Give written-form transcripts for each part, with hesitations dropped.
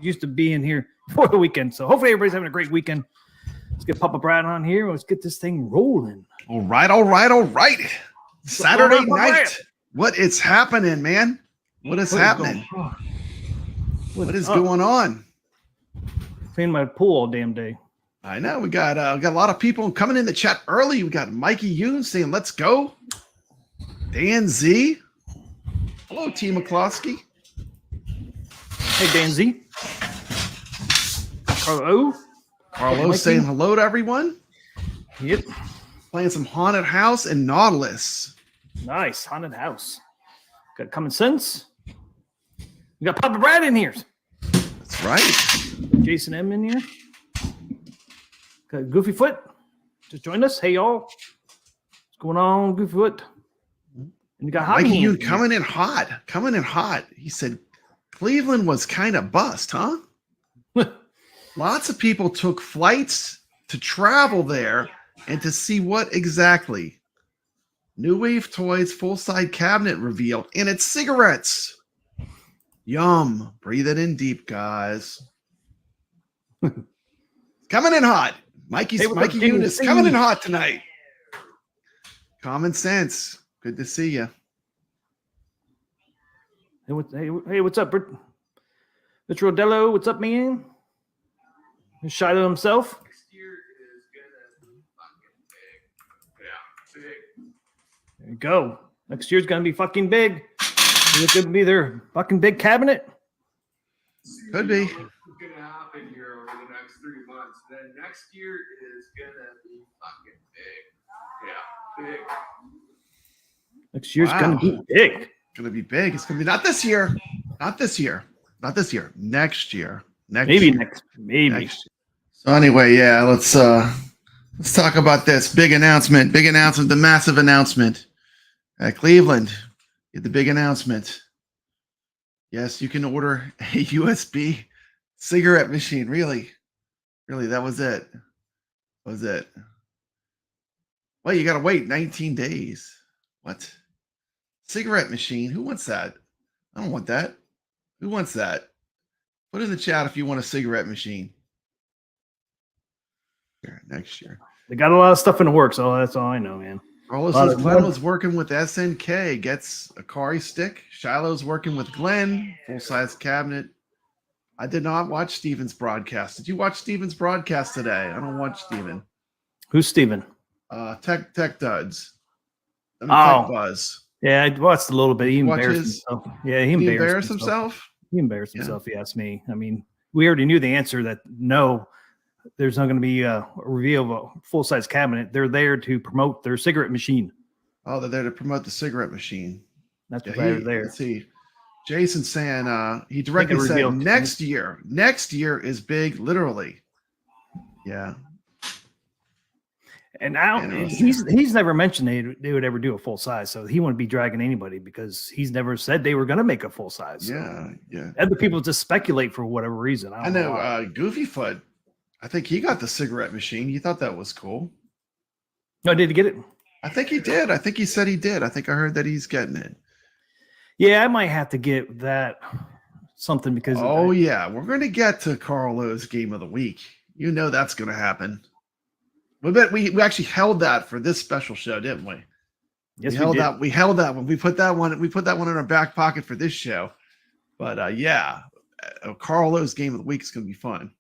used to be in here for the weekend. So hopefully everybody's having a great weekend. Let's get Papa Brad on here. Let's get this thing rolling. All right. Saturday night. What is happening, man? What is happening? What is going on? Cleaning my pool all damn day. I know we got a lot of people coming in the chat early. We got Mikey Yoon saying, let's go. Dan Z. Hello, TMCLOSKY. Hey, Dan Z. Carlos saying hello to everyone. Yep. Playing some Haunted House and Nautilus. Nice. Haunted House. Got Common Sense. We got Papa Brad in here. That's right. Jason M in here. Got Goofy Foot. Just joined us. Hey, y'all. What's going on, Goofy Foot? And you got Mikey Yoon coming in hot. He said Cleveland was kind of bust, huh? Lots of people took flights to travel there and to see what exactly. New Wave Toys full-size cabinet revealed, and it's cigarettes. Yum. Breathe it in deep, guys. Coming in hot. Mikey Yoon is coming in hot tonight. Common Sense. Good to see you. Hey, what's up, Rich Rodello? What's up, man? Shiloh himself. Next year is gonna be fucking big. Yeah, big. There you go. Next year's gonna be fucking big. Is it gonna be their fucking big cabinet? Could be. What's gonna happen here over the next 3 months? Then next year is gonna be fucking big. Yeah, big. Next year's gonna be big. It's gonna be big. It's gonna be not this year. Not this year. Next year. Next year. So anyway, yeah, let's talk about this big announcement. The massive announcement at Cleveland. Get the big announcement. Yes, you can order a USB cigarette machine. Really, that was it. Well, you gotta wait 19 days. What? Cigarette machine? Who wants that? I don't want that. Who wants that? Put in the chat if you want a cigarette machine. Here, next year. They got a lot of stuff in the works, so that's all I know, man. Carlos says Glenn was working with SNK, gets a Akari stick. Shiloh's working with Glenn, full-size cabinet. I did not watch Steven's broadcast. Did you watch Steven's broadcast today? I don't watch Steven. Who's Steven? Tech Duds. Tech Buzz. Yeah, I watched a little bit. He embarrassed himself. Yeah, he embarrassed himself. He embarrassed himself, if you ask me. I mean, we already knew the answer that no, there's not going to be a reveal of a full-size cabinet. They're there to promote their cigarette machine. Oh, they're there to promote the cigarette machine. That's what they're there. Let's see. Jason saying he directly said next year. Next year is big, literally. Yeah. And now he's never mentioned they would ever do a full size, so he wouldn't be dragging anybody because he's never said they were going to make a full size. So. Yeah. Other people just speculate for whatever reason. I know. Goofy Foot. I think he got the cigarette machine. He thought that was cool. No, did he get it? I think he did. I think he said he did. I think I heard that he's getting it. Yeah, I might have to get that something because. Oh yeah, we're going to get to Carlo's game of the week. You know that's going to happen. We actually held that for this special show, didn't we? Yes, we held that one. We put that one in our back pocket for this show. But yeah, Carlo's game of the week is going to be fun.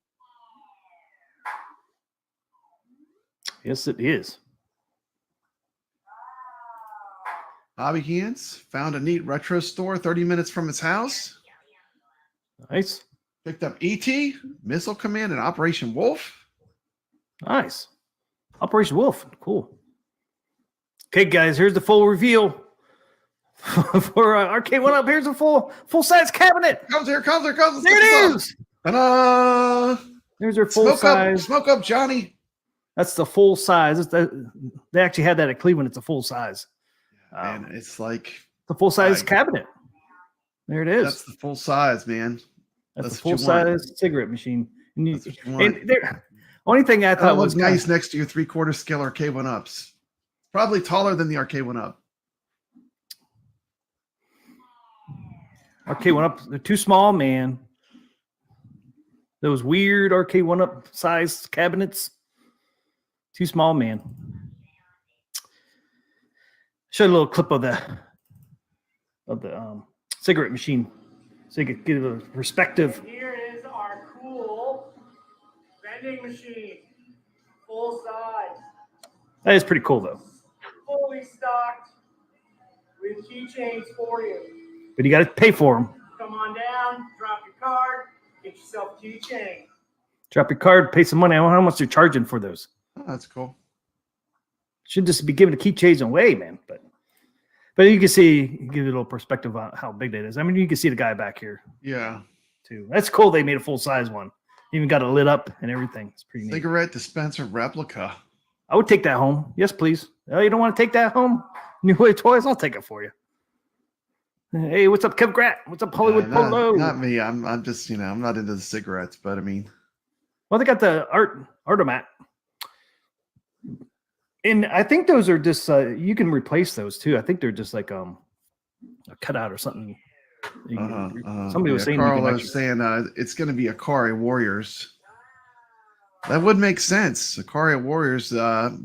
Yes, it is. Bobby Hands found a neat retro store 30 minutes from his house. Nice. Picked up ET, Missile Command, and Operation Wolf. Nice. Operation Wolf. Cool. Okay, guys, here's the full reveal for Arcade One Up. Here's a full-size cabinet. Comes here. There it is. Ta-da! There's their full size. Smoke up, Johnny. That's the full size. They actually had that at Cleveland. It's a full size. And it's like the full size cabinet. There it is. That's the full size, man. That's the full size cigarette machine. Only thing I thought was nice next to your 3/4 scale Arcade One Ups. Probably taller than the Arcade One Up. Arcade One Up. They're too small, man. Those weird arcade one-up size cabinets. Too small, man. Show you a little clip of the cigarette machine so you can get a perspective. Here is our cool vending machine, full size, That is pretty cool, though. fully stocked with keychains for you. But you got to pay for them. Come on down, drop your card, get yourself a keychain. Drop your card, pay some money. I don't know how much they're charging for those. Oh, that's cool. Should just be giving the keychains away, man. But you can see, give you a little perspective on how big that is. I mean, you can see the guy back here Yeah. too. That's cool. They made a full size one. Even got it lit up and everything. It's pretty neat. Cigarette dispenser replica. I would take that home. Yes, please. Oh, you don't want to take that home? New Wave Toys? I'll take it for you. Hey, what's up, Kev Grat? What's up, Hollywood Polo? Not me. I'm just, I'm not into the cigarettes, but I mean. Well, they got the Artomat. And I think those are just you can replace those too. I think they're just like a cutout or something. Somebody was saying Carl was saying it's going to be Akari Warriors. That would make sense. Akari Warriors,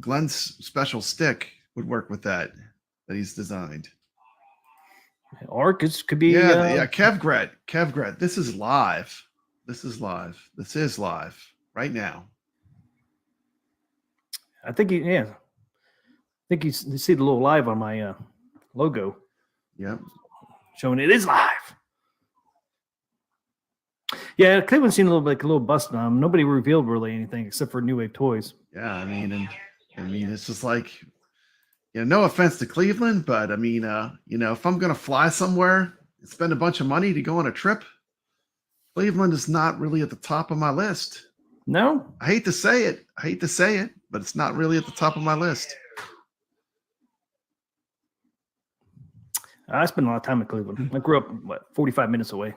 Glenn's special stick would work with that he's designed. Or it could be Kevgret. This is live. This is live right now. I think you see the little live on my logo. Yep. Showing it is live. Yeah, Cleveland seemed a little bust. Nobody revealed really anything except for New Wave Toys. Yeah, I mean, it's just like, no offense to Cleveland, but I mean, if I'm gonna fly somewhere and spend a bunch of money to go on a trip, Cleveland is not really at the top of my list. No, I hate to say it, but it's not really at the top of my list. I spent a lot of time in Cleveland. I grew up 45 minutes away.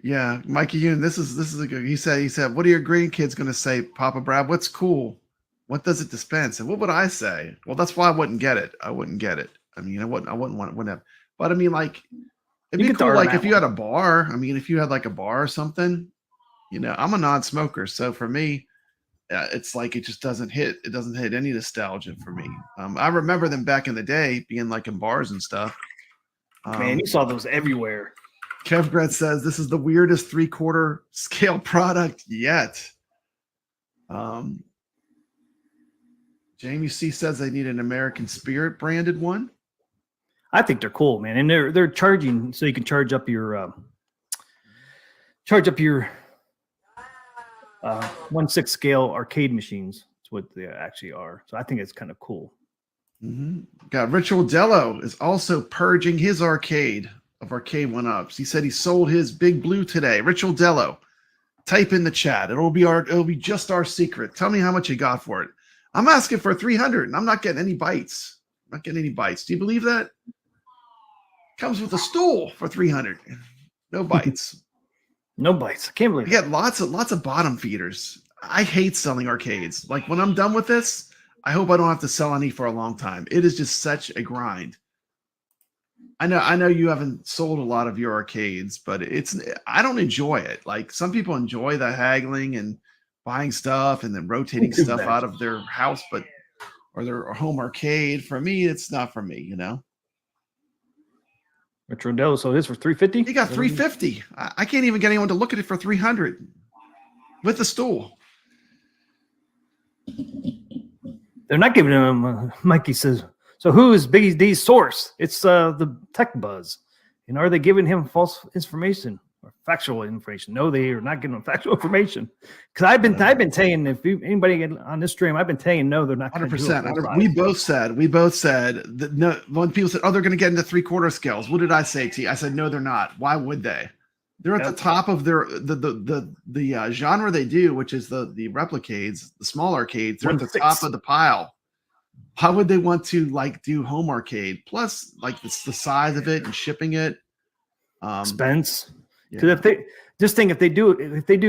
Yeah, Mikey Yoon, this is a good. He said, "What are your grandkids going to say, Papa Brad? What's cool? What does it dispense?" And what would I say? Well, that's why I wouldn't get it. I mean, I wouldn't have. But I mean, like, it'd be cool, like if you had a bar. I mean, if you had like a bar or something. I'm a non-smoker, so for me, it's like it just doesn't hit. It doesn't hit any nostalgia for me. I remember them back in the day, being like in bars and stuff. Man, you saw those everywhere. Kevgret says this is the weirdest 3/4 scale product yet. Jamie C says they need an American Spirit branded one. I think they're cool, man, and they're charging so you can charge up your 1/6 scale arcade machines. That's what they actually are. So I think it's kind of cool. Mm-hmm. Got Ritual Dello is also purging his arcade of arcade one-ups. He said he sold his Big Blue today. Ritual Dello, type in the chat. It'll be just our secret. Tell me how much you got for it. I'm asking for 300, and I'm not getting any bites. Do you believe that? Comes with a stool for 300. No bites. No bites. I can't believe it. You get lots of bottom feeders. I hate selling arcades. Like when I'm done with this, I hope I don't have to sell any for a long time. It is just such a grind. I know you haven't sold a lot of your arcades, but I don't enjoy it. Like some people enjoy the haggling and buying stuff and then rotating stuff out of their house, or their home arcade. For me, it's not for me, Retro Dell, so it is for $350. He got $350. I can't even get anyone to look at it for $300 with the stool. They're not giving him. Mikey says, "So who is Biggie D's source? It's the Tech Buzz. And are they giving him false information or factual information? No, they are not giving him factual information. Because I've been saying, if anybody on this stream, I've been saying no, they're not. 100%. We both said that no. When people said, "Oh, they're going to get into 3/4 scales," what did I say to you? I said, "No, they're not. Why would they? They're at the top of their the genre they do, which is the replicades, the small arcades. They're at the top of the pile. How would they want to do home arcade? Plus, the size of it and shipping it, expense. Because if they do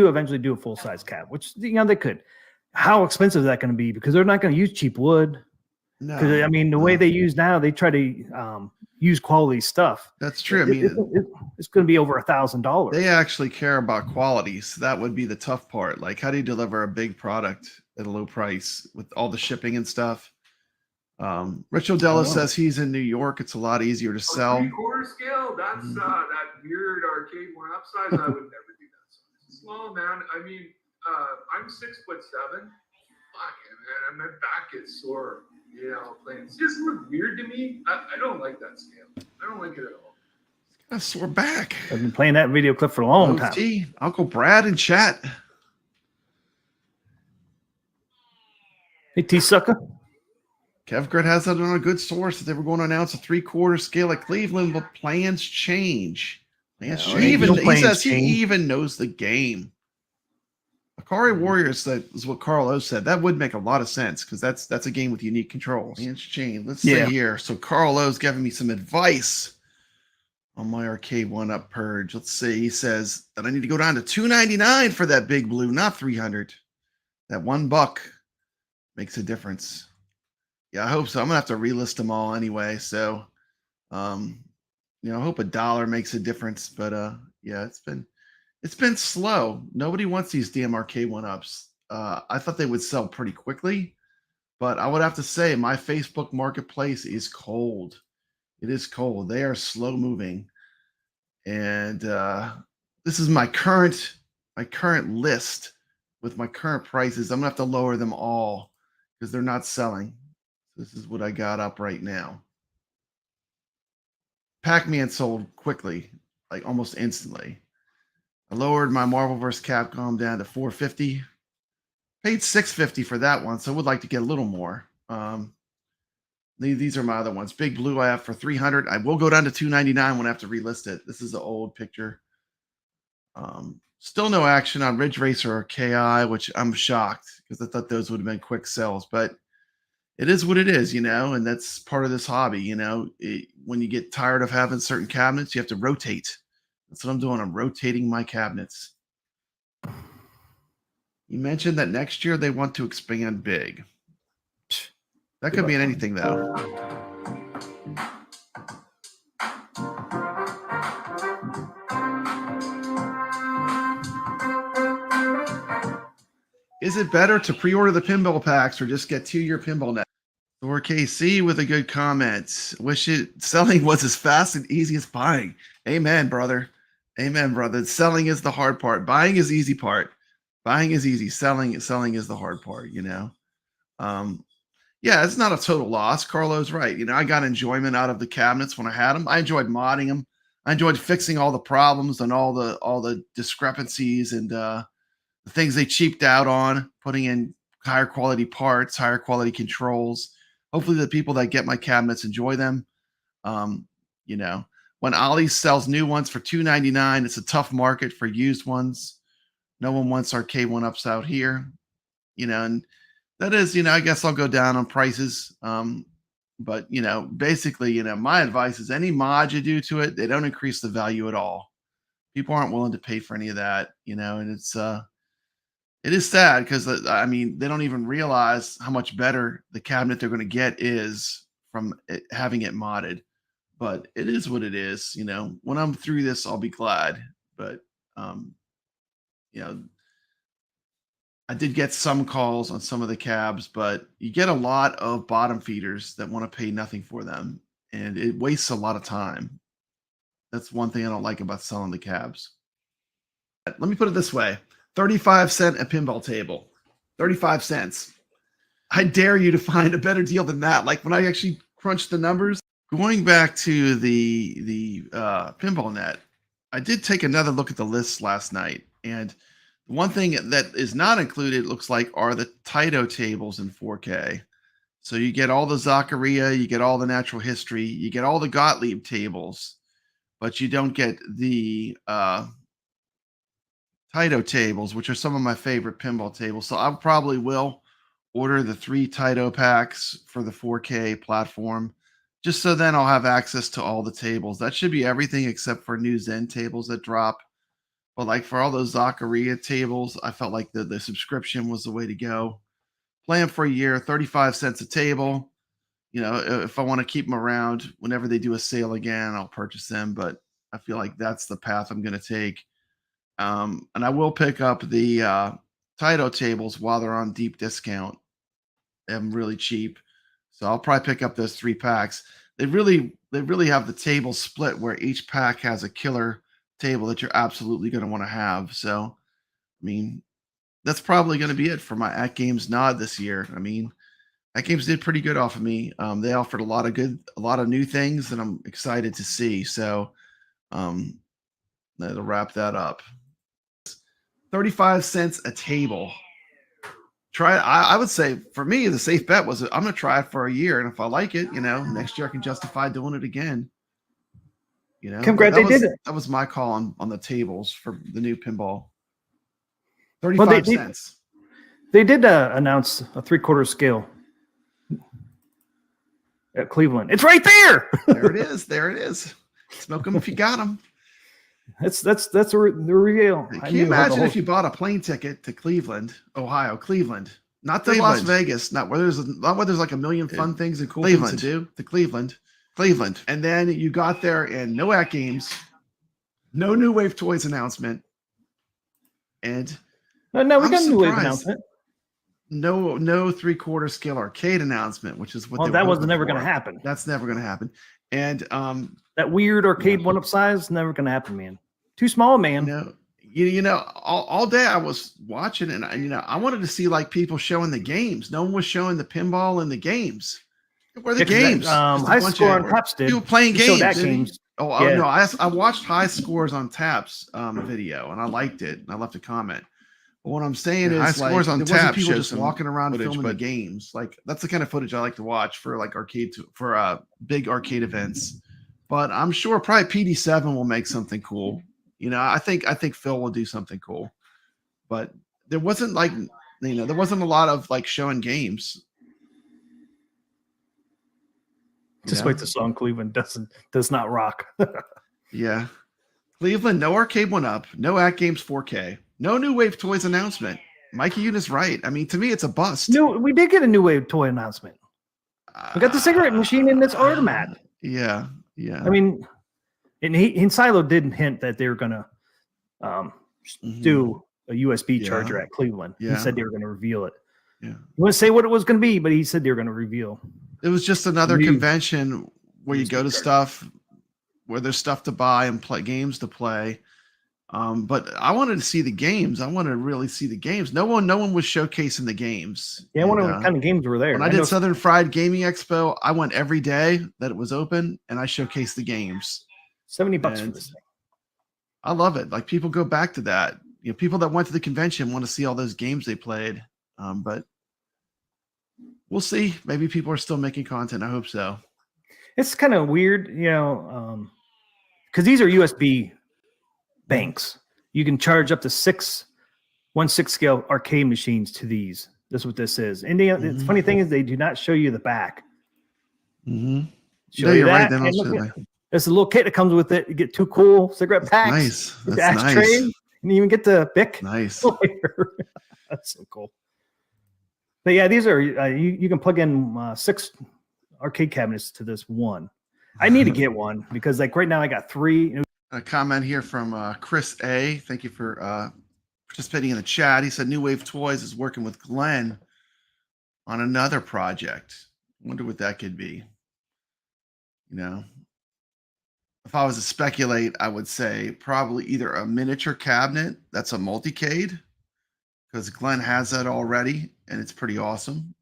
eventually do a full size cab, which they could, how expensive is that going to be? Because they're not going to use cheap wood. Because No, I mean, the way they use now, they try to use quality stuff. that's true. I mean, It's going to be over $1,000. they actually care about quality, so that would be the tough part. Like, how do you deliver a big product at a low price with all the shipping and stuff? Rich Odella says he's in New York. It's a lot easier to sell. 3/4 scale. That's that weird arcade one up size. I would never do that size. Small, man. I mean, I'm 6'7". Fuck it, man. My back gets sore. You know, playing. It just look weird to me. I don't like that scale. I don't like it at all. A sore back. I've been playing that video clip for a long time. T, Uncle Brad in chat. Hey, T sucker. Kevgrid has it on a good source that they were going to announce a 3/4 scale at Cleveland, but plans change. Plans change. He says he even knows the game. Akari Warriors, that is what Carlos said. That would make a lot of sense because that's a game with unique controls. Plans change. Let's see here. So Carlos giving me some advice on my arcade one-up purge. Let's see. He says that I need to go down to $299 for that big blue, not $300. That $1 makes a difference. Yeah, I hope so. I'm gonna have to relist them all anyway. So, I hope $1 makes a difference. But yeah, it's been slow. Nobody wants these damn arcade one-ups. I thought they would sell pretty quickly, but I would have to say my Facebook marketplace is cold. It is cold. They are slow moving, and this is my current list with my current prices. I'm gonna have to lower them all because they're not selling. This is what I got up right now. Pac-Man sold quickly, like almost instantly. I lowered my Marvel vs. Capcom down to $450. Paid $650 for that one, so I would like to get a little more. These are my other ones. Big Blue I have for $300. I will go down to $299 when I have to relist it. This is an old picture. Still no action on Ridge Racer or KI, which I'm shocked because I thought those would have been quick sells, but it is what it is, and that's part of this hobby. When you get tired of having certain cabinets, you have to rotate. That's what I'm doing. I'm rotating my cabinets. You mentioned that next year they want to expand big. That could mean anything, though. Is it better to pre-order the pinball packs or just get 2-year pinball net? Or KC with a good comment. Wish it selling was as fast and easy as buying. Amen, brother. Amen, brother. Selling is the hard part. Buying is the easy part. Buying is easy. Selling is the hard part, Yeah, it's not a total loss. Carlo's right. I got enjoyment out of the cabinets when I had them. I enjoyed modding them. I enjoyed fixing all the problems and all the discrepancies and the things they cheaped out on, putting in higher quality parts, higher quality controls. Hopefully the people that get my cabinets enjoy them. When Ollie sells new ones for $299, it's a tough market for used ones. No one wants arcade one-ups out here, and that is, I guess I'll go down on prices. But, basically, my advice is any mod you do to it, they don't increase the value at all. People aren't willing to pay for any of that, and it is sad because, they don't even realize how much better the cabinet they're going to get is from having it modded. But it is what it is. When I'm through this, I'll be glad. But, I did get some calls on some of the cabs, but you get a lot of bottom feeders that want to pay nothing for them, and it wastes a lot of time. That's one thing I don't like about selling the cabs. Let me put it this way. 35 cents a pinball table. 35 cents. I dare you to find a better deal than that. Like when I actually crunched the numbers, going back to the pinball net, I did take another look at the list last night, and one thing that is not included, it looks like, are the Taito tables in 4K. So you get all the Zaccaria, you get all the natural history, you get all the Gottlieb tables, but you don't get the Taito tables, which are some of my favorite pinball tables. So I probably will order the 3 Taito packs for the 4K platform, just so then I'll have access to all the tables. That should be everything except for new Zen tables that drop. But like for all those Zaccaria tables, I felt like the subscription was the way to go. Plan for a year, 35 cents a table. You know, if I want to keep them around whenever they do a sale again, I'll purchase them. But I feel like that's the path I'm going to take. And I will pick up the Taito tables while they're on deep discount. They have them really cheap, so I'll probably pick up those 3 packs. They really have the table split where each pack has a killer table that you're absolutely going to want to have. So, I mean, that's probably going to be it for my At Games nod this year. I mean, At Games did pretty good off of me. They offered a lot of new things that I'm excited to see. So, that'll wrap that up. 35 cents a table. Try it. I would say for me, the safe bet was I'm going to try it for a year. And if I like it, you know, next year I can justify doing it again. You know, Congrats, they did it. That was my call on the tables for the new pinball. 35 cents. They did announce a 3/4 scale at Cleveland. It's right there. There it is. There it is. Smoke them if you got them. That's the reveal. Can you imagine if you bought a plane ticket to Cleveland, Ohio, Cleveland, not to Las Vegas, not where there's like a million fun things and cool things to do, to Cleveland, and then you got there and no At Games, no New Wave Toys announcement, and no, we got a New Wave announcement. No 3/4 scale arcade announcement, which is what. Well, that was never going to happen. That's never going to happen. And that weird arcade one-up size never going to happen, man. Too small, man. You know, all day I was watching, and I wanted to see like people showing the games. No one was showing the pinball and the games. Where are the games? High Score on Taps did. People playing games. Games. Oh yeah. No, I watched High Scores on Taps video, and I liked it, and I left a comment. But what I'm saying is, High Scores on there wasn't Taps people shows just walking around footage, filming the games. Like that's the kind of footage I like to watch for like big arcade events. But I'm sure probably PD7 will make something cool. You know, I think Phil will do something cool. But there wasn't there wasn't a lot of like showing games. Despite the song Cleveland does not rock. Yeah. Cleveland, no arcade one up, no At Games 4K, no New Wave Toys announcement. Mikey Eunice right. I mean, to me, it's a bust. No, we did get a New Wave toy announcement. We got the cigarette machine in its automat. Yeah. I mean, and Silo didn't hint that they were going to do a USB charger at Cleveland. Yeah. He said they were going to reveal it. Yeah. He wouldn't say what it was going to be, but he said they were going to reveal. It was just another convention where you go to stuff where there's stuff to buy and play games to play. But I wanted to see the games. I wanted to really see the games. No one was showcasing the games. Yeah, I wonder what kind of games were there. When I did Southern Fried Gaming Expo, I went every day that it was open and I showcased the games. $70 for this thing. I love it. Like people go back to that. You know, people that went to the convention want to see all those games they played. But we'll see. Maybe people are still making content. I hope so. It's kind of weird, because these are USB banks. You can charge up to 1/6 scale arcade machines to these. That's what this is. And the funny thing is they do not show you the back. Mm-hmm. Show you that. Right. There's a little kit that comes with it. You get 2 cool cigarette packs. Nice. That's ashtray, nice. and you even get the Bic. Nice. That's so cool. But yeah, these are you can plug in 6 arcade cabinets to this one. I need to get one because like right now I got 3. A comment here from Chris A. Thank you for participating in the chat. He said New Wave Toys is working with Glenn on another project. Wonder what that could be. You know, if I was to speculate, I would say probably either a miniature cabinet that's a multicade, because Glenn has that already and it's pretty awesome.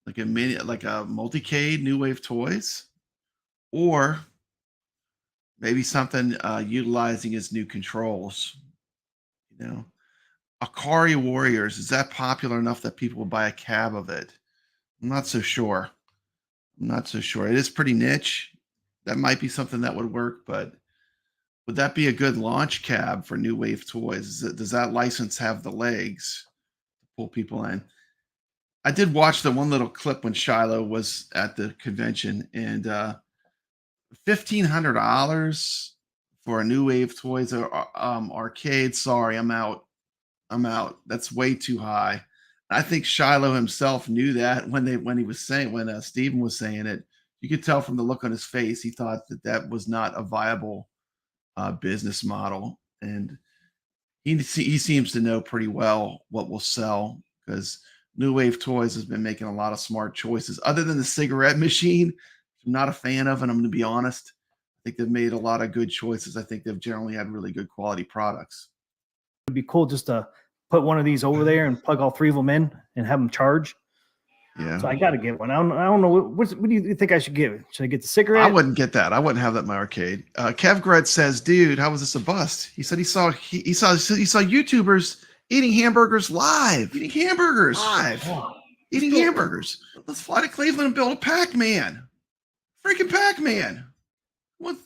Like a multicade New Wave Toys, or maybe something utilizing his new controls. You know, Akari Warriors, is that popular enough that people will buy a cab of it? I'm not so sure. It is pretty niche. That might be something that would work, but would that be a good launch cab for New Wave Toys? Does that license have the legs to pull people in? I did watch the one little clip when Shiloh was at the convention, and $1,500 for a New Wave Toys arcade. Sorry, I'm out. That's way too high. I think Shiloh himself knew that when Steven was saying it. You could tell from the look on his face, he thought that was not a viable business model, and he seems to know pretty well what will sell, because New Wave Toys has been making a lot of smart choices. Other than the cigarette machine, I'm not a fan of, and I'm going to be honest. I think they've made a lot of good choices. I think they've generally had really good quality products. It'd be cool just to put one of these over there and plug all 3 of them in and have them charge. Yeah. So I got to get one. I don't know. What do you think I should get? Should I get the cigarette? I wouldn't get that. I wouldn't have that in my arcade. Kev Gretz says, "Dude, how was this a bust?" He said he saw YouTubers eating hamburgers live. Eating hamburgers. Let's fly to Cleveland and build a Pac-Man. Freaking Pac-Man. What?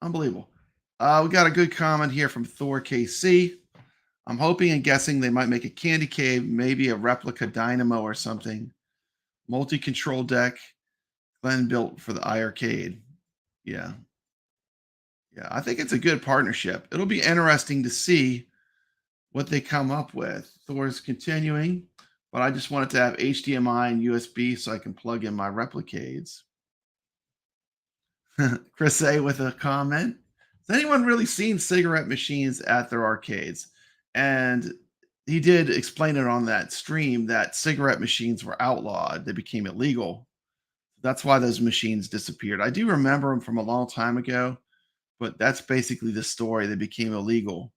Unbelievable. We got a good comment here from Thor KC. I'm hoping and guessing they might make a candy cave, maybe a replica dynamo or something. Multi-control deck. Glenn built for the iArcade. Yeah. Yeah, I think it's a good partnership. It'll be interesting to see what they come up with. Thor's continuing, but I just wanted to have HDMI and USB so I can plug in my Replicades. Chris A with a comment. Has anyone really seen cigarette machines at their arcades? And he did explain it on that stream that cigarette machines were outlawed. They became illegal. That's why those machines disappeared. I do remember them from a long time ago, but that's basically the story. They became illegal.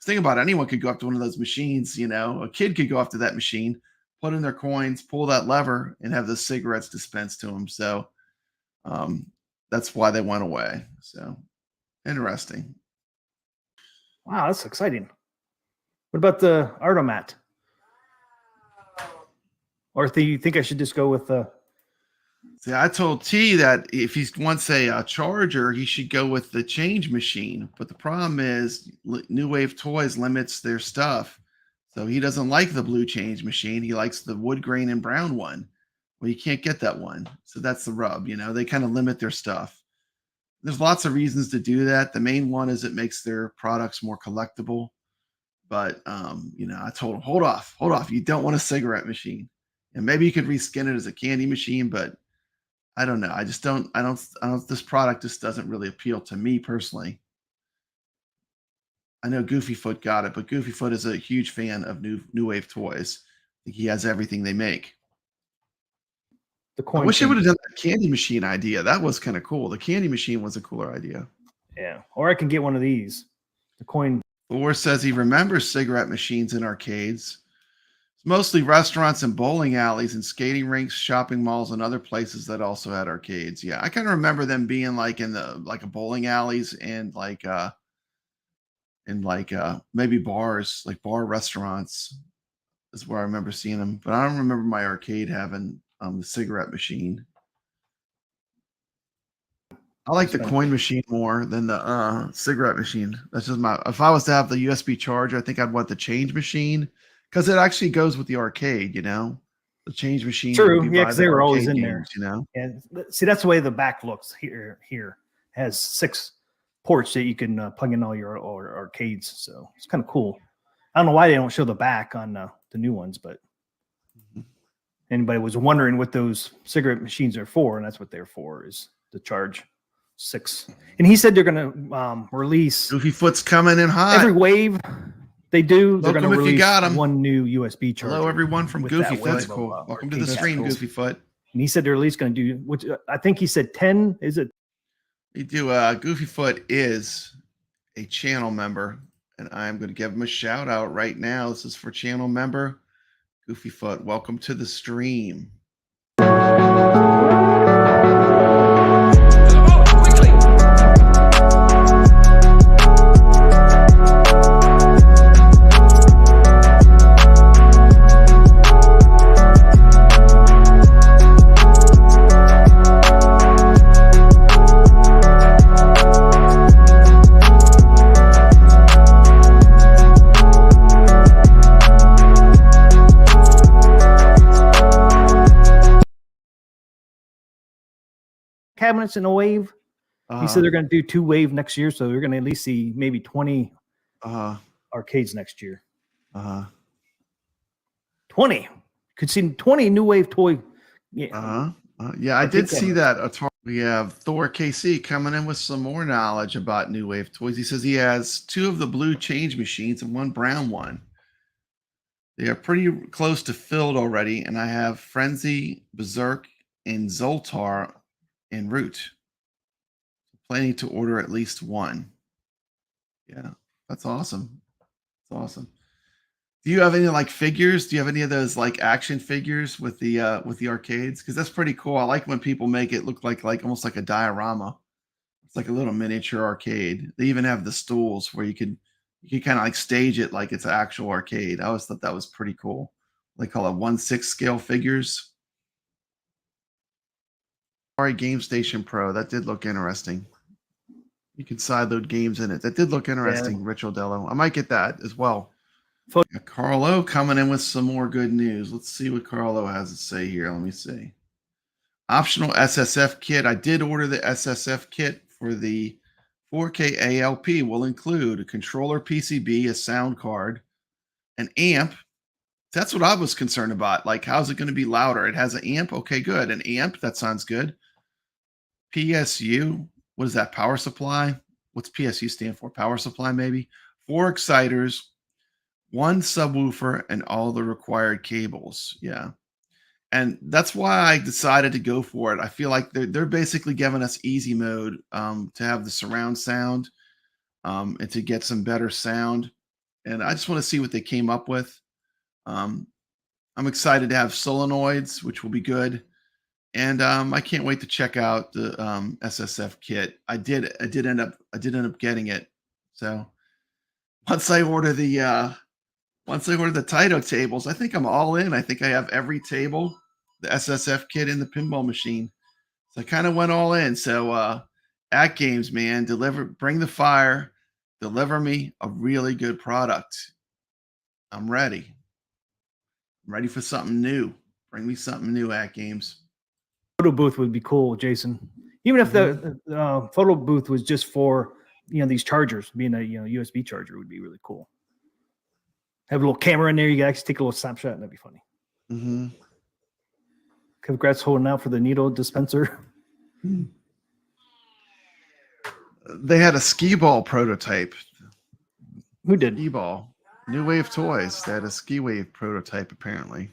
Think about it. Anyone could go up to one of those machines, a kid could go up to that machine, put in their coins, pull that lever, and have the cigarettes dispensed to them. So that's why they went away. So interesting. Wow, that's exciting. What about the Artomat? Or do you think I should just go with the... See, I told T that if he wants a charger, he should go with the change machine. But the problem is New Wave Toys limits their stuff. So he doesn't like the blue change machine. He likes the wood grain and brown one. Well, you can't get that one. So that's the rub. They kind of limit their stuff. There's lots of reasons to do that. The main one is it makes their products more collectible. But, I told him, hold off. You don't want a cigarette machine. And maybe you could reskin it as a candy machine, but I don't know. This product just doesn't really appeal to me personally. I know Goofyfoot got it, but Goofyfoot is a huge fan of New Wave Toys. I think he has everything they make. I wish they would have done that candy machine idea. That was kind of cool. The candy machine was a cooler idea. Yeah. Or I can get one of these. The coin. Thor says he remembers cigarette machines in arcades. It's mostly restaurants and bowling alleys and skating rinks, shopping malls, and other places that also had arcades. Yeah, I kind of remember them being like in the a bowling alleys and maybe bars, like bar restaurants is where I remember seeing them. But I don't remember my arcade having the cigarette machine. I like the coin machine more than the cigarette machine. That's just if I was to have the USB charger, I think I'd want the change machine because it actually goes with the arcade, the change machine. True. Yeah, because they were always in there. And see, that's the way the back looks here. Has 6 ports that you can plug in all your arcades. So it's kind of cool. I don't know why they don't show the back on the new ones, but anybody was wondering what those cigarette machines are for, and that's what they're for, is to charge 6. And he said they're going to release Goofyfoot's coming in hot. Every wave they do, they're going to release one new USB charger. Hello, everyone from Goofyfoot. That's cool. Welcome to the stream, Goofyfoot. And he said they're at least going to do, which I think he said 10. Is it? They do. Goofyfoot is a channel member, and I'm going to give him a shout out right now. This is for channel member Goofyfoot. Welcome to the stream. Cabinets in a wave. He said they're going to do 2 wave next year, so we're going to at least see maybe 20 arcades next year. 20 20. Could see 20 new wave toy. Yeah, I did see that. We have Thor KC coming in with some more knowledge about new wave toys. He says he has 2 of the blue change machines and 1 brown one. They are pretty close to filled already, and I have Frenzy, Berserk, and Zoltar en route. Planning to order at least 1. Yeah, that's awesome. That's awesome. Do you have any like figures? Do you have any of those like action figures with the arcades? Because that's pretty cool. I like when people make it look like almost like a diorama. It's like a little miniature arcade. They even have the stools where you could kind of like stage it like it's an actual arcade. I always thought that was pretty cool. They call it 1/6 scale figures. Sorry, Game Station Pro. That did look interesting. You can sideload games in it. That did look interesting, Rich Odello. I might get that as well. Carlo coming in with some more good news. Let's see what Carlo has to say here. Let me see. Optional SSF kit. I did order the SSF kit for the 4K ALP. Will include a controller PCB, a sound card, an amp. That's what I was concerned about. Like, how's it going to be louder? It has an amp. Okay, good. An amp. That sounds good. PSU. What is that? Power supply. What's PSU stand for? Power supply, maybe. 4 exciters, 1 subwoofer, and all the required cables. Yeah. And that's why I decided to go for it. I feel like they're basically giving us easy mode to have the surround sound and to get some better sound. And I just want to see what they came up with. I'm excited to have solenoids, which will be good. And I can't wait to check out the SSF kit. I did end up getting it. So once I order the Taito tables, I think I'm all in. I think I have every table, the SSF kit, in the pinball machine. So I kind of went all in. So at Games, man, bring the fire, deliver me a really good product. I'm ready. I'm ready for something new. Bring me something new at Games. Photo booth would be cool, Jason. Even if the photo booth was just for these chargers, being a USB charger would be really cool. Have a little camera in there. You can actually take a little snapshot, and that'd be funny. Mm-hmm. Congrats holding out for the needle dispenser. They had a skee ball prototype. Who did? Skee ball. New Wave Toys. They had a ski wave prototype apparently.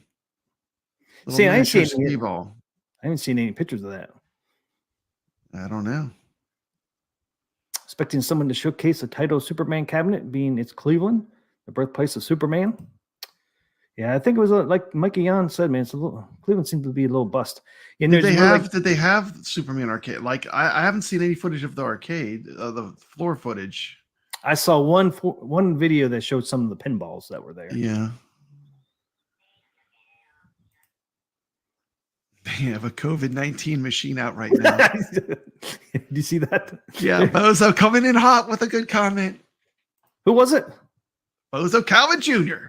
See, I ain't seen skee ball. I haven't seen any pictures of that. I don't know. Expecting someone to showcase a Taito Superman cabinet, being it's Cleveland, the birthplace of Superman. Yeah, I think it was like Mikey Yan said, man. Cleveland seems to be a little bust. And did they have Superman arcade? Like I haven't seen any footage of the arcade, the floor footage. I saw one video that showed some of the pinballs that were there. Yeah. They have a COVID-19 machine out right now. Did you see that? Yeah, Bozo coming in hot with a good comment. Who was it? Bozo Calvin Jr.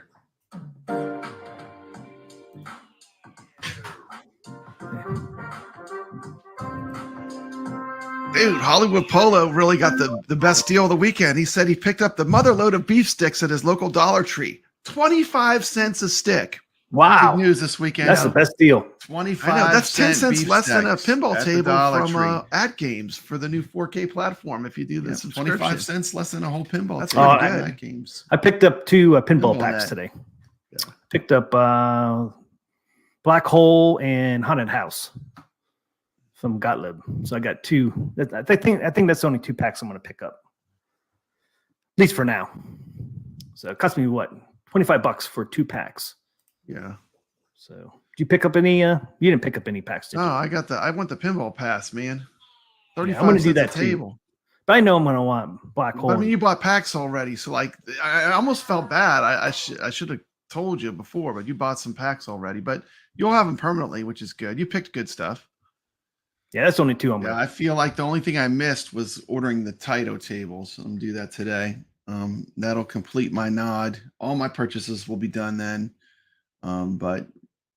Dude, Hollywood Polo really got the best deal of the weekend. He said he picked up the mother load of beef sticks at his local Dollar Tree. 25 cents a stick. Wow. Good news this weekend. That's the best deal. 25 I know, that's 10 cents less than a pinball table from at Games for the new 4K platform. If you do this, 25 cents less than a whole pinball table at Games. I picked up 2 pinball packs today. Yeah. Picked up Black Hole and Haunted House from Gottlieb. So I got 2. I think that's only 2 packs I'm going to pick up, at least for now. So it cost me what, $25 for 2 packs. Yeah. So did you pick up any? You didn't pick up any packs, did you? No, I want the pinball pass, man. 35 I'm going to do that table. Too. But I know I'm going to want Black Hole. I mean, you bought packs already, so like I almost felt bad. I should have told you before, but you bought some packs already. But you'll have them permanently, which is good. You picked good stuff. Yeah, that's only 2 I'm going to. I feel like the only thing I missed was ordering the Taito tables. I'm going to do that today. That'll complete my nod. All my purchases will be done then. But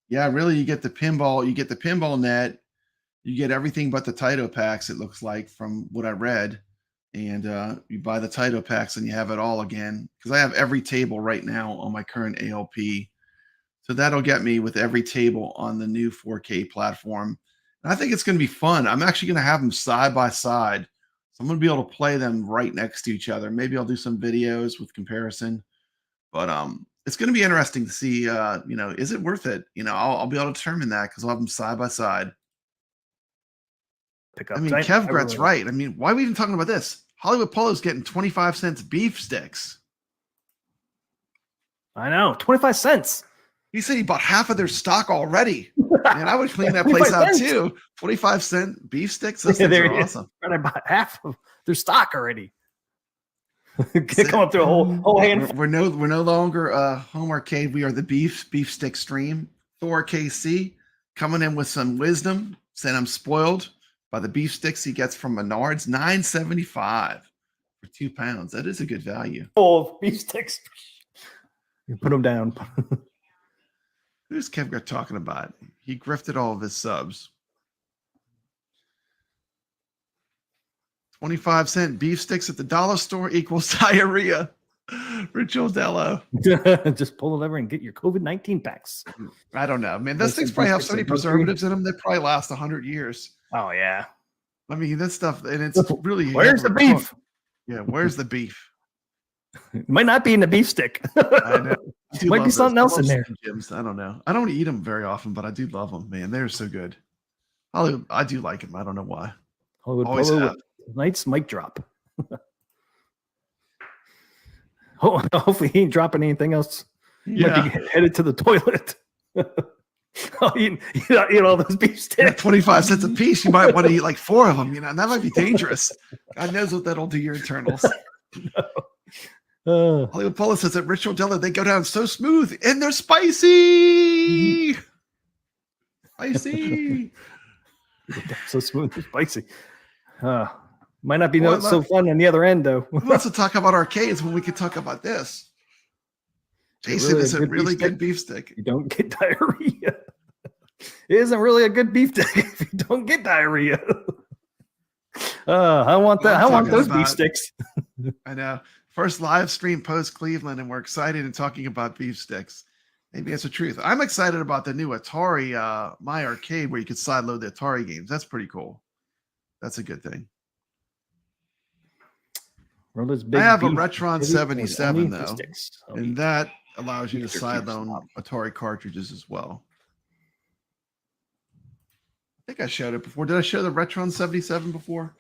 yeah, really, you get the pinball net, you get everything but the Taito packs, it looks like, from what I read. And you buy the Taito packs and you have it all again. Because I have every table right now on my current ALP. So that'll get me with every table on the new 4K platform. And I think it's going to be fun. I'm actually going to have them side by side. So I'm going to be able to play them right next to each other. Maybe I'll do some videos with comparison. But it's going to be interesting to see, is it worth it? I'll be able to determine that because I'll have them side by side. Pick up. I mean, Kevgrat's right. I mean, why are we even talking about this? Hollywood Polo's getting 25 cents beef sticks. I know, 25 cents. He said he bought half of their stock already. Man, I would clean that place out too. 25-cent beef sticks. Those things are awesome. I bought half of their stock already. Come up through a whole handful. We're no longer home arcade. We are the beef stick stream. Thor KC coming in with some wisdom, saying I'm spoiled by the beef sticks he gets from Menards. $9.75 for 2 pounds. That is a good value. Oh, beef sticks. You put them down. Who's Kevgrat talking about? He grifted all of his subs. 25-cent beef sticks at the dollar store equals diarrhea. Ritual Dello. Just pull the lever and get your COVID-19 packs. I don't know, man. Those things probably have so many preservatives in them that probably last 100 years. Oh, yeah. I mean, that stuff, and it's really. Where's the beef? Yeah, where's the beef? It might not be in the beef stick. I know. Might be something else in there. Gyms. I don't know. I don't eat them very often, but I do love them, man. They're so good. I do like them. I don't know why. Hollywood Always Polo have. Night's mic drop. Hopefully he ain't dropping anything else. He might be headed to the toilet. Eat all those beef sticks. Yeah, 25 cents a piece. You might want to eat like 4 of them, and that might be dangerous. God knows what that'll do to your internals. Hollywood Polo says at Ritual Della, they go down so smooth and they're spicy. Spicy. So smooth and spicy. Might not be so fun on the other end, though. Who wants to talk about arcades when we could talk about this? Jason is a really good beef stick. You don't get diarrhea. It isn't really a good beef stick if you don't get diarrhea. I want that. I want those beef sticks. I know. First live stream post Cleveland, and we're excited and talking about beef sticks. Maybe that's the truth. I'm excited about the new Atari My Arcade where you could sideload the Atari games. That's pretty cool. That's a good thing. I have a Retron 77 though, and that allows you to sideload Atari cartridges as well. I think I showed it before. Did I show the Retron 77 before?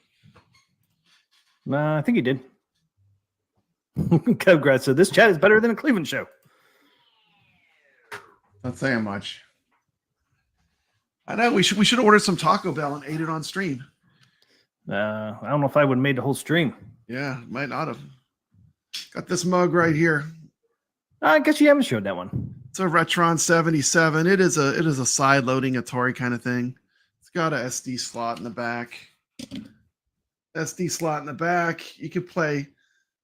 I think you did. Kevgrat said this chat is better than a Cleveland show. Not saying much. I know we should order some Taco Bell and ate it on stream. I don't know if I would have made the whole stream. Yeah, might not have. Got this mug right here. I guess you haven't showed that one. It's a Retron 77. It is a side loading Atari kind of thing. It's got a SD slot in the back. SD slot in the back. You could play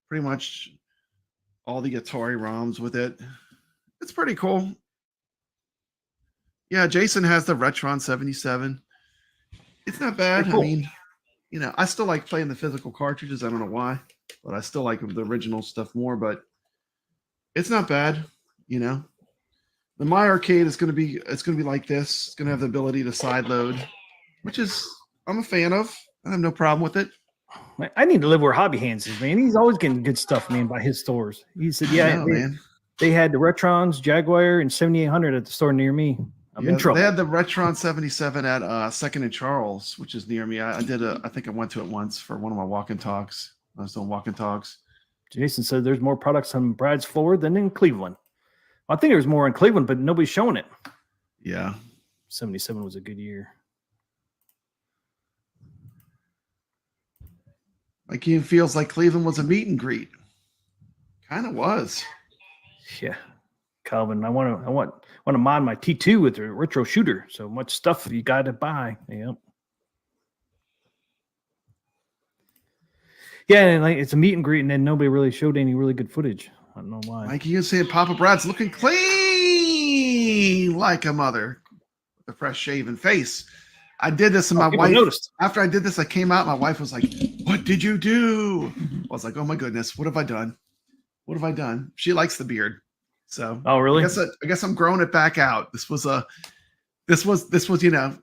pretty much all the Atari ROMs with it. It's pretty cool. Yeah, Jason has the Retron 77. It's not bad. Cool. I mean, I still like playing the physical cartridges. I don't know why, but I still like the original stuff more, but it's not bad. The My Arcade is going to be like this. It's going to have the ability to side load, which is I'm a fan of. I have no problem with it. I need to live where Hobby Hands is, man. He's always getting good stuff, man, by his stores. He said, man. They had the Retrons, Jaguar, and 7800 at the store near me. I'm in trouble. They had the Retron 77 at 2nd and Charles, which is near me. I think I went to it once for one of my walk-in talks. I was doing walk-in talks. Jason said there's more products on Brad's floor than in Cleveland. I think there's more in Cleveland, but nobody's showing it. Yeah. 77 was a good year. Like it feels like Cleveland was a meet and greet. Kind of was. Yeah. Calvin, I want to mod my T2 with the retro shooter. So much stuff you got to buy. Yep. Yeah, and it's a meet and greet, and then nobody really showed any really good footage. I don't know why. Like you say, Papa Brad's looking clean like a mother with a fresh shaven face. I did this, and my wife noticed. After I did this, I came out. My wife was like, "What did you do?" I was like, "Oh my goodness, what have I done? What have I done?" She likes the beard. So Oh, really? I guess I'm growing it back out. This was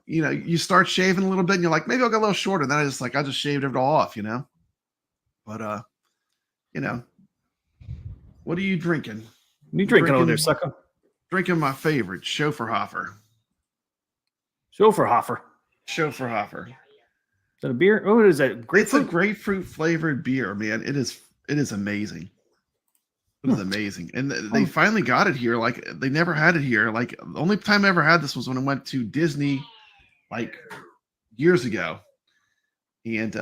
you start shaving a little bit and you're like, maybe I'll go a little shorter. Then I just shaved it all off, But what are you drinking? You drinking over there, sucker? Drinking my favorite, Schofferhofer. Schofferhofer. Schofferhofer. Is that a beer? Oh, what is that? It's a Grapefruit? grapefruit flavored beer, man. It is amazing. It is amazing. And they finally got it here. Like, they never had it here. Like, the only time I ever had this was when I went to Disney, like, years ago. And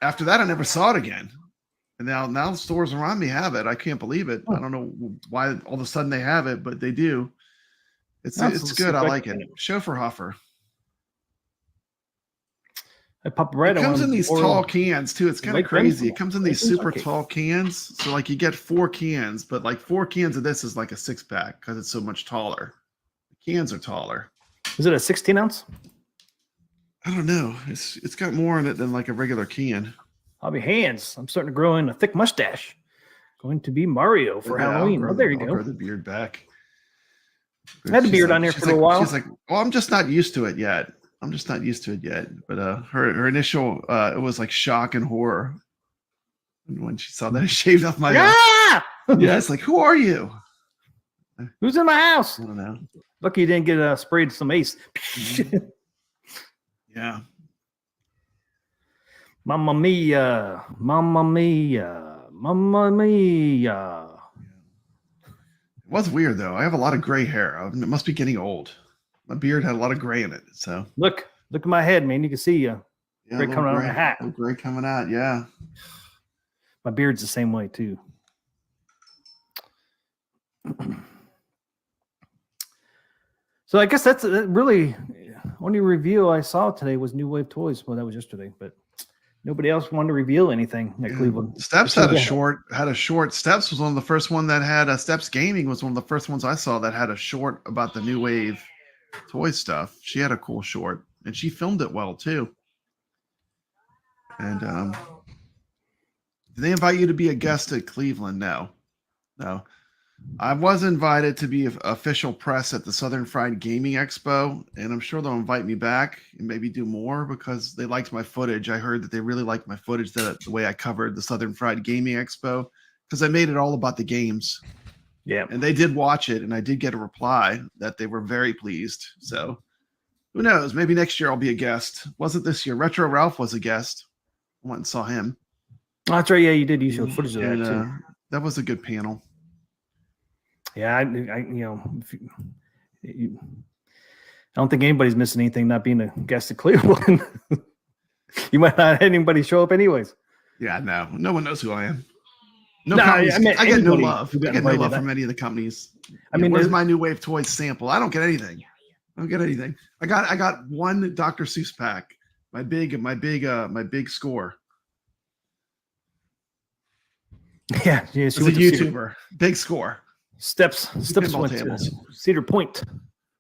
after that I never saw it again. And now the stores around me have it. I can't believe it. I don't know why all of a sudden they have it, but they do. It's good. I like it. Schofferhofer. I pop right. It comes in these tall cans too. It's kind of crazy. It comes in these super tall cans. So like you get 4 cans, but like 4 cans of this is like a 6-pack because it's so much taller. The cans are taller. Is it a 16 ounce? I don't know. It's got more in it than like a regular can. I'll be hands. I'm starting to grow in a thick mustache. Going to be Mario for Halloween. Oh, there you go. Grow the beard back. I had the beard on there for a while. She's like, well, I'm just not used to it yet. But her initial it was like shock and horror when she saw that I shaved off my yeah, it's like, who are you? Who's in my house? I don't know. Lucky you didn't get sprayed some ace. Yeah. Mamma mia, mamma mia, mamma mia. It was weird though. I have a lot of gray hair. It must be getting old. My beard had a lot of gray in it. So look at my head, man. You can see gray coming out of my hat. Gray coming out, yeah. My beard's the same way too. So I guess that's really only review I saw today was New Wave Toys. Well, that was yesterday, but nobody else wanted to reveal anything at Cleveland. Steps had a short. Steps was one of the first one that had Steps Gaming was one of the first ones I saw that had a short about the New Wave toy stuff. She had a cool short and she filmed it well too. And did they invite you to be a guest at Cleveland? No. I was invited to be official press at the Southern Fried Gaming Expo, and I'm sure they'll invite me back and maybe do more because they liked my footage. I heard that they really liked my footage, the way I covered the Southern Fried Gaming Expo, because I made it all about the games. Yeah. And they did watch it, and I did get a reply that they were very pleased. So who knows? Maybe next year I'll be a guest. Wasn't this year? Retro Ralph was a guest. I went and saw him. Oh, that's right. Yeah, you did. You showed footage of that too. That was a good panel. Yeah, I don't think anybody's missing anything not being a guest at Cleveland. You might not have anybody show up anyways. Yeah, no one knows who I am. I get no love. I get no love from any of the companies. Where's my New Wave Toys sample? I don't get anything. I got one Dr. Seuss pack. My big score. Yeah, it's a YouTuber. Big score. Steps went to Cedar Point.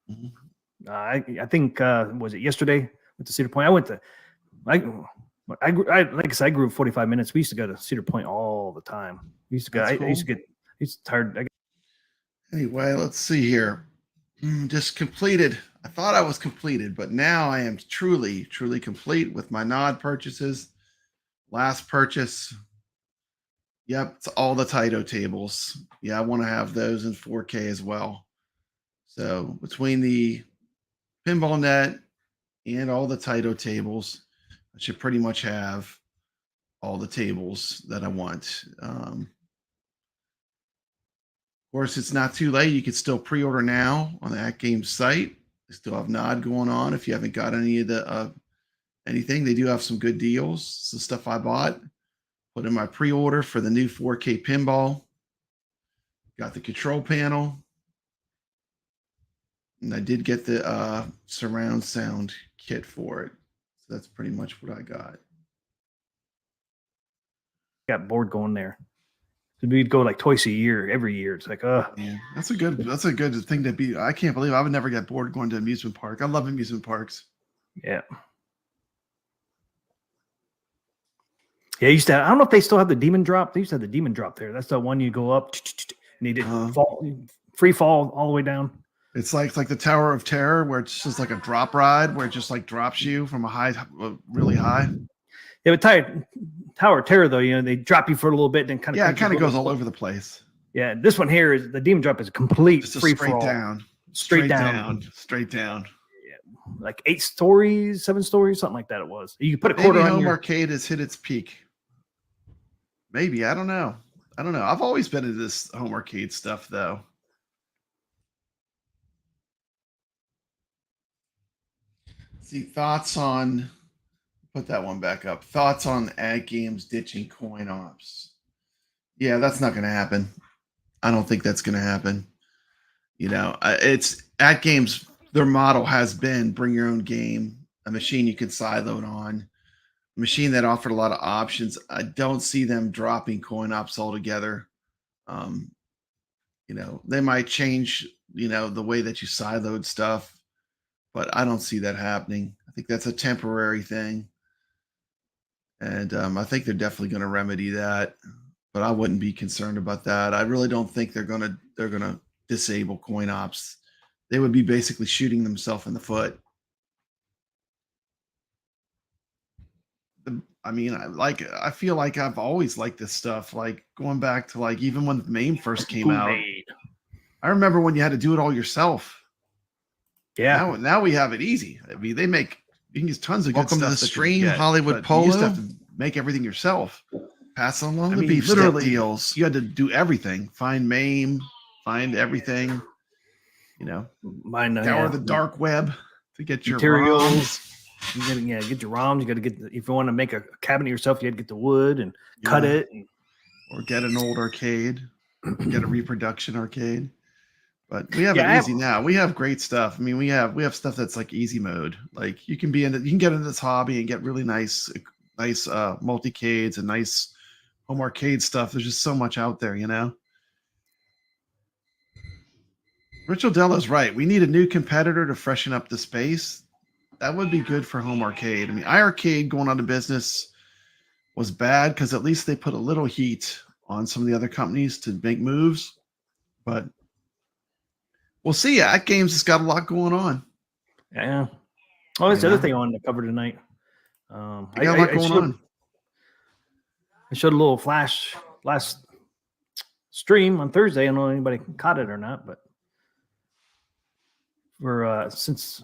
Mm-hmm. I think was it yesterday? Went to Cedar Point. I like I said, I grew 45 minutes. We used to go to Cedar Point all the time. We used to go. I used to get tired. Anyway, let's see here. Just completed. I thought I was completed, but now I am truly complete with my Nod purchases. Last purchase. Yep, it's all the Taito tables. Yeah, I want to have those in 4K as well. So between the pinball net and all the Taito tables, I should pretty much have all the tables that I want. Of course, it's not too late. You can still pre-order now on the At Games site. They still have Nod going on. If you haven't got any of the anything, they do have some good deals. Some stuff I bought. Put in my pre-order for the new 4K pinball. Got the control panel. And I did get the surround sound kit for it. So that's pretty much what I got. Got bored going there. We'd go like twice a year, every year. It's like, yeah, that's a good thing to be. I can't believe I would never get bored going to amusement park. I love amusement parks. Yeah. Yeah, used to. I don't know if they still have the demon drop. They used to have the demon drop there. That's the one you go up and you did free fall all the way down. It's like the Tower of Terror, where it's just like a drop ride, where it just like drops you from a high, really high. Yeah, but Tower of Terror though, they drop you for a little bit, then kind of it kind of goes all over the place. Yeah, this one here is the demon drop is a complete Just free straight fall. down, Straight down. straight down. Yeah, like 8 stories, 7 stories, something like that. It was. You put a quarter Maybe on Home your Arcade has hit its peak. Maybe, I don't know. I've always been into this Home Arcade stuff though. See, thoughts on, put that one back up. Thoughts on ad games ditching coin ops. Yeah, that's not going to happen. I don't think that's going to happen. It's ad games. Their model has been bring your own game, a machine you can sideload on, a machine that offered a lot of options. I don't see them dropping coin ops altogether. They might change, the way that you sideload stuff, but I don't see that happening. I think that's a temporary thing. And I think they're definitely going to remedy that, but I wouldn't be concerned about that. I really don't think they're going to disable coin ops. They would be basically shooting themselves in the foot. I feel like I've always liked this stuff. Like going back to like even when the MAME first came out. I remember when you had to do it all yourself. Yeah. Now we have it easy. I mean, you can use tons of Welcome good to stuff. the stream, Hollywood Polo. You used to have to make everything yourself. Pass along the beef literally deals. You had to do everything. Find MAME, find everything. Scour the dark web to get your materials. You gotta get your ROMs. You got to get if you want to make a cabinet yourself, you had to get the wood and cut it, or get an old arcade, get a reproduction arcade. But we have it easy now. We have great stuff. I mean, we have stuff that's like easy mode. Like you can get into this hobby and get really nice multicades and nice home arcade stuff. There's just so much out there, Rich Odella's right. We need a new competitor to freshen up the space. That would be good for home arcade. I mean, iArcade going out of business was bad because at least they put a little heat on some of the other companies to make moves. But we'll see. At Games has got a lot going on. Yeah. Oh, that's the other thing I wanted to cover tonight. I got a lot going on. I showed a little flash last stream on Thursday. I don't know if anybody caught it or not, but since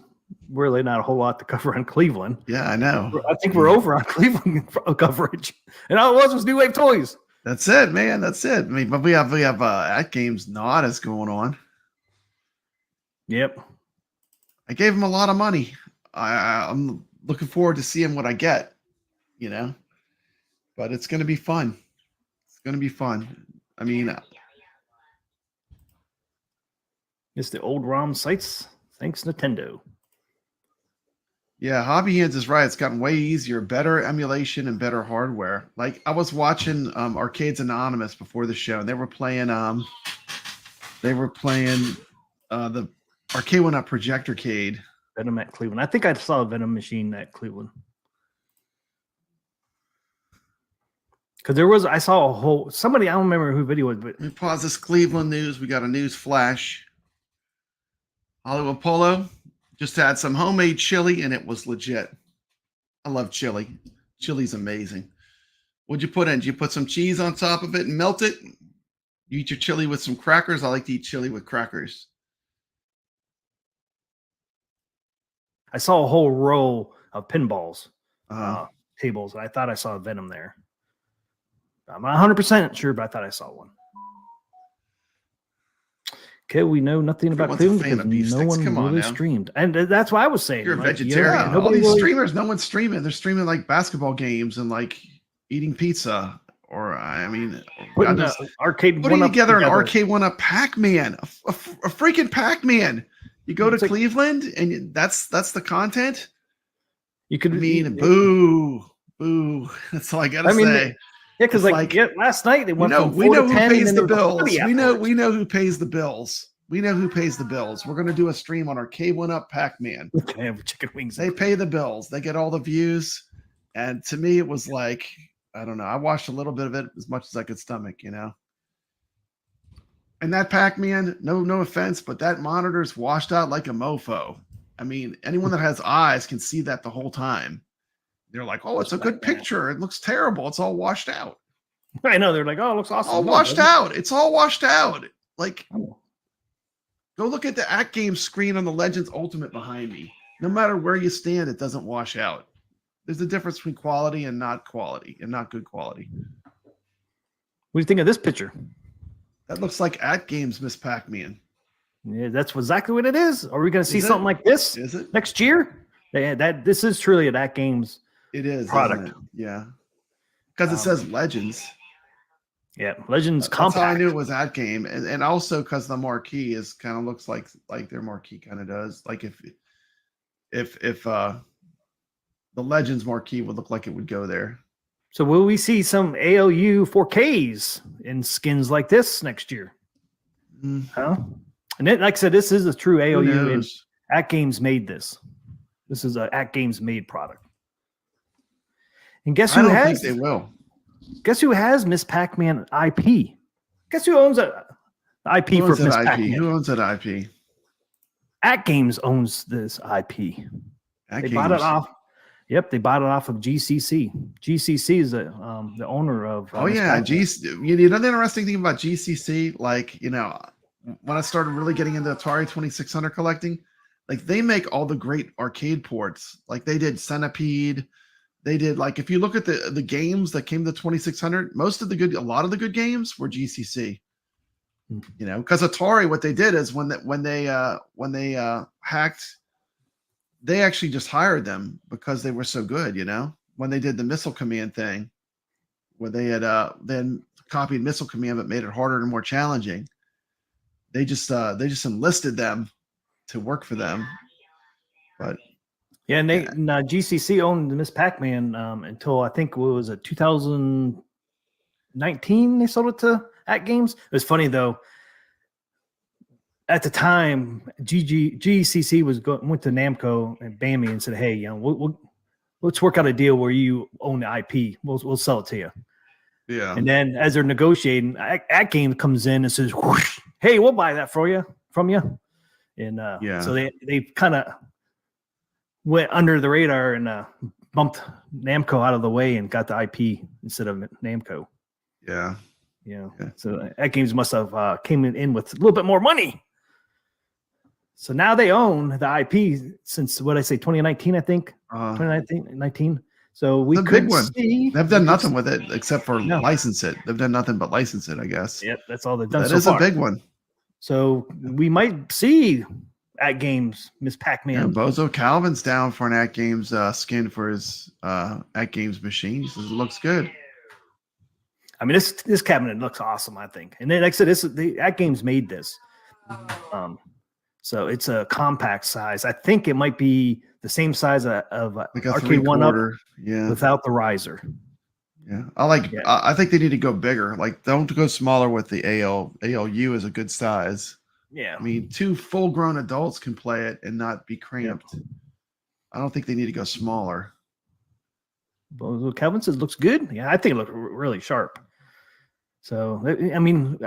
we're really not a whole lot to cover on Cleveland. Yeah, I know. I think we're over on Cleveland coverage. And all it was New Wave Toys. That's it, man. That's it. I mean, but we have at Games Nada's going on. Yep. I gave him a lot of money. I'm looking forward to seeing what I get, but it's going to be fun. It's going to be fun. I mean, it's the old ROM sites. Thanks, Nintendo. Yeah, Hobby Hands is right. It's gotten way easier, better emulation and better hardware. Like I was watching Arcades Anonymous before the show, and they were playing the Arcade 1-Up Projectorcade. Venom at Cleveland. I think I saw a Venom machine at Cleveland. Because I saw somebody, I don't remember who video was, but let me pause this Cleveland news. We got a news flash. Hollywood Polo just had some homemade chili and it was legit. I love chili. Chili's amazing. What'd you put in? Did you put some cheese on top of it and melt it? You eat your chili with some crackers? I like to eat chili with crackers. I saw a whole row of pinballs Uh-huh. tables. I thought I saw a Venom there. I'm not 100% sure, but I thought I saw one. Okay, we know nothing about Cleveland because no one really streamed. And that's what I was saying. You're a vegetarian. All these streamers, no one's streaming. They're streaming like basketball games and like eating pizza. Or, I mean, putting together an Arcade 1-Up Pac-Man, a freaking Pac-Man. You go to Cleveland and that's the content. You could boo. That's all I gotta say. Yeah, because last night they went from 4 we know to who 10 pays the and bills. We know who pays the bills. We know who pays the bills. We're gonna do a stream on Arcade 1-Up Pac-Man. Chicken wings. They pay the bills. They get all the views. And to me, it was like I don't know. I watched a little bit of it as much as I could stomach, And that Pac-Man, no offense, but that monitor's washed out like a mofo. I mean, anyone that has eyes can see that the whole time. They're like, oh, it's a good picture. It looks terrible. It's all washed out. I know. They're like, oh, it looks awesome. All washed out. It's all washed out. Like, go look at the Act Game screen on the Legends Ultimate behind me. No matter where you stand, it doesn't wash out. There's a difference between quality and not good quality. What do you think of this picture? That looks like At Games Miss Pac-Man. Yeah, that's exactly what it is. Are we going to see something like this next year? This is truly an At Games. It is product. Isn't it? Yeah, because it says Legends. Yeah, Legends That's Compact. how I knew it was At Game, and also because the marquee is kind of looks like their marquee kind of does. Like if the Legends marquee would look like it would go there. So will we see some ALU 4Ks in skins like this next year? Huh? And then, like I said, this is a true ALU, and At Games made this. This is an At Games made product. And guess who I don't think they will. Guess who has Miss Pac-Man IP? Guess who owns the IP for Miss Pac-Man? Who owns that IP? At Games owns this IP. At They Games. bought it off. Yep, they bought it off of GCC. GCC is the owner of. Oh Miss yeah, Pac-Man. You know the interesting thing about GCC, like when I started really getting into Atari 2600 collecting, like they make all the great arcade ports. Like they did Centipede. They did, like, if you look at the games that came to 2600, a lot of the good games were GCC. Because Atari, what they did is when they hacked, they actually just hired them because they were so good. When they did the Missile Command thing, where they had then copied Missile Command but made it harder and more challenging, they just enlisted them to work for them. But Yeah, and GCC owned Miss Pac-Man until I think what was it 2019 they sold it to At Games. It was funny though. At the time, GCC went to Namco and Bammy and said, "Hey, let's work out a deal where you own the IP. We'll sell it to you." yeah, And then as they're negotiating, At Games comes in and says, whoosh, "Hey, we'll buy that from you." And so they kind of went under the radar and bumped Namco out of the way and got the IP instead of Namco. yeah. So At Games must have came in with a little bit more money. So now they own the IP since 2019, I think. 2019. So we It's a big one. see. They've done nothing with it except for license it. They've done nothing but license it, I guess. Yep, that's all they've done. That so is far. a big one. So we might see At Games Miss Pac-Man. Yeah, Bozo Calvin's down for an At Games skin for his At Games machine. He says it looks good. I mean, this cabinet looks awesome, I think. And then, like I said, the At Games made this. So it's a compact size. I think it might be the same size of Like a Arcade 1-Up yeah. without the riser. Yeah, I think they need to go bigger. Like, don't go smaller with the ALU is a good size. Yeah, I mean, 2 full-grown adults can play it and not be cramped. I don't think they need to go smaller. Bozo Calvin says looks good. Yeah, I think it looks really sharp. So I mean,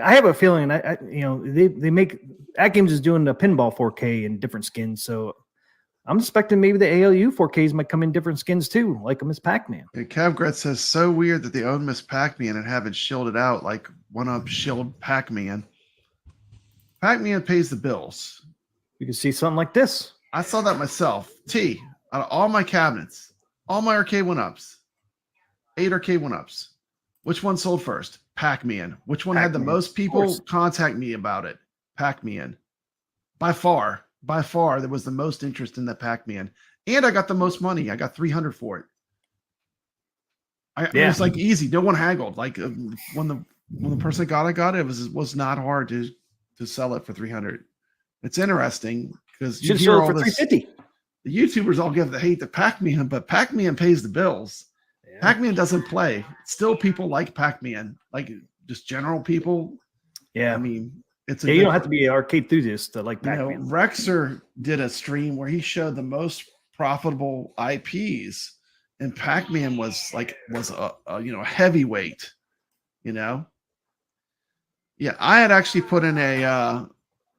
I have a feeling they make At Games is doing the pinball 4K in different skins. So I'm expecting maybe the ALU 4Ks might come in different skins too, like a Miss Pac-Man. Yeah, Cavgret says so weird that they own Miss Pac-Man and haven't shielded out like 1-Up shield Pac-Man. Pac-Man pays the bills. You can see something like this. I saw that myself. Out of all my cabinets, all my arcade 1-Ups, 8 arcade 1-Ups. Which one sold first? Pac-Man. Which one had the most people contact me about it? Pac-Man. By far, there was the most interest in that Pac-Man. And I got the most money. I got $300 for it. It was like easy. No one haggled. Like when the person got it, it was not hard to sell it for $300. It's interesting because you hear all for this. $350. The YouTubers all hate the Pac-Man, but Pac-Man pays the bills. Yeah. Pac-Man doesn't play. Still, people like Pac-Man, like just general people. Yeah, I mean, you don't have to be an arcade enthusiast to like Pac-Man. Rexer did a stream where he showed the most profitable IPs, and Pac-Man was a heavyweight, you know. Yeah, I had actually put in a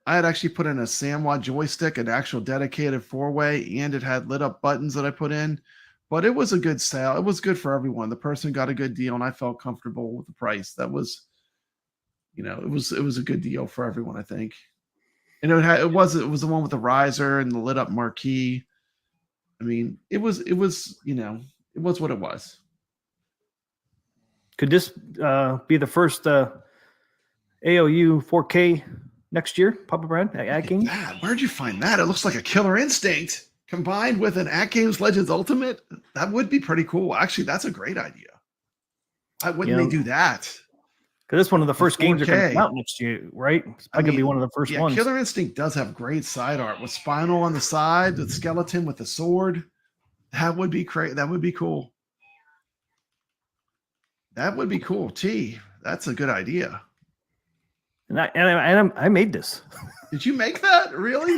Samwa joystick, an actual dedicated 4-way, and it had lit up buttons that I put in. But it was a good sale. It was good for everyone. The person got a good deal, and I felt comfortable with the price. That was, it was a good deal for everyone, I think. And it was the one with the riser and the lit up marquee. I mean, it was what it was. Could this be the first AOU 4K next year, Papa Brad, at Games? Where'd you find that? It looks like a Killer Instinct combined with an At Games Legends Ultimate. That would be pretty cool. Actually, that's a great idea. Why wouldn't they do that? Because it's one of the first games that are going to come 4K. out next year, right? It's probably going to be one of the first ones. Killer Instinct does have great side art with Spinal on the side, with skeleton with the sword. That would be great. That would be cool. That would be cool. That's a good idea. And I made this. Did you make that? Really?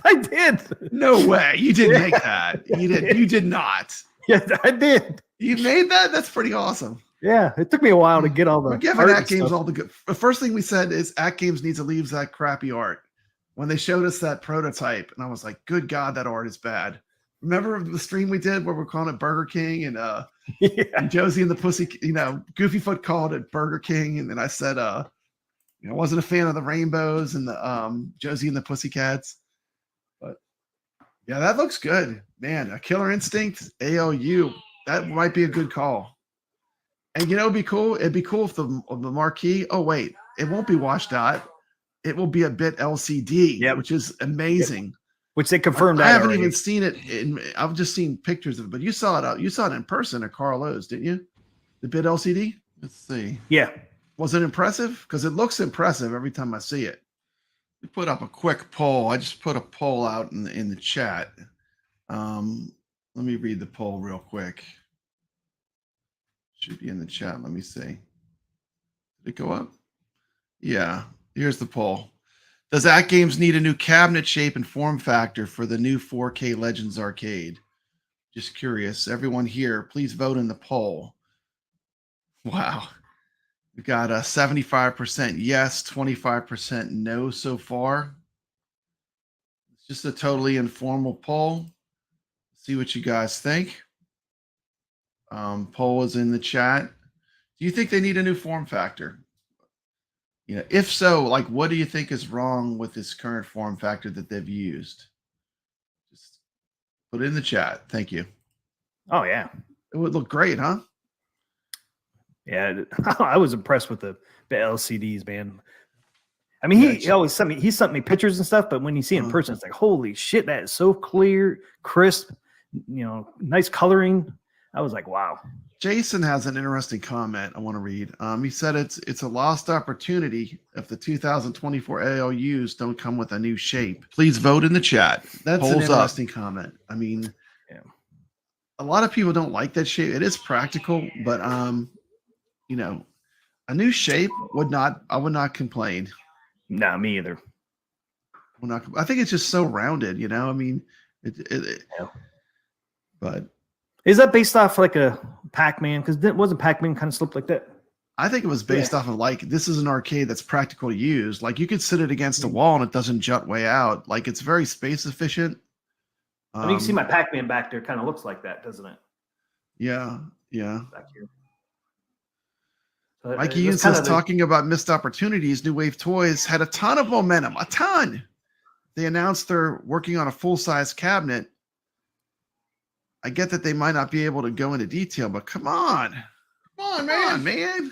I did. No way. You didn't make that. You did not. Yes, I did. You made that? That's pretty awesome. Yeah, it took me a while to get all the. We're giving At Games all the good. The first thing we said is At Games needs to leave that crappy art. When they showed us that prototype, and I was like, "Good God, that art is bad." Remember the stream we did where we're calling it Burger King and and Josie and the Pussy, Goofy Foot called it Burger King, and then I said, I wasn't a fan of the rainbows and the Josie and the Pussycats, but yeah, that looks good, man. A Killer Instinct AOU, that might be a good call. And it'd be cool. It'd be cool if the marquee. Oh wait, it won't be washed out. It will be a bit LCD, which is amazing. Yep. Which they confirmed. I haven't even seen it. I've just seen pictures of it, but you saw it. You saw it in person at Carlo's, didn't you? The bit LCD. Let's see. Yeah. Was it impressive? Because it looks impressive every time I see it. We put up a quick poll. I just put a poll out in the chat. Let me read the poll real quick. Should be in the chat. Let me see. Did it go up? Yeah. Here's the poll. Does At Games need a new cabinet shape and form factor for the new 4K Legends Arcade? Just curious. Everyone here, please vote in the poll. Wow. We got a 75% yes, 25% no so far. It's just a totally informal poll. See what you guys think. Poll is in the chat. Do you think they need a new form factor? If so, what do you think is wrong with this current form factor that they've used? Just put it in the chat. Thank you. Oh yeah, it would look great, huh? Yeah, I was impressed with the LCDs, man. I mean, he always sent me pictures and stuff, but when you see it in person, it's like, holy shit, that is so clear, crisp, nice coloring. I was like, wow. Jason has an interesting comment I want to read. He said it's a lost opportunity if the 2024 AOUs don't come with a new shape. Please vote in the chat. That's an interesting comment. I mean, a lot of people don't like that shape. It is practical, but a new shape I would not complain. No, me either. I think it's just so rounded, I mean, but. Is that based off like a Pac-Man? Because wasn't Pac-Man kind of slipped like that? I think it was based off of this is an arcade that's practical to use. You could sit it against a wall and it doesn't jut way out. It's very space efficient. I mean, you can see my Pac-Man back there kind of looks like that, doesn't it? Yeah. Back here. Mikey Yoon says talking about missed opportunities, New Wave Toys had a ton of momentum. A ton. They announced they're working on a full-size cabinet. I get that they might not be able to go into detail, but come on, man.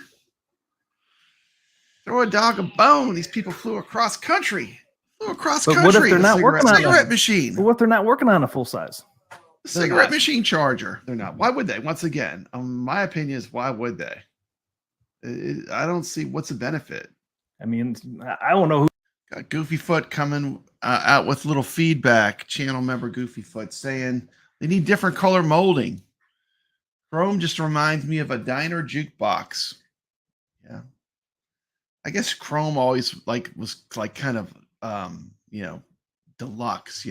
Throw a dog a bone. These people flew across country. What if they're not working on a cigarette machine? What if they're not working on a full size cigarette machine charger? They're not. Why would they? Once again, my opinion is, why would they? I don't see what's the benefit. I mean, I don't know who. Got Goofy Foot coming out with little feedback. Channel member Goofy Foot saying they need different color molding. Chrome just reminds me of a diner jukebox. Yeah. I guess Chrome always was kind of deluxe,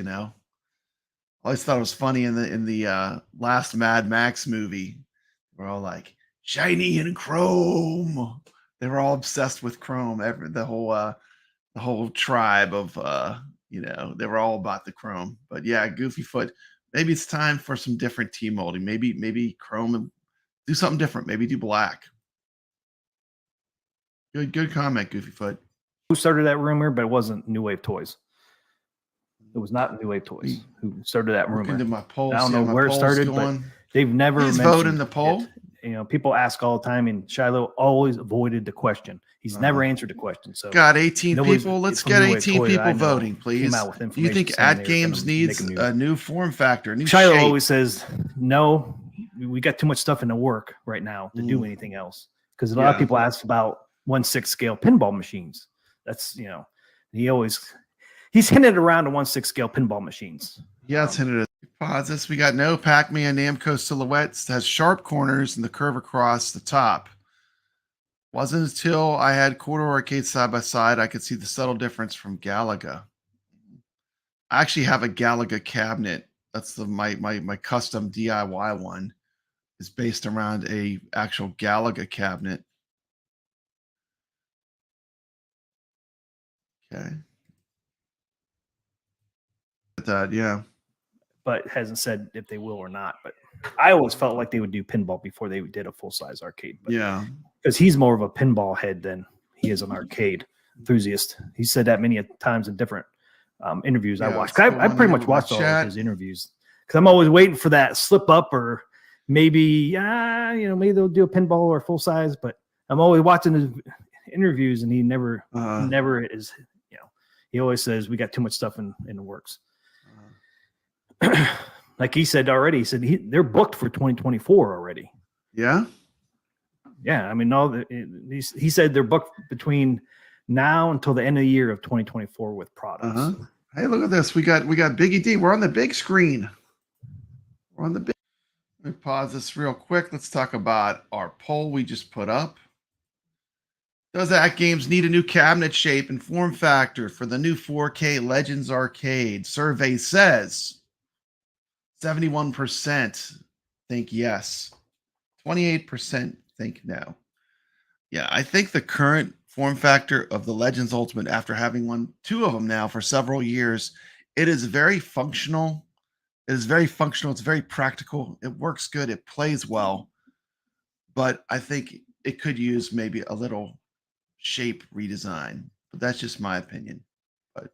I always thought it was funny in the last Mad Max movie. We're all like shiny and chrome. They were all obsessed with chrome. The whole tribe of they were all about the chrome. But yeah, Goofy Foot. Maybe it's time for some different team molding. Maybe chrome and do something different. Maybe do black. Good comment, Goofy Foot. Who started that rumor? But it wasn't New Wave Toys. It was not New Wave Toys who started that rumor. Into my polls. I don't know where it started, but they've never He's voting the poll. It. People ask all the time, and Shiloh always avoided the question. He's never answered the question. So got 18 people. Let's get 18 people voting, please. Do you think At Games needs a new form factor? New Shiloh shape? always says, no, we got too much stuff in the work right now to do anything else. Because a lot of people ask about 1/6 scale pinball machines. That's, he's hinted around to 1/6 scale pinball machines. Yeah, it's hinted at. Pause this. We got no Pac-Man Namco silhouettes. Has sharp corners and the curve across the top. Wasn't until I had quarter arcades side by side I could see the subtle difference from Galaga. I actually have a Galaga cabinet. That's my custom DIY one. Is based around a actual Galaga cabinet. Okay. Yeah. But hasn't said if they will or not. But I always felt like they would do pinball before they did a full-size arcade. But yeah. Because he's more of a pinball head than he is an arcade enthusiast. He said that many times in different interviews I watched. I pretty much watched all of his interviews because I'm always waiting for that slip up or maybe, maybe they'll do a pinball or full-size. But I'm always watching his interviews and he never is, he always says we got too much stuff in the works. Like he said already, he said they're booked for 2024 already. Yeah. Yeah. I mean, he said they're booked between now until the end of the year of 2024 with products. Hey, look at this. We got Biggie D. We're on the big screen. Let me pause this real quick. Let's talk about our poll we just put up. Does At Games need a new cabinet shape and form factor for the new 4K Legends Arcade? Survey says 71% think yes. 28% think no. Yeah, I think the current form factor of the Legends Ultimate, after having two of them now for several years, it is very functional. It's very practical. It works good. It plays well. But I think it could use maybe a little shape redesign. But that's just my opinion. But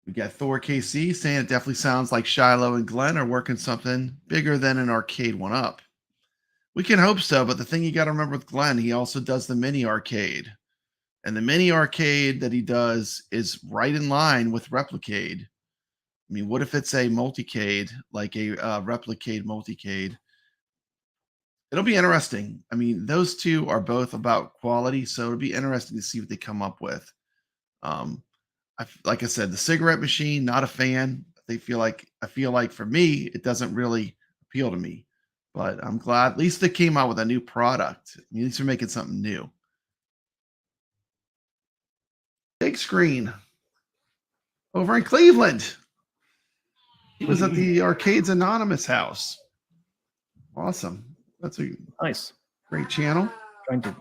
we got Thor KC saying it definitely sounds like Shiloh and Glenn are working something bigger than an arcade one-up. We can hope so, but the thing you got to remember with Glenn, he also does the mini arcade. And the mini arcade that he does is right in line with Replicade. I mean, what if it's a multicade, like a Replicade multicade? It'll be interesting. I mean, those two are both about quality, so it'll be interesting to see what they come up with. Like I said, the cigarette machine, not a fan. I feel like for me, it doesn't really appeal to me. But I'm glad at least they came out with a new product. I mean, at least they're making something new. Big screen over in Cleveland. He was at the Arcades Anonymous house. Awesome. That's a nice, great channel. Trying to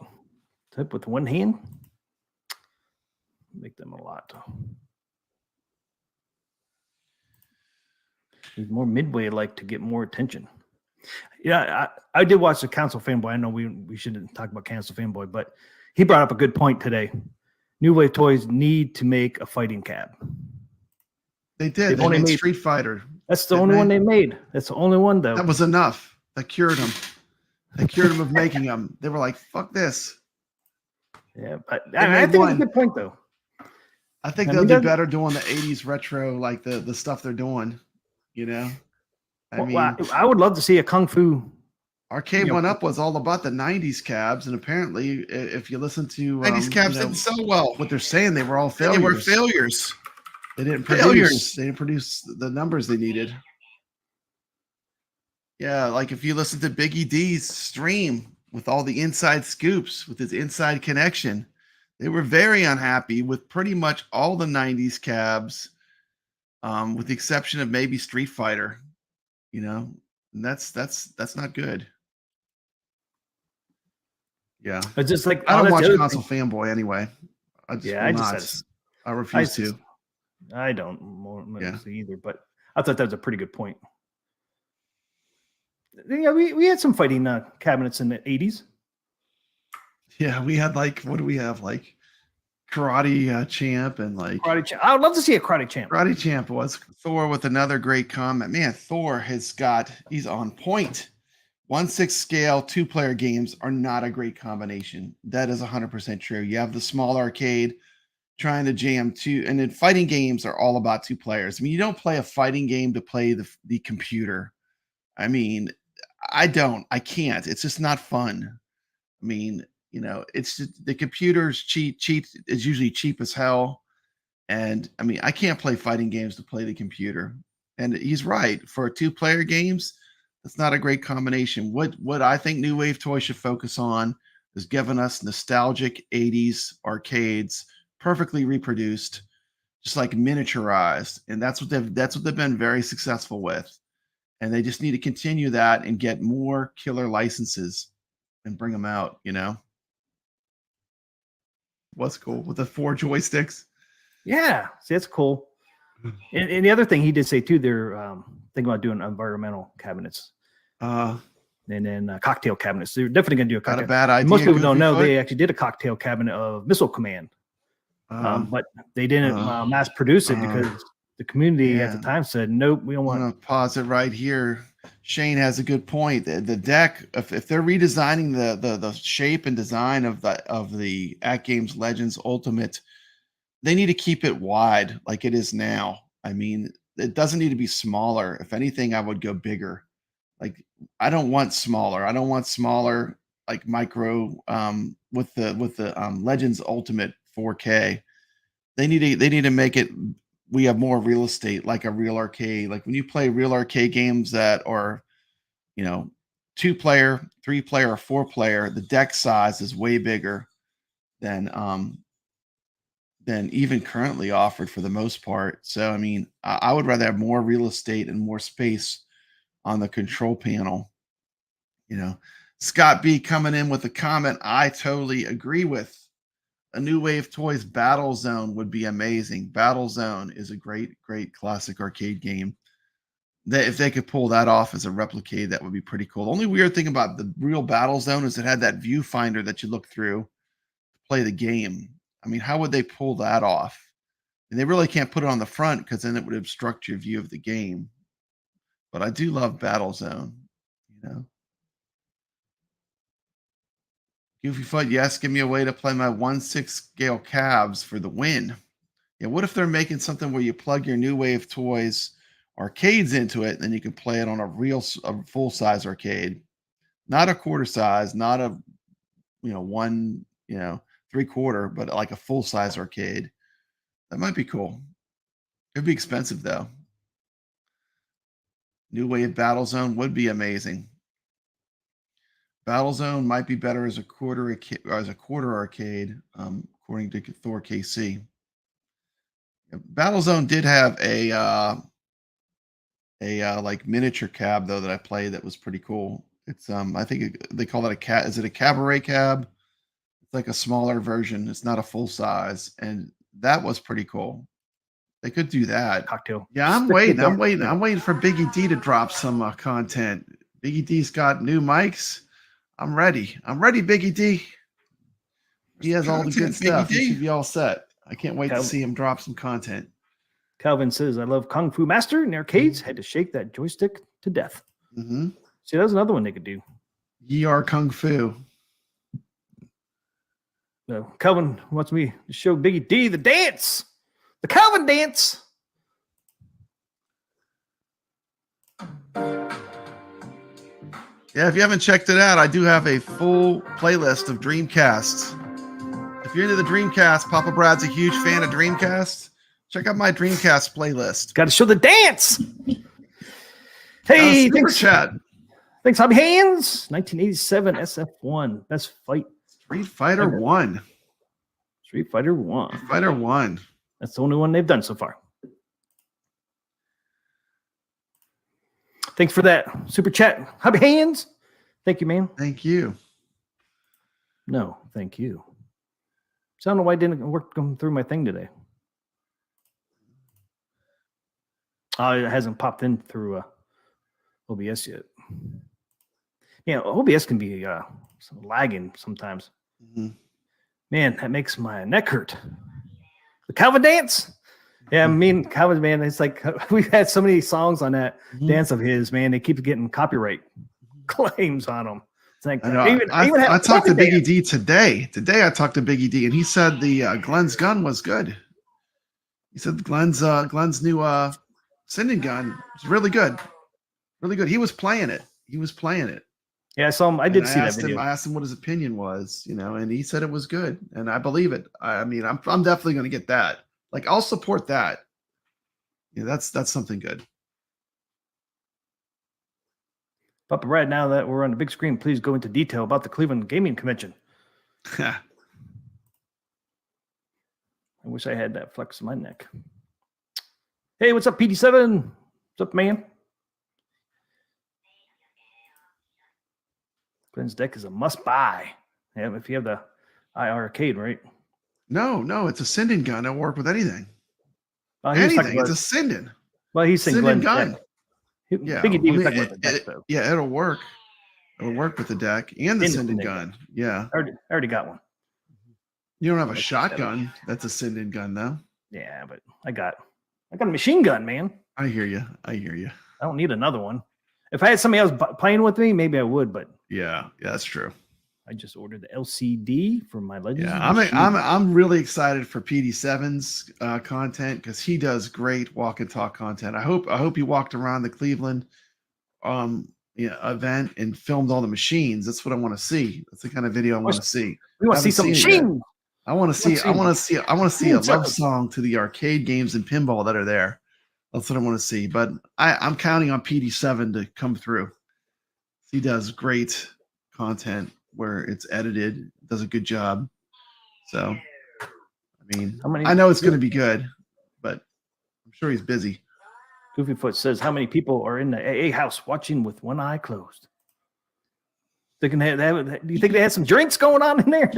type with one hand. Make them a lot. Need more Midway like to get more attention. Yeah, I did watch the Council Fanboy. I know we shouldn't talk about Council Fanboy, but he brought up a good point today. New Wave Toys need to make a fighting cab. They did. They made Street Fighter. That's the only one they made. That's the only one, though. That was enough. That cured them. They cured them of making them. They were like, fuck this. Yeah, but I think it's a good point, though. I think they'll do better doing the 80s retro, like the stuff they're doing, I mean, I would love to see a Kung Fu. Arcade One Up was all about the 90s cabs, and apparently, if you listen to 90s cabs didn't sell well. What they're saying, they were all failures. They were failures. They didn't produce. They didn't produce the numbers they needed. Yeah, like if you listen to Biggie D's stream with all the inside scoops, with his inside connection, they were very unhappy with pretty much all the 90s cabs with the exception of maybe Street Fighter. And that's not good. Yeah, It's just like I don't that's watch the other Console thing. Fanboy anyway. I just Yeah, will I not. just I refuse to. I don't more Yeah. either, but I thought that was a pretty good point. Yeah, we had some fighting cabinets in the 80s. Yeah, we had what do we have? Like Karate Champ and Karate Champ. I would love to see a Karate Champ. Karate Champ was Thor with another great comment. Man, Thor he's on point. 1/6 scale 2-player games are not a great combination. That is 100% true. You have the small arcade trying to jam two, and then fighting games are all about 2 players. I mean, you don't play a fighting game to play the computer. I mean, I can't. It's just not fun. I mean, it's just, the computer's cheap is usually cheap as hell. And I mean, I can't play fighting games to play the computer. And he's right. For 2-player games, that's not a great combination. What I think New Wave Toys should focus on is giving us nostalgic 80s arcades, perfectly reproduced, just like miniaturized. And that's what they've been very successful with. And they just need to continue that and get more killer licenses and bring them out, What's cool with the 4 joysticks? Yeah, see, that's cool. And the other thing he did say too, they're thinking about doing environmental cabinets, and then cocktail cabinets. They're definitely going to do a Not cocktail. a bad idea. Most people don't know Goofy they actually did a cocktail cabinet of Missile Command, Foot. but they didn't mass produce it because the community at the yeah. time said nope, we don't I'm want. gonna pause it right here. Shane has a good point. The deck, if they're redesigning the shape and design of the At Games Legends Ultimate, they need to keep it wide like it is now. I mean, it doesn't need to be smaller. If anything, I would go bigger. Like, I don't want smaller. I don't want smaller like micro with the Legends Ultimate 4K. They need to make it. We have more real estate, like a real arcade. Like when you play real arcade games that are, 2-player, 3-player, or 4-player, the deck size is way bigger than even currently offered for the most part. So, I mean, I would rather have more real estate and more space on the control panel. Scott B coming in with a comment I totally agree with. A New Wave Toys Battle Zone would be amazing. Battle Zone is a great classic arcade game. If they could pull that off as a replicate, that would be pretty cool. The only weird thing about the real Battle Zone is it had that viewfinder that you look through to play the game. I mean, how would they pull that off? And they really can't put it on the front because then it would obstruct your view of the game. But I do love Battle Zone, Goofy Foot, yes, give me a way to play my 1/6 scale cabs for the win. Yeah, what if they're making something where you plug your New Wave Toys arcades into it, and then you can play it on a full-size arcade, not a quarter size, not a 1 3/4, but like a full-size arcade. That might be cool. It'd be expensive though. New Wave Battle Zone would be amazing. Battle Zone might be better as a quarter arcade, according to Thor KC. Battle Zone did have a like miniature cab though that I played that was pretty cool. It's I think they call it is it a cabaret cab? It's like a smaller version. It's not a full size, and that was pretty cool. They could do that. Cocktail. Yeah, I'm waiting for Biggie D to drop some content. Biggie D's got new mics. I'm ready, Biggie D. He has all the good stuff. He should be all set. I can't wait to see him drop some content. Calvin says, I love Kung Fu Master in arcades. Had to shake that joystick to death. Mm-hmm. See, that's another one they could do. Ye are Kung Fu. So Calvin wants me to show Biggie D the dance. The Calvin dance. Yeah, if you haven't checked it out, I do have a full playlist of Dreamcasts. If you're into the Dreamcast, Papa Brad's a huge fan of Dreamcast. Check out my Dreamcast playlist. Got to show the dance. Hey, super chat. Thanks, Hobby Hands. 1987 SF1. Best fight. Street Fighter 1. Street Fighter 1. Street Fighter 1. That's the only one they've done so far. Thanks for that super chat. Happy hands. Thank you, man. Thank you. No, thank you. So I don't know why it didn't work going through my thing today. Oh, it hasn't popped in through OBS yet. Yeah, OBS can be lagging sometimes. Mhm. Man, that makes my neck hurt. The Calvin dance. Yeah, me and Calvin, man, it's like we've had so many songs on that dance of his, man. They keep getting copyright claims on them. It's like I know. even I talked to Calvin Biggie dance. D today. Today I talked to Biggie D, and he said the Glenn's gun was good. He said Glenn's new sending gun was really good, really good. He was playing it. Yeah, I saw him. I did see that asked video. I asked him what his opinion was, and he said it was good, and I believe it. I mean, I'm definitely going to get that. Like, I'll support that. Yeah, that's something good. But right now that we're on the big screen, please go into detail about the Cleveland Gaming Convention. I wish I had that flex in my neck. Hey, what's up, PD7? What's up, man? Glenn's deck is a must buy. Yeah, if you have the IR arcade, right? No, it's a sending gun. It'll work with anything. He was talking Anything. It's about, a sending. well, he's saying Sending Glenn's gun. deck. Yeah, Biggie D was I mean, talking about the deck, though. yeah, it'll work. It'll work with the deck and the And the sending sending gun. Yeah. I already got one. You don't have a Like shotgun. That's a sending gun, though. Yeah, but I got a machine gun, man. I hear you. I don't need another one. If I had somebody else playing with me, maybe I would, but Yeah, that's true. I just ordered the LCD for my Legends. Yeah, machine. I'm really excited for PD7's content because he does great walk and talk content. I hope he walked around the Cleveland event and filmed all the machines. That's what I want to see. That's the kind of video I want to see. We want to see some Haven't seen it yet. machines. I want to see a love Chuckles. song to the arcade games and pinball that are there. That's what I want to see. But I'm counting on PD7 to come through. He does great content where it's edited, does a good job. So, I mean, I know it's going to be good, but I'm sure he's busy. Goofy Foot says, how many people are in the AA house watching with one eye closed? Do you think they had some drinks going on in there?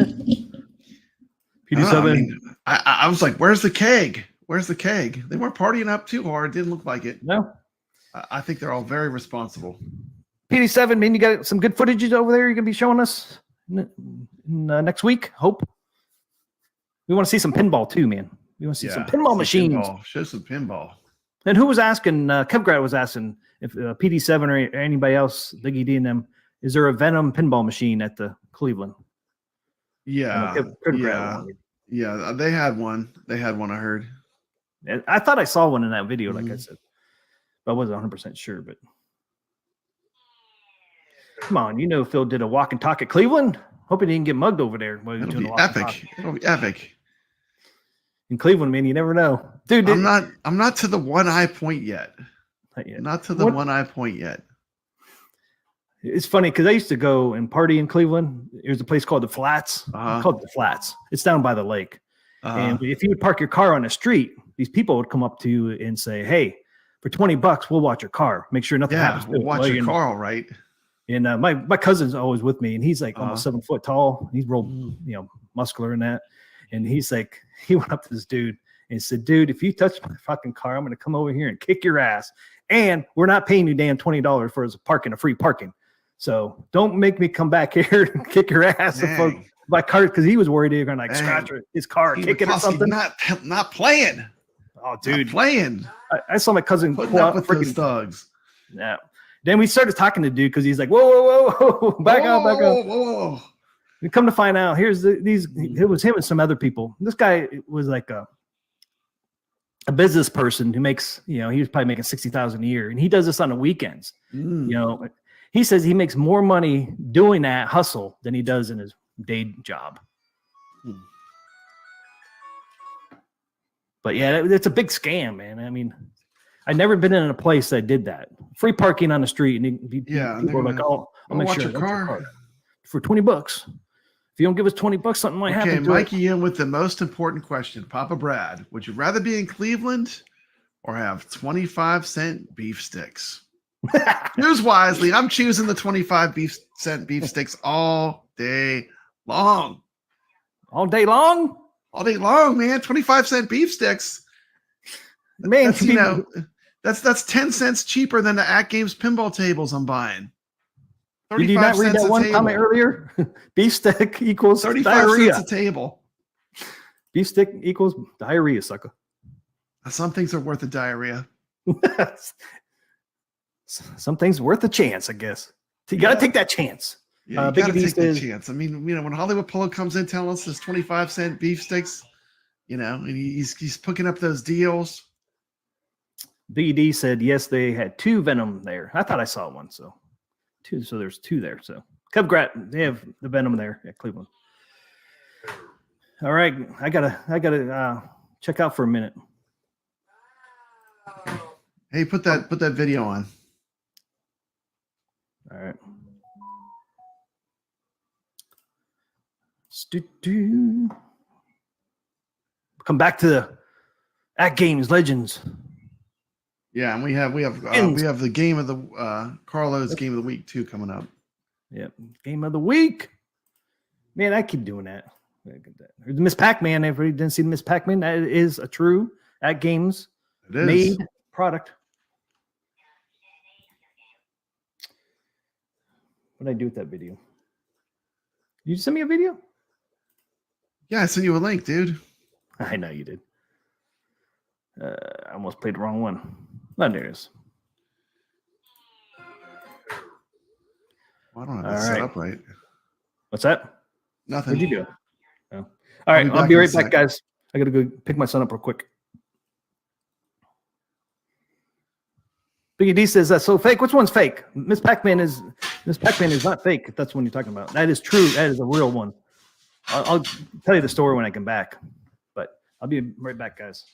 PD7. I was like, where's the keg? Where's the keg? They weren't partying up too hard. Didn't look like it. No. I think they're all very responsible. PD7, man, you got some good footage over there you're going to be showing us next week, hope. We want to see some pinball too, man. We want to see some pinball machines. Show some pinball. And who was asking, Kevgrad was asking if PD7 or anybody else, Biggie D and them, is there a Venom pinball machine at the Cleveland? Yeah. Yeah, they had one. I heard. I thought I saw one in that video, like I said. But I wasn't 100% sure, but come on, Phil did a walk and talk at Cleveland. Hope he didn't get mugged over there. It'll be epic. It'll be epic. In Cleveland, man, you never know. Dude, I'm not to the one eye point yet. Not yet. Not to the one eye point yet. It's funny because I used to go and party in Cleveland. There's a place called the Flats. It's called the Flats. It's down by the lake. And if you would park your car on the street, these people would come up to you and say, "Hey, for $20, we'll watch your car. Make sure nothing happens. We'll watch your car, all right." And my cousin's always with me, and he's like almost 7 foot tall. He's real, muscular in that. And he's like, he went up to this dude and said, "Dude, if you touch my fucking car, I'm going to come over here and kick your ass. And we're not paying you damn $20 for a free parking. So don't make me come back here and kick your ass my car," because he was worried he was going to scratch his car, kick it or something. Not playing. Oh, dude, not playing. I saw my cousin putting up with those thugs. Yeah. Then we started talking to the dude because he's like, whoa, back up. Whoa. And come to find out, it was him and some other people. This guy was like a business person who makes, he was probably making $60,000 a year, and he does this on the weekends. He says he makes more money doing that hustle than he does in his day job. But yeah, it's a big scam, man. I mean, I've never been in a place that did that. Free parking on the street, and people are like, "Oh, I'll make sure your car for $20." If you don't give us $20, something might happen. Okay, Mikey, in with the most important question, Papa Brad. Would you rather be in Cleveland or have 25-cent beef sticks? Choose wisely. I'm choosing the 25-cent beef sticks all day long. All day long? All day long, man. 25-cent beef sticks. Man, That's that's 10 cents cheaper than the At Games pinball tables I'm buying. Did you not read that one comment earlier? Beef stick equals 35 diarrhea. cents a table. Beef stick equals diarrhea, sucker. Some things are worth a diarrhea. Some things worth a chance, I guess. You got to take that chance. Yeah, you Biggie gotta D take that says- chance. I mean, when Hollywood Polo comes in telling us this 25-cent beef sticks, and he's picking up those deals. Biggie D said, yes, they had 2 Venom there. I thought I saw one, so 2. So there's 2 there. So Cubgrat, they have the Venom there at Cleveland. All right, I gotta check out for a minute. Hey, put that video on. All right. Come back to the At Games Legends. Yeah, and we have the game of the Carlo's game of the week too coming up. Yep, game of the week. Man, I keep doing that. Miss Pac-Man. Everybody didn't see Miss Pac-Man. That is a true At Games made product. What did I do with that video? You send me a video? Yeah, I sent you a link, dude. I know you did. I almost played the wrong one. Oh, there it is. Well, I don't have that set up right. What's that? Nothing. What'd you do? Oh. All right, I'll be right back, guys. I got to go pick my son up real quick. Biggie D says that's so fake. Which one's fake? Miss Pac-Man is not fake. If that's what you're talking about. That is true. That is a real one. I'll tell you the story when I come back. But I'll be right back, guys.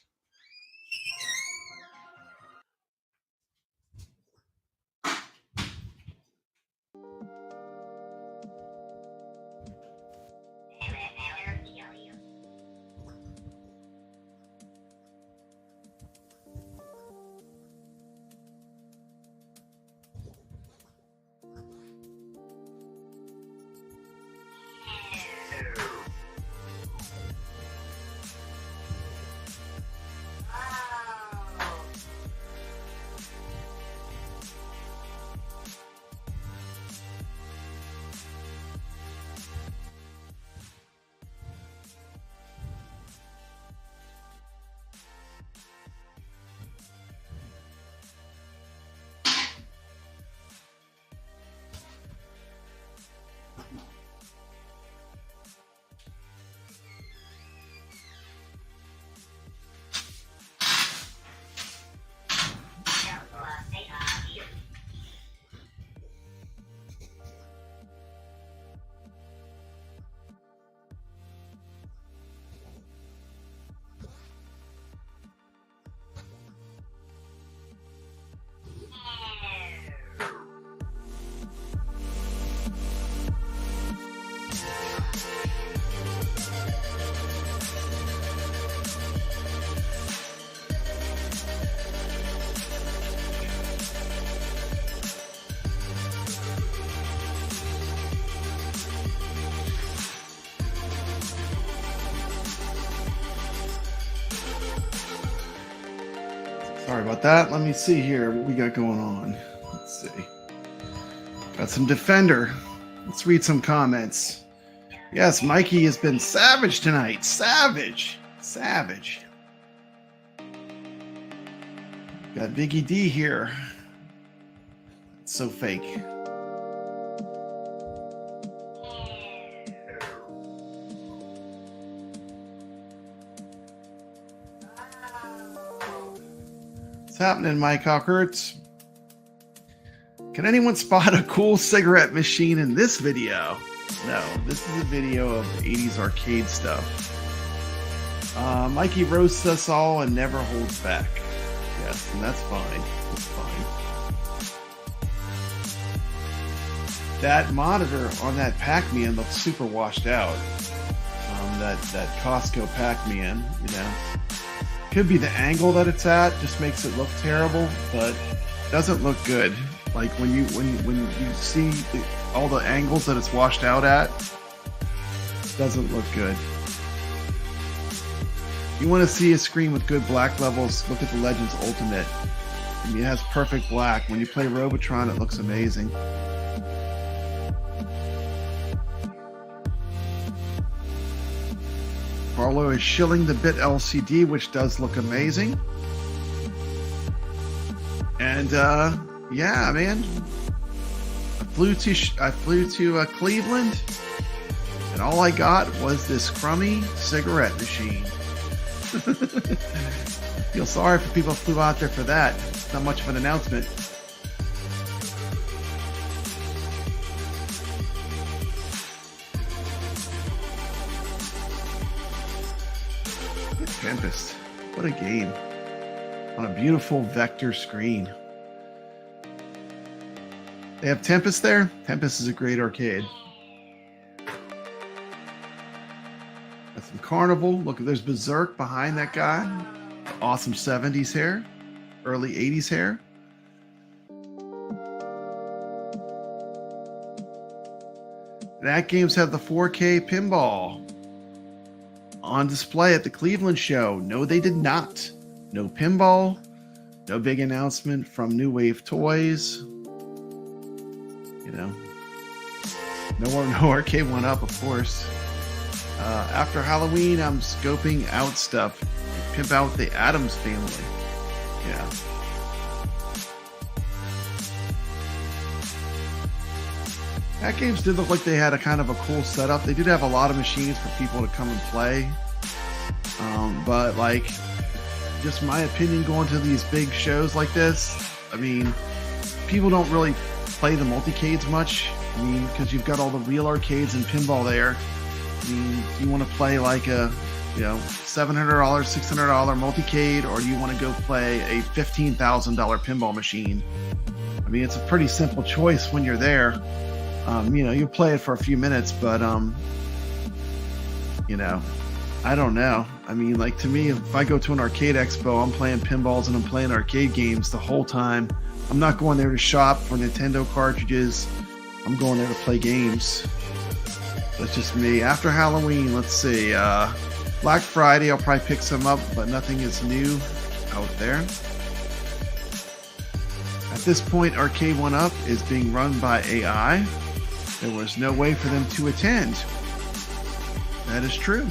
Sorry about that. Let me see here what we got going on. Let's see. Got some Defender. Let's read some comments. Yes, Mikey has been savage tonight. Savage. Savage. Got Biggie D here. It's so fake. What's happening, Mike Hawkert? Can anyone spot a cool cigarette machine in this video? No, this is a video of the 80s arcade stuff. Mikey roasts us all and never holds back. Yes, and that's fine. That's fine. That monitor on that Pac-Man looks super washed out. That Costco Pac-Man, you know. Could be the angle that it's at, just makes it look terrible, but doesn't look good. Like when you see all the angles that it's washed out at, it doesn't look good. You want to see a screen with good black levels, look at the Legends Ultimate. I mean, it has perfect black. When you play Robotron, it looks amazing. Barlow is shilling the bit LCD, which does look amazing. And yeah, man, I flew to Cleveland, and all I got was this crummy cigarette machine. Feel sorry for people who flew out there for that. It's not much of an announcement. Tempest. What a game. On a beautiful vector screen. They have Tempest there. Tempest is a great arcade. Got some Carnival. Look, there's Berserk behind that guy. Awesome 70s hair. Early 80s hair. That games have the 4K pinball on display at the Cleveland show. No, they did not. No pinball. No big announcement from New Wave Toys. You know, no arcade one up, of course. After Halloween, I'm scoping out stuff. Pimp out the Addams Family. Yeah. That games did look like they had a kind of a cool setup. They did have a lot of machines for people to come and play. But like, just my opinion, going to these big shows like this, I mean, people don't really play the multicades much. I mean, because you've got all the real arcades and pinball there. I mean, do you want to play like a, you know, $700, $600 multicade, or do you want to go play a $15,000 pinball machine? I mean, it's a pretty simple choice when you're there. You know, you play it for a few minutes, but you know, I don't know. I mean, like, to me, if I go to an arcade expo, I'm playing pinballs and I'm playing arcade games the whole time. I'm not going there to shop for Nintendo cartridges. I'm going there to play games. That's just me. After Halloween, let's see. Black Friday, I'll probably pick some up, but nothing is new out there. At this point, Arcade 1-Up is being run by AI. There was no way for them to attend. That is true.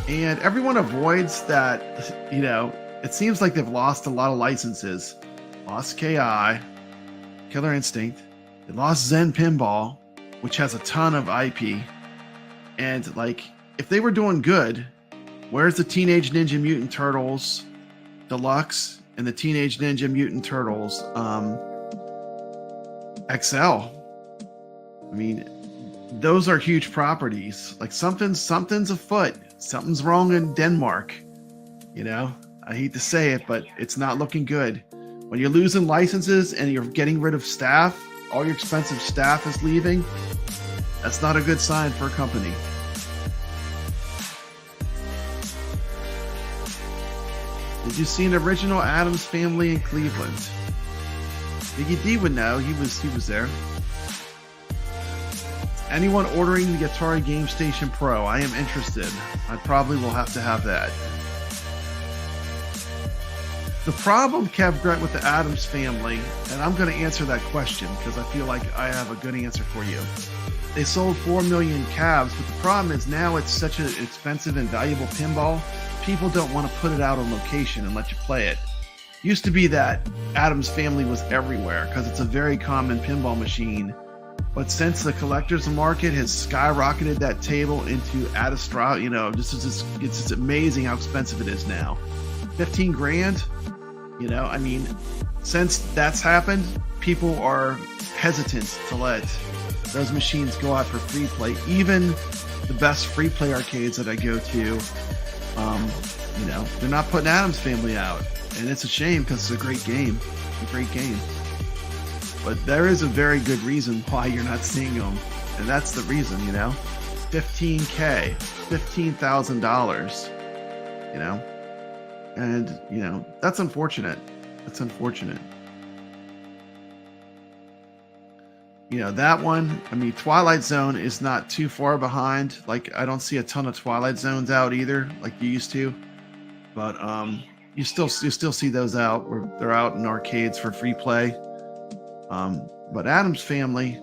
And everyone avoids that, you know, it seems like they've lost a lot of licenses. Lost KI, Killer Instinct. They lost Zen Pinball, which has a ton of IP. And, like, if they were doing good, where's the Teenage Ninja Mutant Turtles Deluxe and the Teenage Ninja Mutant Turtles XL? I mean, those are huge properties. Like, something's afoot. Something's wrong in Denmark. You know, I hate to say it, but it's not looking good. When you're losing licenses and you're getting rid of staff, all your expensive staff is leaving, that's not a good sign for a company. Did you see an original Addams Family in Cleveland? Biggie D would know. He was there. Anyone ordering the Atari Game Station Pro? I am interested. I probably will have to have that. The problem, Kev Gret, with the Addams Family, and I'm going to answer that question because I feel like I have a good answer for you. They sold 4 million cabs, but the problem is now it's such an expensive and valuable pinball, people don't want to put it out on location and let you play it. Used to be that Addams Family was everywhere because it's a very common pinball machine. But since the collector's market has skyrocketed that table into Adastra, you know, it's amazing how expensive it is now. 15 grand, you know, I mean, since that's happened, people are hesitant to let those machines go out for free play. Even the best free play arcades that I go to, you know, they're not putting Addams Family out. And it's a shame because it's a great game. It's a great game. But there is a very good reason why you're not seeing them. And that's the reason, you know. $15K, $15,000, you know. And, you know, that's unfortunate. That's unfortunate. you know, that one. I mean, Twilight Zone is not too far behind. Like, I don't see a ton of Twilight Zones out either, like you used to. But you still see those out. Where they're out in arcades for free play. But Addams Family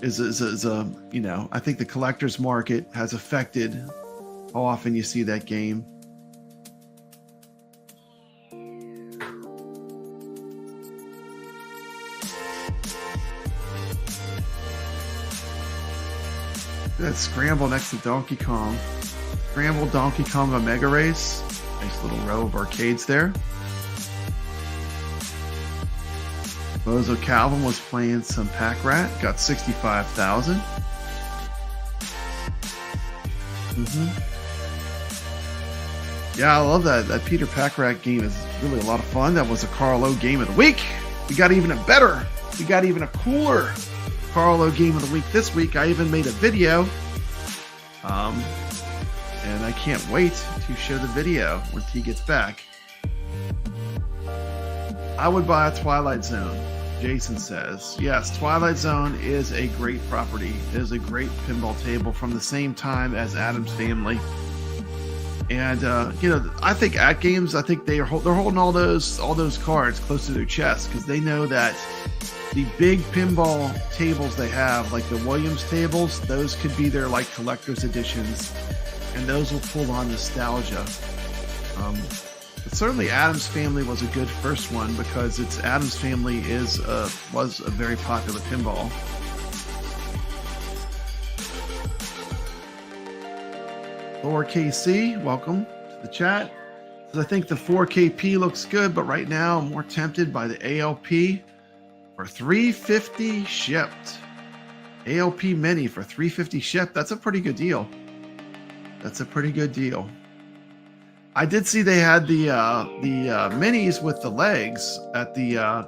is a, you know, I think the collector's market has affected how often you see that game. That Scramble next to Donkey Kong. Scramble, Donkey Kong, a Mega Race. Nice little row of arcades there. Bozo Calvin was playing some Pack-Rat. Got 65,000. Yeah, I love that. That Peter Pack-Rat game is really a lot of fun. That was a Carlo game of the week. We got even a better. We got even a cooler Carlo game of the week this week. I even made a video. And I can't wait to show the video when T gets back. I would buy a Twilight Zone, Jason says. Yes, Twilight Zone is a great property. It is a great pinball table from the same time as Addams Family. And you know, I think at games, I think they're holding all those cards close to their chest because they know that the big pinball tables they have, like the Williams tables, those could be their like collector's editions, and those will pull on nostalgia. But certainly Addams Family was a good first one because it's Addams Family was a very popular pinball. Thor KC, welcome to the chat. I think the 4KP looks good, but right now I'm more tempted by the ALP for $350 shipped. ALP Mini for $350 shipped. That's a pretty good deal. That's a pretty good deal. I did see they had the minis with the legs at the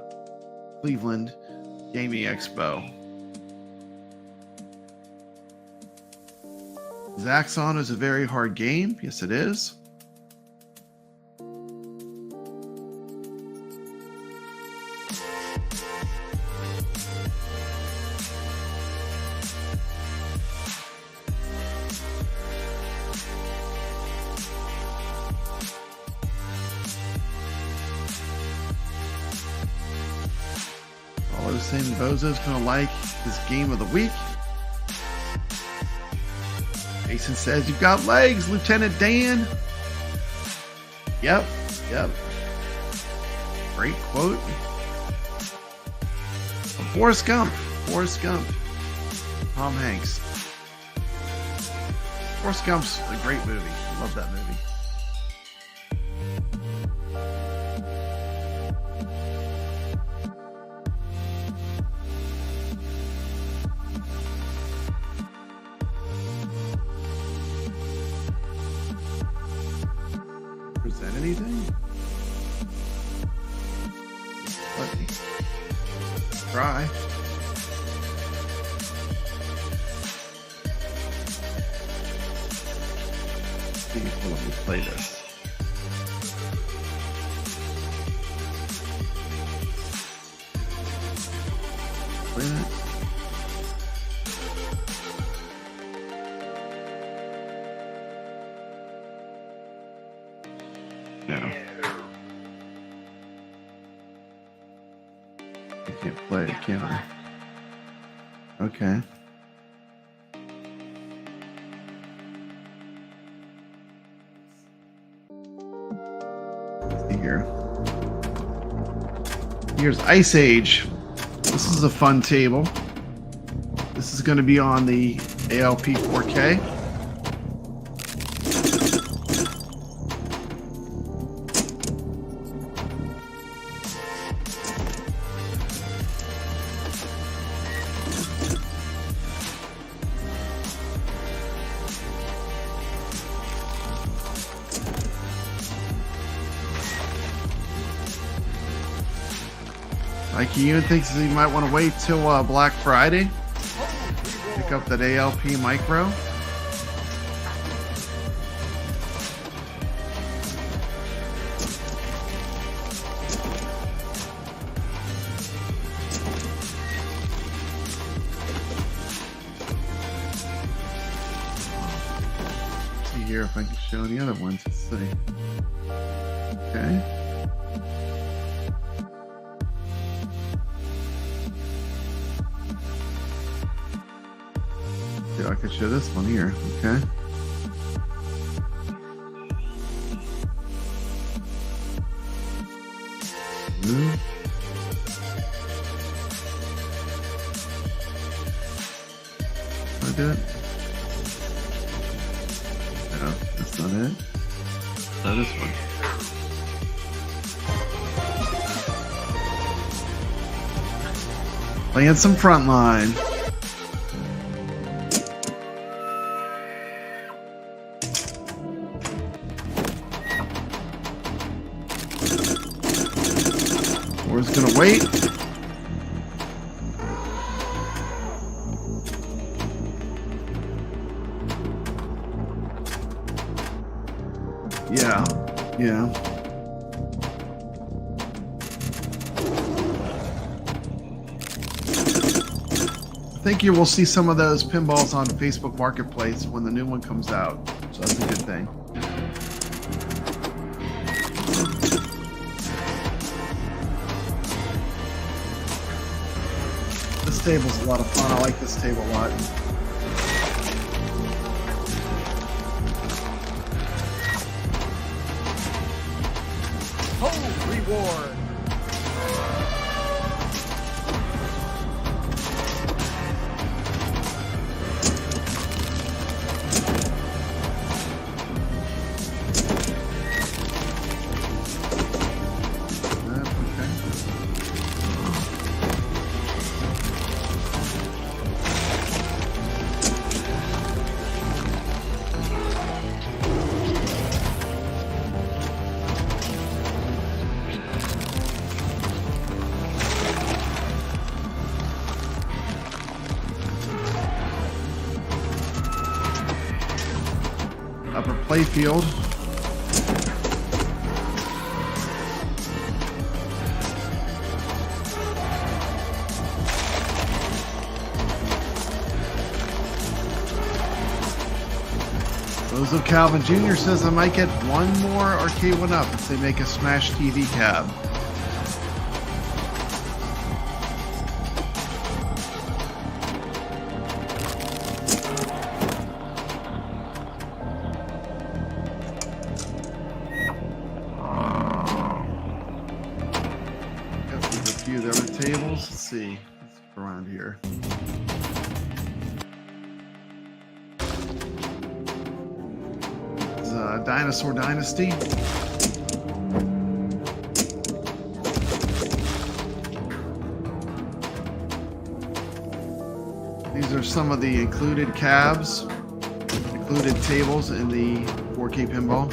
Cleveland Gaming Expo. Zaxxon is a very hard game. Yes, it is. All I was saying, Bozo's gonna like this game of the week. Jason says, "You've got legs, Lieutenant Dan." Yep. Great quote. Forrest Gump. Tom Hanks. Forrest Gump's a great movie. I love that movie. Present anything? Let me try. See if we'll let me play this. Play that. No. I can't play it, can I? Okay. Let's see here. Here's Ice Age. This is a fun table. This is going to be on the ALP 4K. Like he even thinks he might want to wait till Black Friday. Pick up that ALP Micro. here if I can show any other ones. Let's see. Okay. Yeah, I could show this one here. Okay. Move. Can I do it? No, that's not it. Try this one. Playing some Frontline. We're just gonna wait. Yeah, yeah. I think you will see some of those pinballs on Facebook Marketplace when the new one comes out. So that's a good thing. This table's a lot of fun. I like this table a lot. Hold reward. Upper playfield. Bozo Calvin Jr. says I might get one more arcade one up if they make a Smash TV cab. There are tables. Let's see. Let's look around here. It's Dinosaur Dynasty. These are some of the included cabs, included tables in the 4K pinball.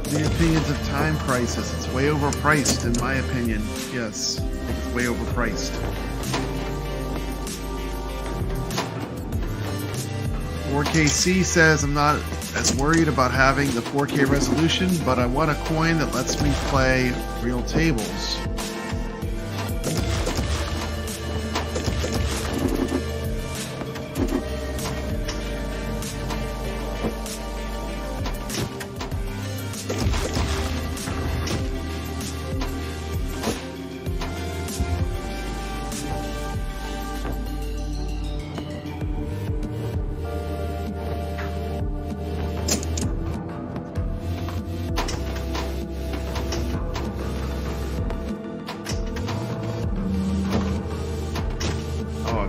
The opinions of Time Crisis. It's way overpriced, in my opinion. Yes, I think it's way overpriced. 4KC says I'm not as worried about having the 4K resolution, but I want a coin that lets me play real tables.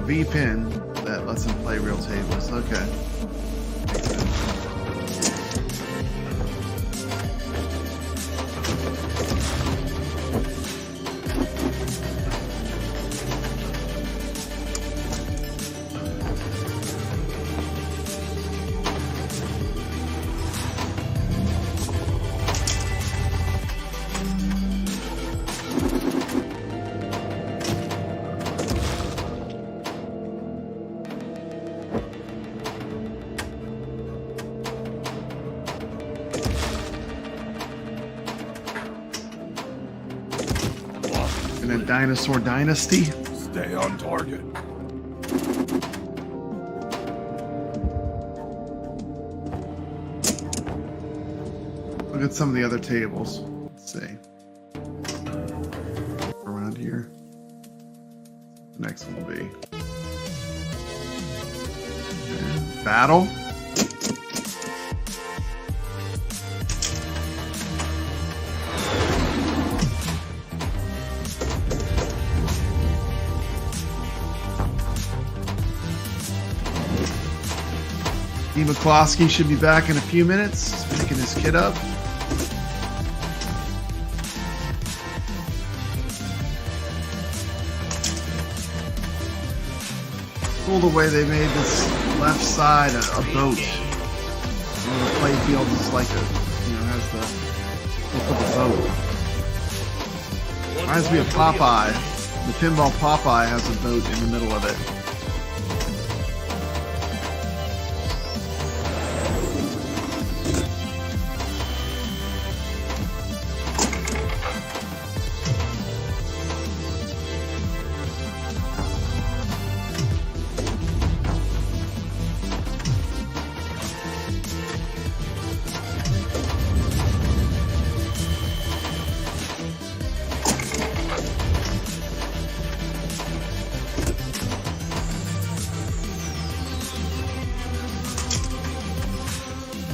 V-pin that lets him play real tables. Okay. And then Dinosaur Dynasty. Stay on target. Look at some of the other tables. Let's see. Around here. The next one will be. Okay. Battle. TMCLOSKY should be back in a few minutes. He's picking his kid up. Cool the way they made this left side a boat. The play field is like a, has the look of a boat. Reminds me of Popeye. The pinball Popeye has a boat in the middle of it.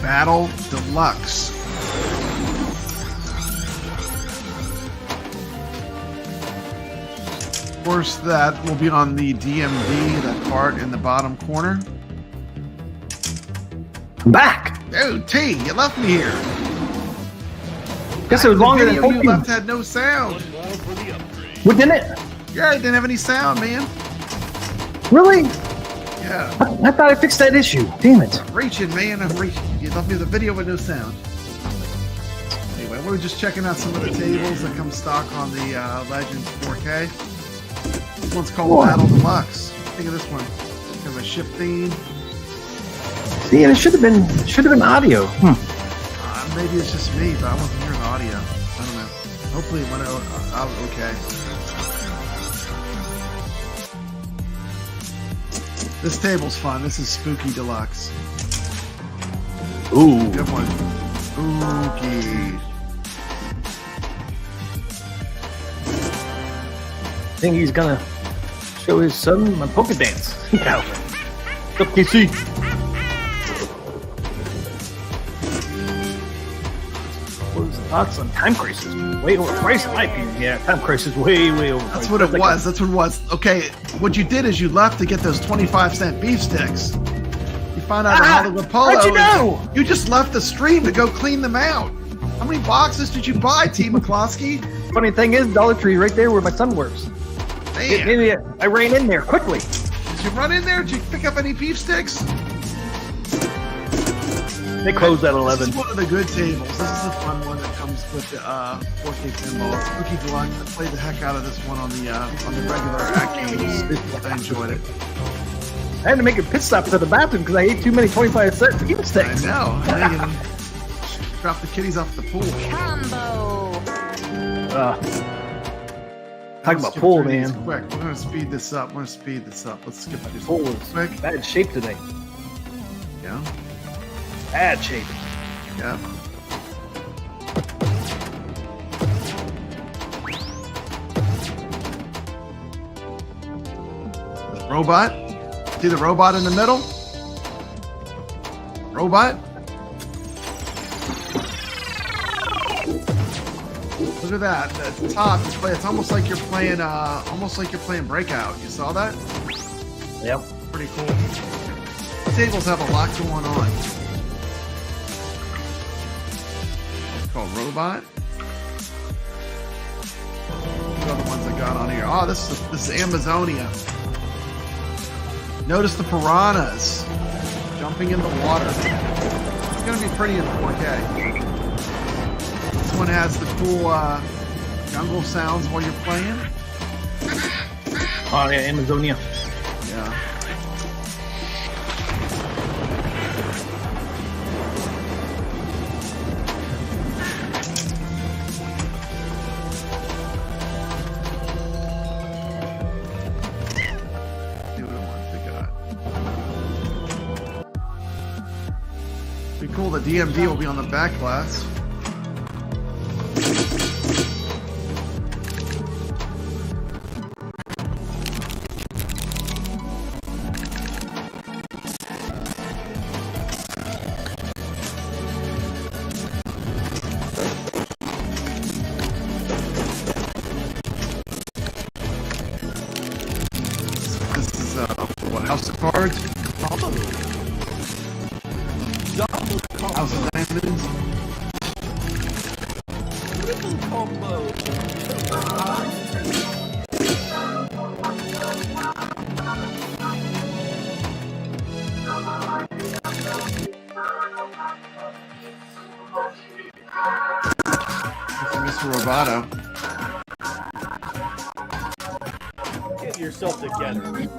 Battle Deluxe. Of course, that will be on the DMD, that part in the bottom corner. I'm back. Dude, T, you left me here. Guess it was longer than The video you 14. left had no sound. What, didn't it? Yeah, it didn't have any sound, man. Really? Yeah. I thought I fixed that issue. Damn it. I'm reaching, man. I'm reaching. You left me the video with no sound. Anyway, we're just checking out some of the tables that come stock on the Legends 4K. This one's called Battle Deluxe. Think of this one. Kind of a ship theme. See, and it should have been audio. Maybe it's just me, but I wasn't hearing audio. I don't know. Hopefully it went out okay. This table's fun. This is Spooky Deluxe. Ooh. Good one. Spooky. I think he's gonna show his son my polka dance. Yeah. Up DC. What was the thoughts on Time Crisis? Way overpriced in my opinion. Yeah, Time Crisis way overpriced. That's what it was. That's what it was. Okay, what you did is you left to get those 25-cent beef sticks. You found out at Hollywood Polo. How'd you know? You just left the stream to go clean them out. How many boxes did you buy, TMCLOSKY? Funny thing is, Dollar Tree right there where my son works. Man, Maybe I ran in there quickly. did you run in there? Did you pick up any beef sticks? They closed at 11. This is one of the good tables. This is a fun one that comes with the 4K pinball. Spooky Deluxe. I played the heck out of this one on the regular arcades. I enjoyed it. I had to make a pit stop to the bathroom because I ate too many 25-cent beef I sticks. know. Drop the kitties off the pool. Combo. Talk about Skip pool, through these man. Quick. We're gonna speed this up. Let's skip through this Pool is quick. bad shape today. Yeah. Bad shape. Yeah. The robot. See the robot in the middle? Robot. Look at that. At the top, it's almost like you're playing Breakout. You saw that? Yep. Pretty cool. Tables have a lot going on. It's called Robot. What other ones I got on here? Oh, this is Amazonia. Notice the piranhas jumping in the water. It's gonna be pretty in 4K. This one has the cool jungle sounds while you're playing. Oh, yeah, Amazonia. Yeah. See what ones we got. Be cool. The DMD will be on the back glass. House of Diamonds. Mr. Roboto. Get yourself together.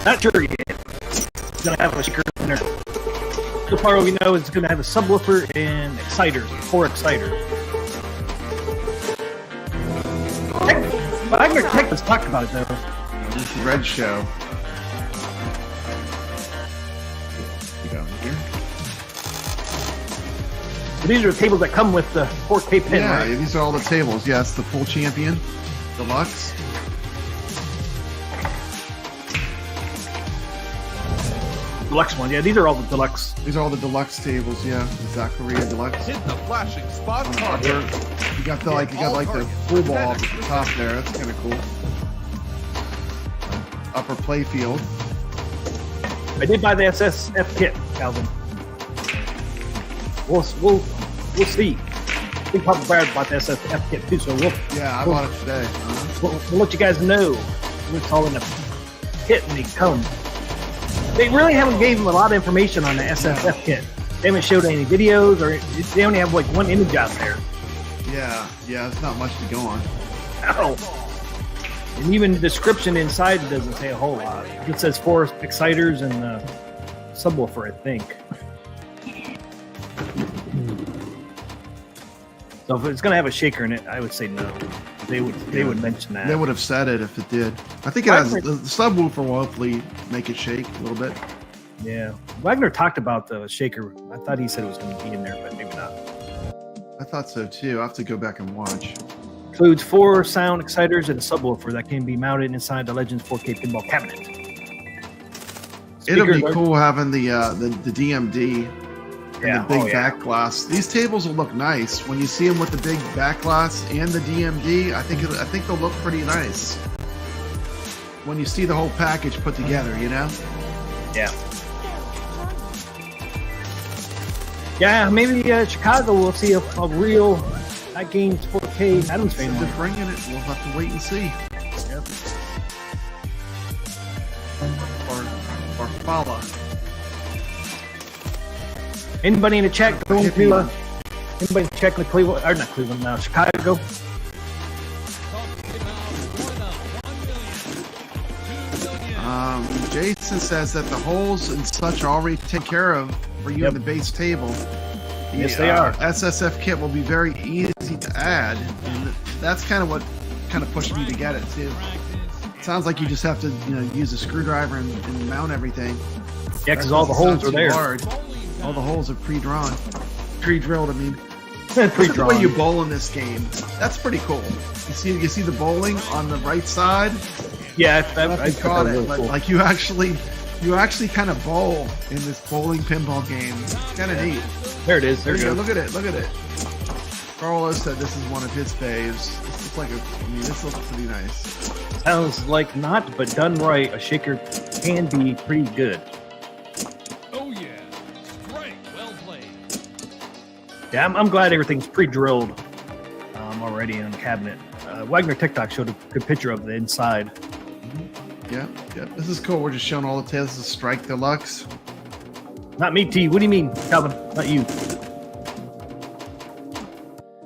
Not sure yet. It's gonna have a shaker in there. So far, we know it's gonna have a subwoofer and exciters, 4 exciters. Wagner Tech has talked about it though. This is Red Show. You go here. So these are the tables that come with the 4K pin, Yeah, right? these are all the tables. Yes, the full champion, deluxe. Deluxe one. Yeah, these are all the deluxe. These are all the deluxe tables. Yeah, the Zaccaria deluxe. Hit the flashing spot You target. got the the full ball up at the top there. That's kind of cool. Upper play field. I did buy the SSF kit, Calvin. We'll see. I think Papa Brad bought the SSF kit too, so Yeah, I bought it today. we'll let you guys know what's all in the kit when they come. They really haven't gave them a lot of information on the SSF kit. They haven't showed any videos, or they only have like one image out there. Yeah, it's not much to go on. Oh. And even the description inside doesn't say a whole lot. It says 4 exciters and subwoofer, I think. So if it's going to have a shaker in it, I would say no. They would mention that. They would have said it if it did. I think it has the subwoofer will hopefully make it shake a little bit. Yeah. Wagner talked about the shaker. I thought he said it was going to be in there, but maybe not. I thought so too. I have to go back and watch. Includes 4 sound exciters and a subwoofer that can be mounted inside the Legends 4K pinball cabinet. It'll be Speakers are- cool having the DMD and Yeah, the big oh, yeah. back glass. These tables will look nice when you see them with the big back glass and the DMD. I think they'll look pretty nice when you see the whole package put together. You know? Yeah. Yeah, maybe Chicago will see a real That Games 4K Adams They're family. bringing it. We'll have to wait and see. Yep. Or follow. Anybody in the chat going to anybody check the Cleveland or not Cleveland now Chicago? Jason says that the holes and such are already taken care of for you Yep. in the base table. Yes, they are. SSF kit will be very easy to add, and that's kind of what pushed me to get it too. It sounds like you just have to use a screwdriver and mount everything. Yeah, because all the holes are there. Hard. All the holes are pre-drilled. I mean, Pre-drawn. look at the way you bowl in this game. That's pretty cool. You see the bowling on the right side. Yeah, I caught it. Like you actually kind of bowl in this bowling pinball game. It's kind of neat. There it is. There There you you go. go. Look at it. Carlos said this is one of his faves. This looks pretty nice. Sounds like not, but done right, a shaker can be pretty good. Oh yeah, strike, well played. Yeah, I'm glad everything's pre-drilled already on the cabinet. Wagner TikTok showed a good picture of the inside. Yeah. This is cool. We're just showing all the tails. This is Strike Deluxe. Not me, T. What do you mean, Calvin? Not you.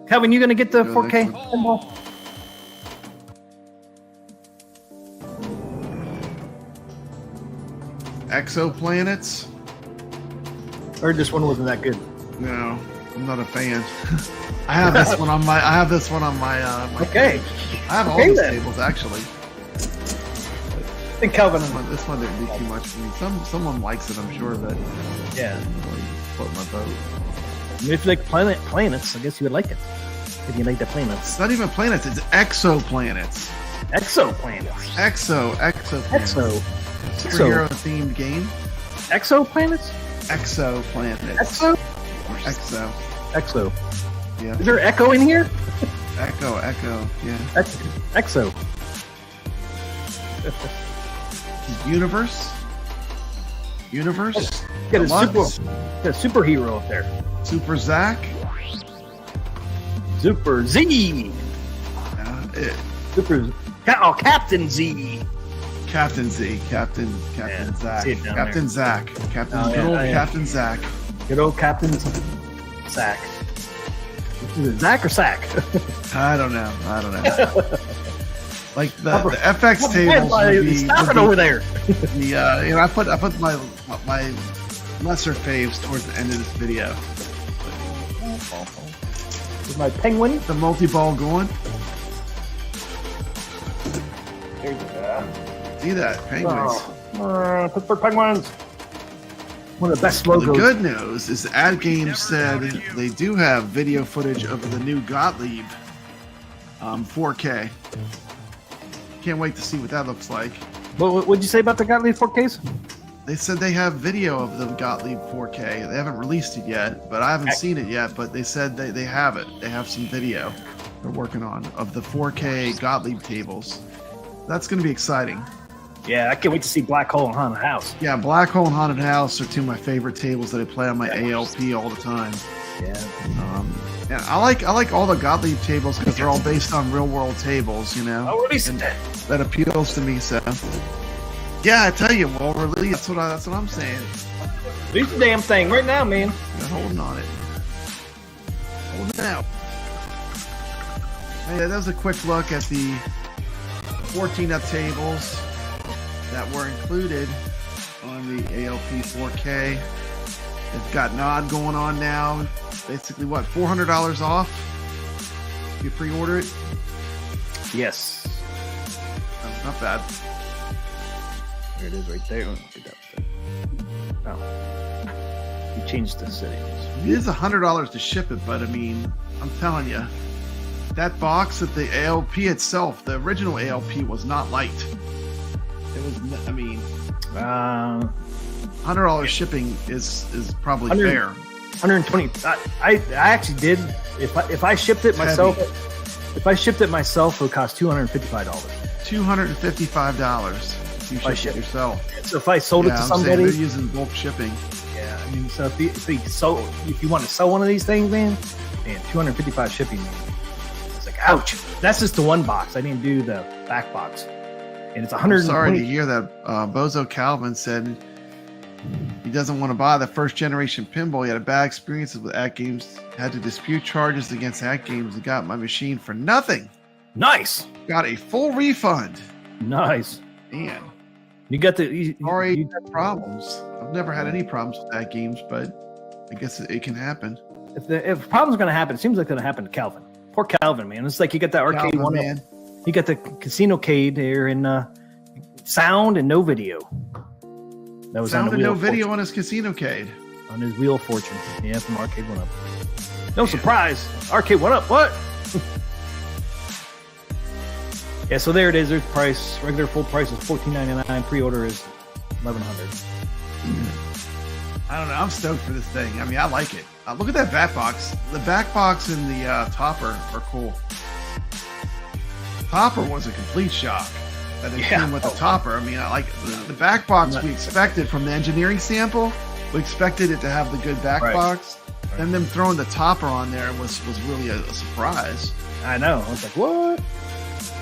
Calvin, you gonna get the Yeah, 4K next pinball? Exoplanets. Or this one wasn't that good? No, I'm not a fan. I have this one on my. my Okay. I have all Okay, these then. tables actually. I think Calvin. This one didn't do too much for me. Someone likes it, I'm sure, but Yeah. float my boat. If you like planets, I guess you would like it. Simulate the planets. It's not even planets, it's exoplanets. Exoplanets. Exoplanets. Exo. Superhero themed game. Exoplanets? Exoplanets. Exo? Exo. Exo. Yeah. Is there echo in here? Echo. Yeah. Exo. Universe. Got a Deluxe. superhero up there. Super Zach. Super Z. Captain Z. Captain Z. Captain Yeah, Zach. see it down Captain there. Zach. Captain. Oh, Good yeah, old yeah. Captain Zach. Good old Captain Sack. Is it Zach or Sack? I don't know. Like the FX tables would be, Stop it over there. I put my lesser faves towards the end of this video. Is my penguin? The multi-ball going. There's See that? Penguins. Pittsburgh Penguins. One of the best The logos. good news is Ad Games said they do have video footage of the new Gottlieb 4K. Can't wait to see what that looks like. What'd you say about the Gottlieb 4Ks? They said they have video of the Gottlieb 4K. They haven't released it yet, but I haven't seen it yet. But they said they have it. They have some video they're working on of the 4K Gottlieb tables. That's going to be exciting. Yeah, I can't wait to see Black Hole and Haunted House. Yeah, Black Hole and Haunted House are two of my favorite tables that I play on my ALP all the time. Yeah. And I like all the Gottlieb tables because they're all based on real world tables, you know. I'll release it. That appeals to me. So, yeah, I tell you, well, release. That's what I'm saying. Release the damn thing right now, man. You're holding on it. Holding it out. Hey, that was a quick look at the 14-up tables that were included on the ALP 4K. They've got Nod going on now. Basically, what, $400 off? You pre-order it? Yes. Oh, not bad. There it is right there. Oh. You changed the settings. It is $100 to ship it, but I mean, I'm telling you, that box at the ALP itself, the original ALP was not light. It was, I mean, $100 shipping is probably 100 fair. 120. I actually did. If I shipped it myself, it would cost $255. $255 if you ship it yourself. So if I sold it to I'm saying somebody, they're using bulk shipping. yeah. I mean, so if you want to sell one of these things, man, $255 shipping. It's like, ouch. That's just the one box. I didn't do the back box, and it's 100. Sorry to hear that. Bozo Calvin said he doesn't want to buy the first generation pinball. He had a bad experience with At Games. Had to dispute charges against At Games and got my machine for nothing. Nice. Got a full refund. Nice. Man, You got the. sorry, you- had problems. I've never had any problems with At Games, but I guess it can happen. if a problem's going to happen, it seems like it's going to happen to Calvin. Poor Calvin, man. It's like you got that arcade Calvin, one. man. You got the Casino-cade here in sound and no video. That was Sound on the and Wheel no of video Fortune. on his Casino-cade. On his Wheel of Fortune. Yeah, from Arcade One Up. No surprise. Arcade One Up. What? Yeah, so there it is. There's the price. Regular full price is $14.99. Pre-order is $1,100. I don't know. I'm stoked for this thing. I mean, I like it. Look at that back box. The back box and the topper are cool. Topper was a complete shock. That it came with the topper. I mean, I like the back box. We expected from the engineering sample. We expected it to have the good back box. Then them throwing the topper on there was really a surprise. I know. I was like, what?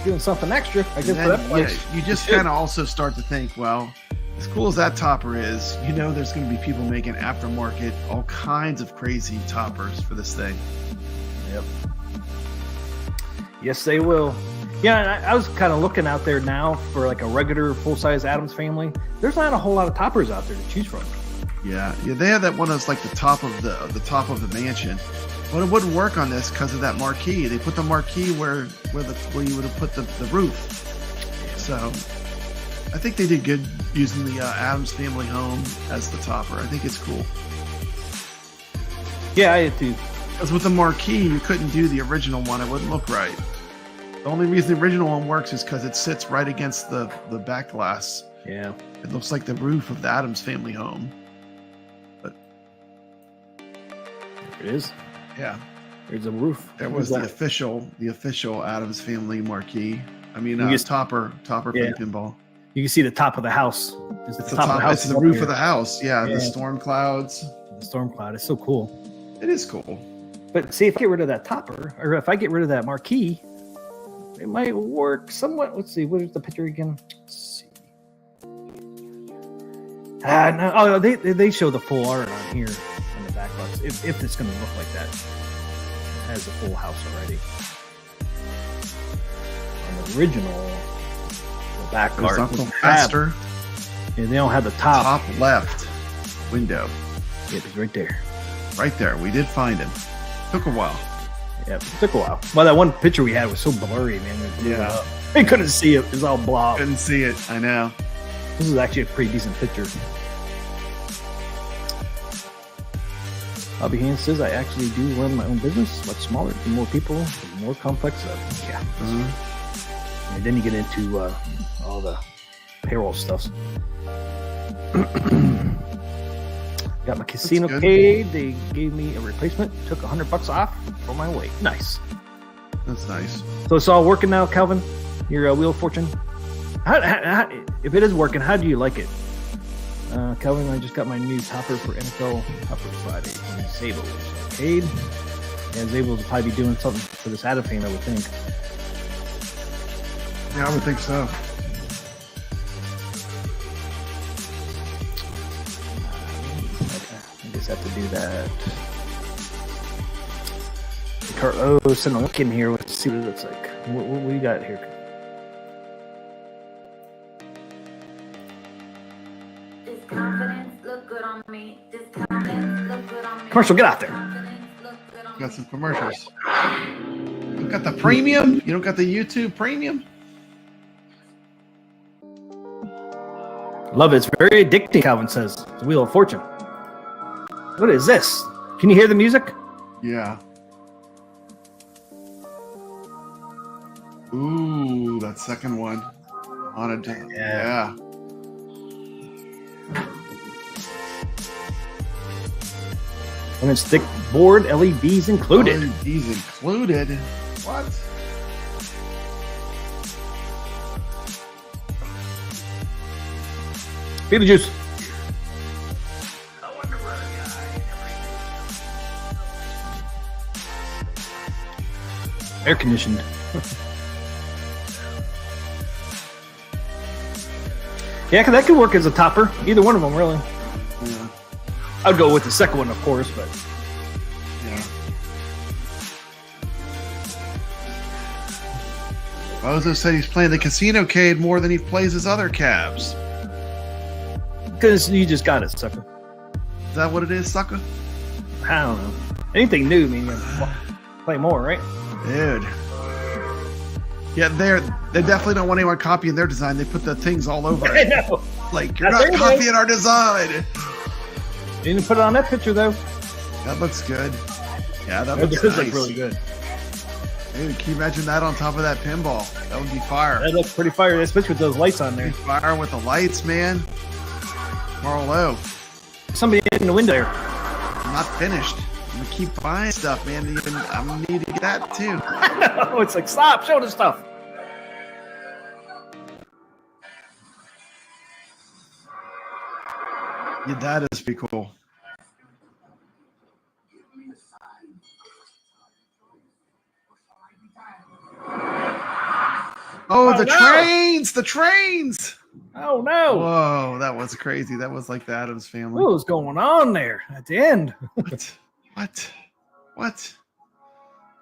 Doing something extra. I guess for that price. You just kind of also start to think, well, as cool as that topper is, you know, there's going to be people making aftermarket, all kinds of crazy toppers for this thing. Yep. Yes, they will. Yeah, and I was kind of looking out there now for like a regular full-size Addams Family. There's not a whole lot of toppers out there to choose from. Yeah, they had that one that's like the top of the mansion, but it wouldn't work on this because of that marquee. They put the marquee where you would have put the roof. So I think they did good using the Addams Family home as the topper. I think it's cool. Yeah, I did too. Because with the marquee, you couldn't do the original one. It wouldn't look right. The only reason the original one works is because it sits right against the back glass. Yeah. It looks like the roof of the Addams family home. But There it is. yeah, There's a roof. there was Who's the official Addams family marquee. I mean, You just- topper for Yeah. the pinball. You can see the top of the house. It's the It's the top of the house. It's the up roof here. of the house. Yeah, Yeah. the storm clouds. The storm cloud. It's so cool. It is cool. But see, if I get rid of that topper, or if I get rid of that marquee, it might work somewhat. Let's see. Where's the picture again? Let's see. No. Oh, they show the full art on here on the back box. If it's going to look like that, it has a full house already. On the original, the back Goes art up was faster. and they don't have the top. Top left window. Yep, it's right there. Right there. We did find him. Took a while. Yep, it took a while. Well, that one picture we had was so blurry, man. We blew it Yeah. up. We couldn't see it. It was all blob. Couldn't see it. I know. This is actually a pretty decent picture. Bobby Hand says, I actually do run my own business, much smaller, to more people, more complex. Yeah. And then you get into all the payroll stuff. Got my casino good. paid. They gave me a replacement. Took $100 off for my weight. Nice. That's nice. So it's all working now, Calvin? Your Wheel of Fortune? How, if it is working, how do you like it? Calvin, I just got my new topper for NFL Topper Friday from Zables Arcade. And Zables will probably be doing something for this Adam thing, I would think. Yeah, I would think so. I just have to do that. Oh, send a link in here. Let's see what it looks like. What do you got here? This confidence look good on me. This confidence look good on me. Commercial, get out there. Confidence look good on me. Got some commercials. You got the premium? You don't got the YouTube premium? Love it. It's very addicting, Calvin says. The Wheel of Fortune. What is this? Can you hear the music? Yeah. Ooh, that second one. On a yeah. And it's thick board, LEDs included. LEDs included. What? Beetlejuice. Air conditioned. Yeah, because that could work as a topper. Either one of them, really. Yeah. I'd go with the second one, of course, but Yeah. Bozo said he's playing the casino cade more than he plays his other cabs. because you just got it, sucker. Is that what it is, sucker? I don't know. Anything new, I mean, you play more, right? Dude. Yeah, they definitely don't want anyone copying their design. They put the things all over I it. know. Like, you're That's not their copying our design. You didn't put it on that picture, though. That looks good. Yeah, that It looks does nice. look really good. Dude, can you imagine that on top of that pinball? That would be fire. That looks pretty fire, especially with those lights on there. Fire with the lights, man. Marlo, Somebody in the window there. I'm not finished. I'm gonna keep buying stuff, man. I'm gonna need to get that too. Oh, it's like, stop, show the stuff. Yeah, that is pretty cool. Oh, the no. trains! The trains! Oh, no. Whoa, that was crazy. That was like the Addams family. What was going on there at the end? What? What? What?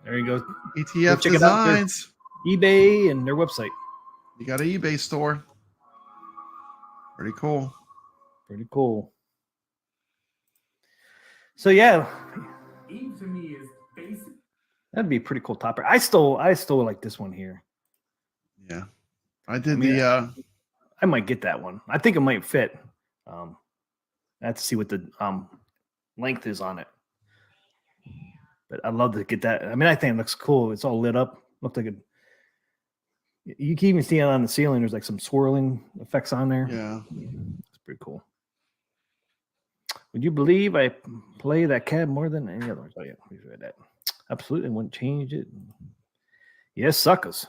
There you go. ETF check it out there. Designs. eBay and their website. You got an eBay store. Pretty cool. Pretty cool. So yeah, Eve to me is basic. that'd be a pretty cool topper. I still like this one here. Yeah. I did mean, the I might get that one. I think it might fit. I have to see what the length is on it. But I'd love to get that. I mean, I think it looks cool. It's all lit up. Looks like you can even see it on the ceiling. There's like some swirling effects on there. Yeah. It's pretty cool. Would you believe I play that cab more than any other? Oh yeah, we read that. Absolutely, wouldn't change it. Yes, suckers.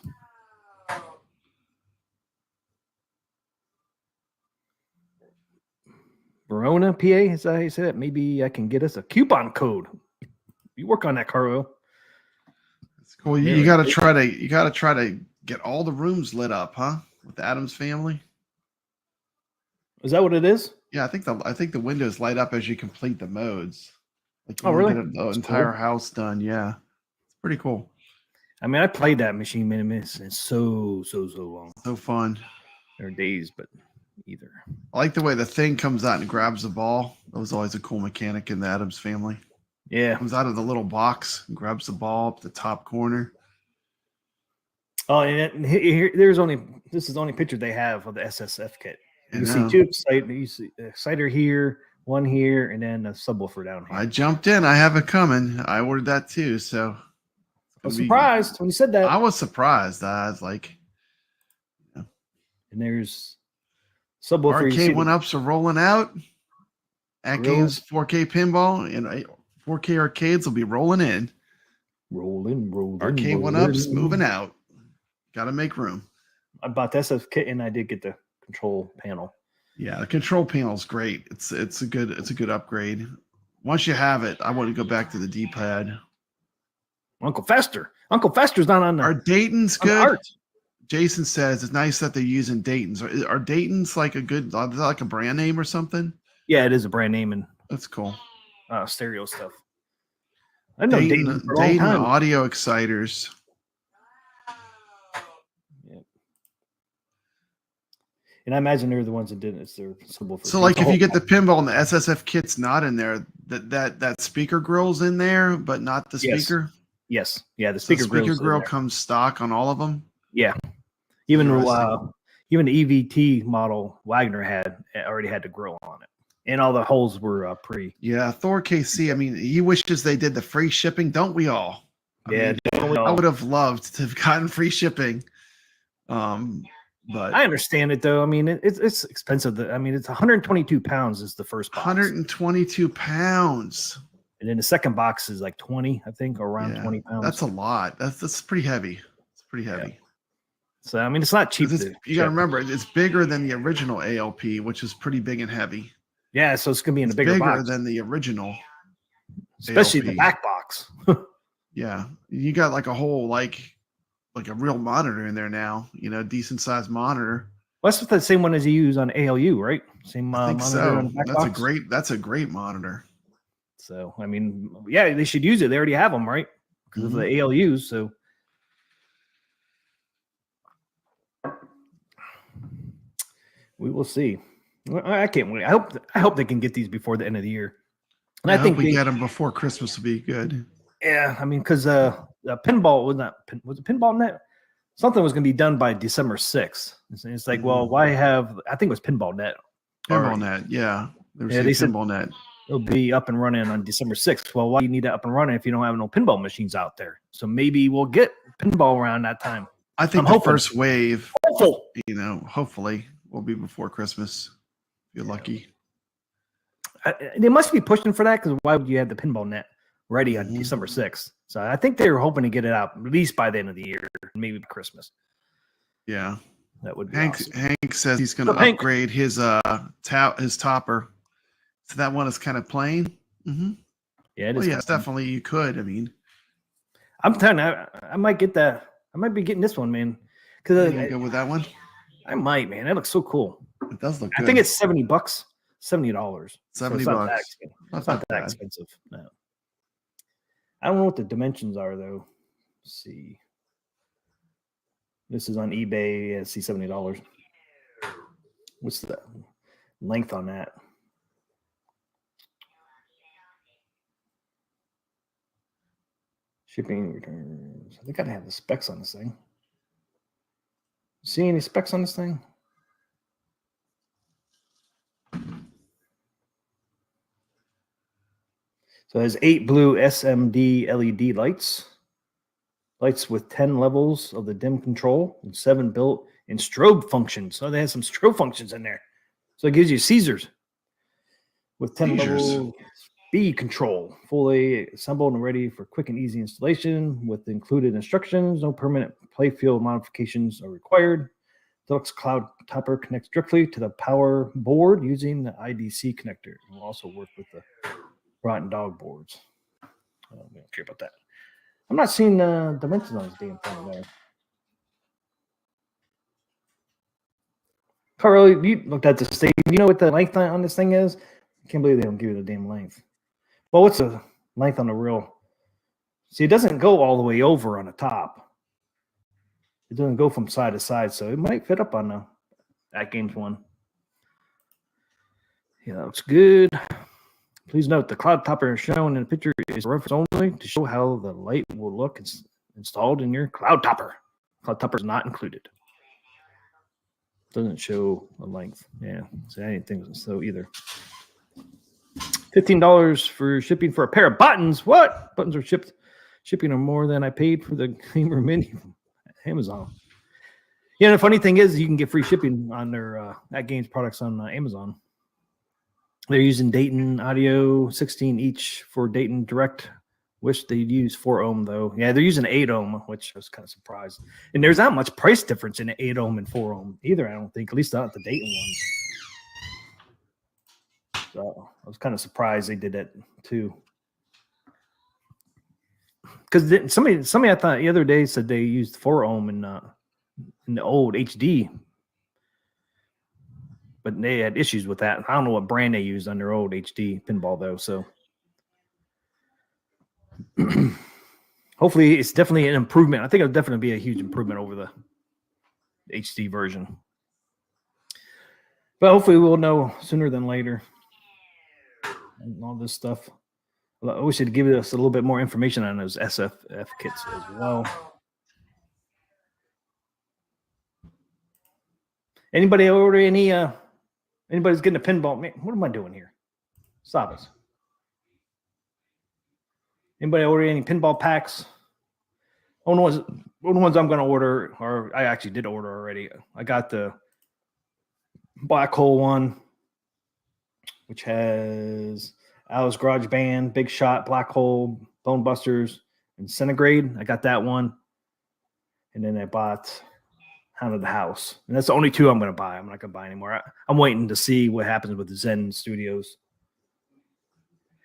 Verona, PA, is that how you say that? Maybe I can get us a coupon code. You work on that, Carlo. It's cool. You gotta try to get all the rooms lit up, huh? With the Adams family. Is that what it is? Yeah, I think the windows light up as you complete the modes. Like you Oh, really? get the That's entire cool. house done. Yeah, it's pretty cool. I mean, I played that machine many minutes and so long. So fun. There are days, but either. I like the way the thing comes out and grabs the ball. That was always a cool mechanic in the Adams family. Yeah. Comes out of the little box and grabs the ball up the top corner. Oh, and here, this is the only picture they have of the SSF kit. You I see know. two exciter here, one here, and then a subwoofer down here. I jumped in. I have it coming. I ordered that too. So I was surprised when you said that. I was surprised. I was like, And there's subwoofer. arcade one ups are rolling out. At Grills. Games 4K pinball and 4K arcades will be rolling in. Rolling. Arcade one ups moving out. Got to make room. I bought the SF kit and I did get the control panel. Yeah, the control panel is great. It's a good upgrade. Once you have it, I want to go back to the D-pad. Uncle Fester. Uncle Fester's not on the Are Dayton's on the good? art. Jason says it's nice that they're using Dayton's. Are Dayton's like a good, is that like a brand name or something? Yeah, it is a brand name and That's cool. stereo stuff. I know Dayton for a long Dayton time. audio exciters. Yeah. And I imagine they're the ones that did it. It's their subwoofer. So like if you get the pinball and the SSF kit's not in there, that speaker grill's in there, but not the Yes. speaker. Yes. Yeah, the So speaker, the speaker grill's in grill there. comes stock on all of them. Yeah. Even Interesting. even the EVT model Wagner already had the grill on it. And all the holes were pre. Yeah, Thor KC. I mean, he wishes they did the free shipping, don't we all? I mean, I would have loved to have gotten free shipping. But I understand it though. I mean, it's expensive. I mean, it's 122 pounds is the first box. 122 pounds. And then the second box is like 20, I think, or around Yeah, 20 pounds. That's a lot. That's pretty heavy. It's pretty heavy. So I mean, it's not cheap. 'Cause To you got to ship. remember, it's bigger than the original ALP, which is pretty big and heavy. Yeah, so it's gonna be in a It's bigger bigger box, than the original. especially the ALP. back box. Yeah, you got like a whole like a real monitor in there now. You know, decent sized monitor. Well, that's the same one as you use on ALU, right? Same I think monitor on so. the back That's box. That's a great monitor. So I mean, yeah, they should use it. They already have them, right? Because of the ALUs. So we will see. I can't wait. I hope they can get these before the end of the year. And I I think hope we get them before Christmas will be good. yeah, I mean, because the pinball was it pinball net? Something was going to be done by December 6th. It's like, well, why have I think it was pinball net. Pinball net, yeah. They said pinball net. it'll be up and running on December 6th. Well, why do you need it up and running if you don't have no pinball machines out there? So maybe we'll get pinball around that time. I think I'm the hoping. first wave, Hopeful. hopefully will be before Christmas. If you're lucky. They must be pushing for that because why would you have the pinball net ready on December 6th? So I think they were hoping to get it out at least by the end of the year, maybe Christmas. Yeah. That would be Hank awesome. Hank says he's going to So, Hank- upgrade his topper. So that one is kind of plain. Mm-hmm. Yeah, it Well, is. yes, definitely you could. I mean, I'm telling you, I might get that. I might be getting this one, man. Because you go with that one. I might, man. That looks so cool. It does look I good. think it's $70, $70. $70. It's not that expensive. Not It's not that that bad. expensive. No. I don't know what the dimensions are though. Let's see. This is on eBay. Yeah, see $70. What's the length on that? Shipping returns. I think I'd have the specs on this thing. See any specs on this thing? So it has 8 blue SMD LED lights. Lights with 10 levels of the dim control and 7 built-in strobe functions. So they have some strobe functions in there. So it gives you Caesars with 10 Seizures. level speed control, fully assembled and ready for quick and easy installation with included instructions. No permanent playfield modifications are required. Deluxe Cloud Topper connects directly to the power board using the IDC connector. It will also work with the Rotten Dog boards. We don't care about that. I'm not seeing dimensions on this damn thing there. Carl, you looked at this thing. You know what the length on this thing is? I can't believe they don't give you the damn length. Well, what's the length on the real? See, it doesn't go all the way over on the top. It doesn't go from side to side, so it might fit up on that game's one. Yeah, that looks good. Please note the cloud topper shown in the picture is a reference only to show how the light will look installed in your cloud topper. Cloud topper is not included. Doesn't show the length. Yeah, so I didn't think so either. $15 for shipping for a pair of buttons. What? Buttons are shipping are more than I paid for the gamer mini from Amazon. Yeah, the funny thing is you can get free shipping on their At Games products on Amazon. They're using Dayton Audio 16 each for Dayton Direct. Wish they'd use 4 ohm though. Yeah, they're using 8 ohm, which I was kind of surprised. And there's not much price difference in 8 ohm and 4 ohm either, I don't think. At least not the Dayton one. So I was kind of surprised they did that too. Because somebody I thought the other day said they used 4 ohm in the old HD, but they had issues with that. I don't know what brand they used on their old HD pinball though. So hopefully it's definitely an improvement. I think it'll definitely be a huge improvement over the HD version. But hopefully we'll know sooner than later. And all this stuff. I wish they'd give us a little bit more information on those SFF kits as well. Anybody order any? Anybody's getting a pinball? Man, what am I doing here? Stop us. Anybody order any pinball packs? One of the ones I'm going to order, or I actually did order already. I got the Black Hole one, which has Alice Garage Band, Big Shot, Black Hole, Bone Busters, and Centigrade. I got that one. And then I bought Haunted House. And that's the only 2 I'm going to buy. I'm not going to buy anymore. I'm waiting to see what happens with the Zen Studios.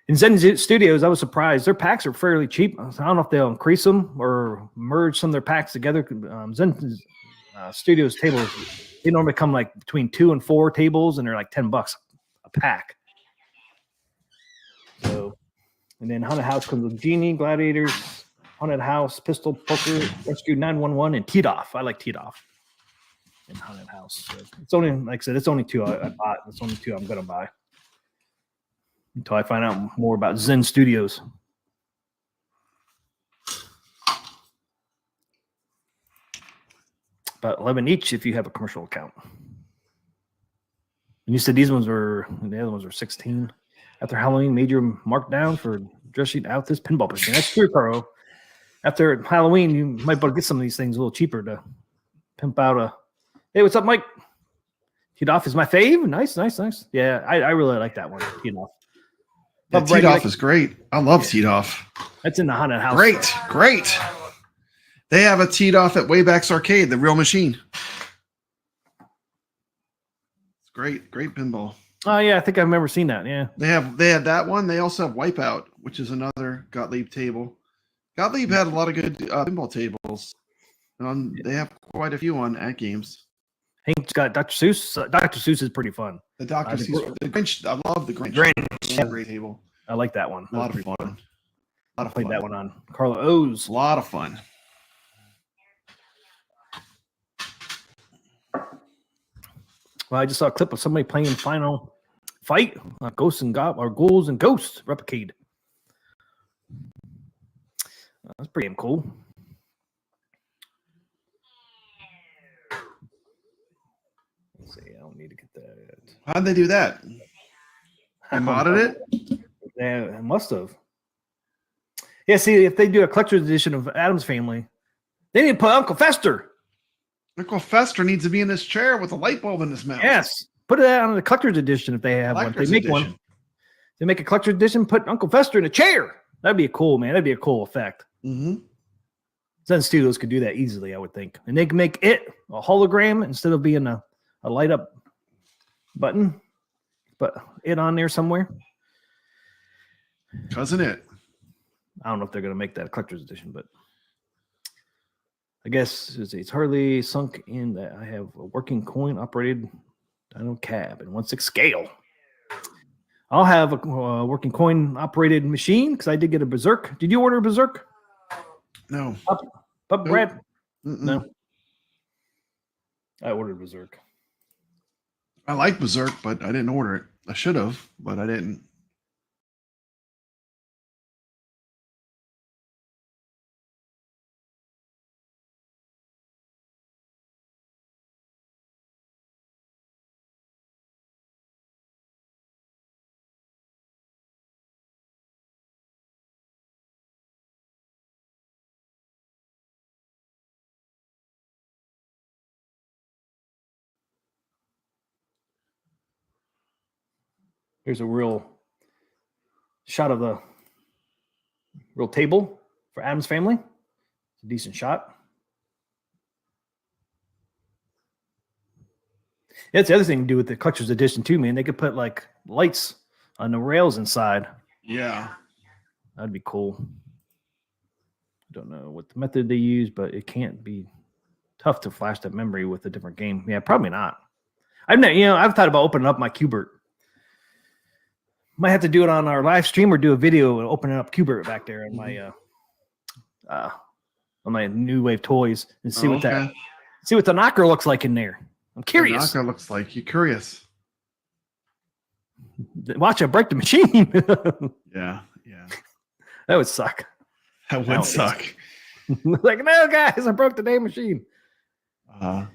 In Zen Studios, I was surprised. Their packs are fairly cheap. I don't know if they'll increase them or merge some of their packs together. Zen Studios tables, they normally come like between 2 and 4 tables, and they're like $10 a pack. So, and then Haunted House comes with Genie, Gladiators, Haunted House, Pistol, Poker, Rescue 911, and Teed Off. I like Teed Off in Haunted House. So it's only, like I said, it's only 2 I bought. It's only 2 I'm going to buy until I find out more about Zen Studios. About 11 each if you have a commercial account. And you said the other ones were 16. After Halloween, major markdown for dressing out this pinball machine. That's true, Carl. After Halloween, you might be able to get some of these things a little cheaper to pimp out a. Hey, what's up, Mike? Teed Off is my fave. Nice. Yeah, I really like that one. Teed Off. Yeah, Teed Off is great. I love Teed Off. That's in the Haunted House. Great. They have a Teed Off at Wayback's Arcade, the real machine. It's great pinball. Oh yeah, I think I've never seen that. Yeah, they have that one. They also have Wipeout, which is another Gottlieb table. Gottlieb had a lot of good pinball tables. They have quite a few on At Games. Hank's got Dr. Seuss. Dr. Seuss is pretty fun. The Dr. Seuss, the Grinch. I love the Grinch. Grinch. Great table. I like that one. A lot of fun. I played that one on Carla O's. A lot of fun. Well, I just saw a clip of somebody playing Final Fight, Ghosts and Ghouls and Ghosts Replicade. That's pretty damn cool. Let's see, I don't need to get that. How'd they do that? I modded it? Yeah, it must have. Yeah, see, if they do a collector's edition of Adam's Family, they need to put Uncle Fester. Uncle Fester needs to be in this chair with a light bulb in his mouth. Yes, put it on the collector's edition if they have one. If Collector's they make edition. one. They make a collector's edition. Put Uncle Fester in a chair. That'd be a cool, man. That'd be a cool effect. Mm-hmm. Zen Studios could do that easily, I would think, and they can make it a hologram instead of being a light up button. But it on there somewhere. Cousin it. I don't know if they're going to make that a collector's edition, but I guess it's hardly sunk in that I have a working coin operated dyno cab and 1/6 scale. I'll have a working coin operated machine because I did get a Berserk. Did you order a Berserk? No. But Brad? Mm-mm. No. I ordered Berserk. I like Berserk, but I didn't order it. I should have, but I didn't. Here's a real shot of the real table for Adam's Family. It's a decent shot. That's the other thing to do with the collector's edition too, man. They could put like lights on the rails inside. Yeah. That'd be cool. I don't know what the method they use, but it can't be tough to flash that memory with a different game. Yeah, probably not. I've thought about opening up my Qbert. Might have to do it on our live stream or do a video and opening up Qbert back there in my on my New Wave toys and see what the knocker looks like in there. I'm curious. The knocker looks like. You're curious. Watch it break the machine. Yeah. That would suck. That would suck. Like, no, guys, I broke the damn machine. Uh,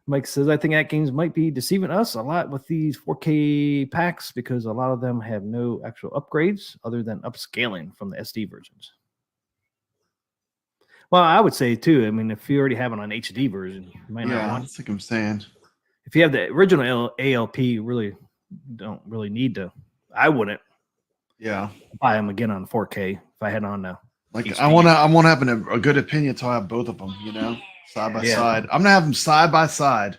Mike says, I think At Games might be deceiving us a lot with these 4K packs because a lot of them have no actual upgrades other than upscaling from the SD versions. Well, I would say, too, I mean, if you already have it on HD version, you might not want that's like I'm saying. If you have the original ALP, you really don't really need to. I wouldn't Yeah. buy them again on 4K if I had on the Like HD. I want to have a good opinion until I have both of them, side by side. I'm gonna have them side by side.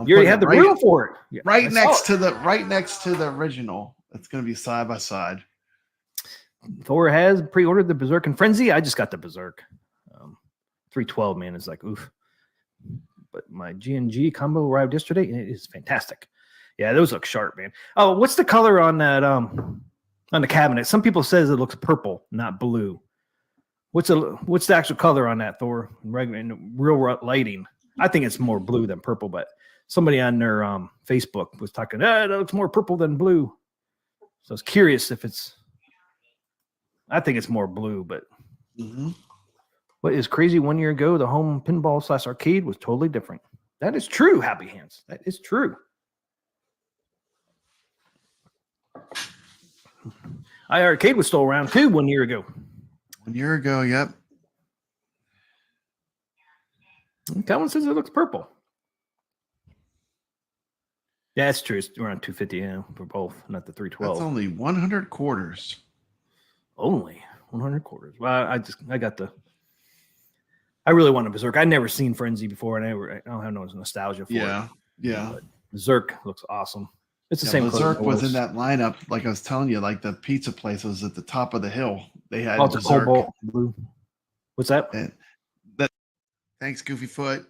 You already have the room for it. Yeah, Right I next saw to the original. It's gonna be side by side. it. Thor has pre-ordered the Berserk and Frenzy. I just got the Berserk. 312, man, is like oof. But my G&G combo arrived yesterday, and it is fantastic. Yeah, those look sharp, man. Oh, what's the color on that on the cabinet? Some people says it looks purple, not blue. What's the actual color on that, Thor? In real lighting. I think it's more blue than purple, but somebody on their Facebook was talking, it looks more purple than blue. So I was curious if I think it's more blue, but what is crazy, 1 year ago, the home pinball / arcade was totally different. That is true, Happy Hands. That is true. iArcade was still around too 1 year ago. 1 year ago, yep. Calvin says it looks purple. Yeah, that's true. It's around 250 for both, not the 312. That's only 100 quarters. Only 100 quarters. Well, I really want a Berserk. I've never seen Frenzy before, and I don't have no nostalgia for it. Yeah. But Berserk looks awesome. It's the same. Berserk was in that lineup, like I was telling you, like the pizza place was at the top of the hill. They had it's a Berserk. cobalt blue. What's that? And thanks, Goofy Foot.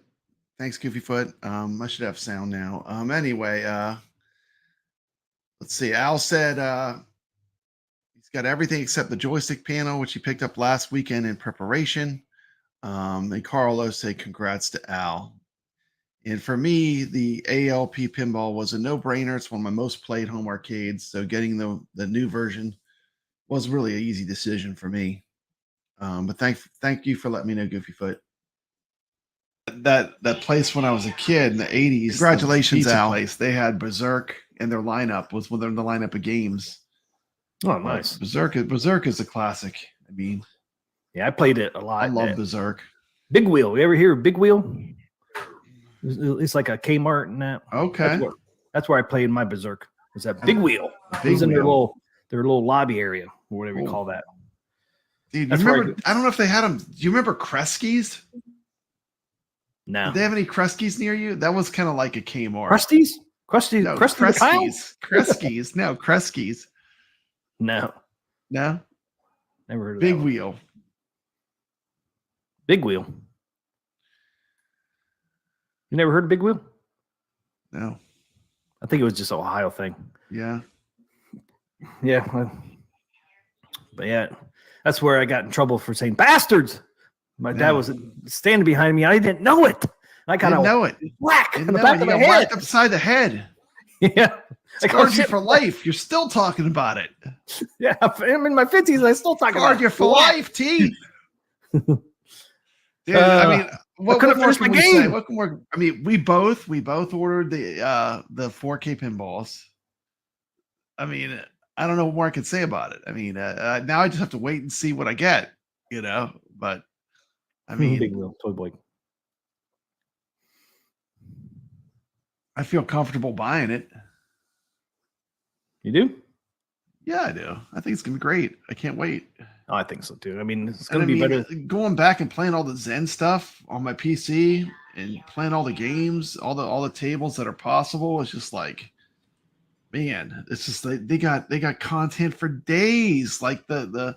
I should have sound now. Anyway, let's see. Al said he's got everything except the joystick panel, which he picked up last weekend in preparation. And Carlos said congrats to Al. And for me, the ALP pinball was a no-brainer. It's one of my most played home arcades. So getting the new version was really an easy decision for me. But thank you for letting me know, Goofyfoot. That place when I was a kid in the 80s. Congratulations, Al. Place, they had Berserk in their lineup, was within the lineup of games. Oh, nice. Berserk is a classic. I mean, Yeah, I played it a lot. I love Berserk. Big Wheel. You ever hear of Big Wheel? It's like a Kmart and that. Okay. That's where I played my Berserk. Is that Big Wheel? It Big was in Wheel. their little lobby area or whatever you call that. Dude, you That's where remember? I don't know if they had them. Do you remember Kresge's? No. Did they have any Kresge's near you? That was kind of like a Kmart. Krusty's? Krusty, No, Krusty the Kyle? Kresge's. No, Kresge's. No. No. Never heard of Big that one. Wheel. Big Wheel. You never heard of Big Wheel? No. I think it was just an Ohio thing. Yeah. Yeah. But yeah, that's where I got in trouble for saying bastards. My dad was standing behind me. I didn't know it. I got Didn't know it. whack Didn't in the know back it. of You my got head. whacked upside the head. Yeah. Scarred you for life. You're still talking about it. Yeah. I'm in my 50s and I still talk about Scarred you it. for life, T. Dude, I mean, what could've more finished my can we say? game. What more? I mean, we both ordered the 4K pinballs. I mean, I don't know what more I can say about it. I mean, now I just have to wait and see what I get, But I mean, Big Wheel, Toy Boy. I feel comfortable buying it. You do? Yeah, I do. I think it's gonna be great. I can't wait. Oh, I think so too. I mean, it's And going to be better. going back and playing all the Zen stuff on my PC and playing all the games, all the tables that are possible. It's just like, man, it's just like they got content for days. Like the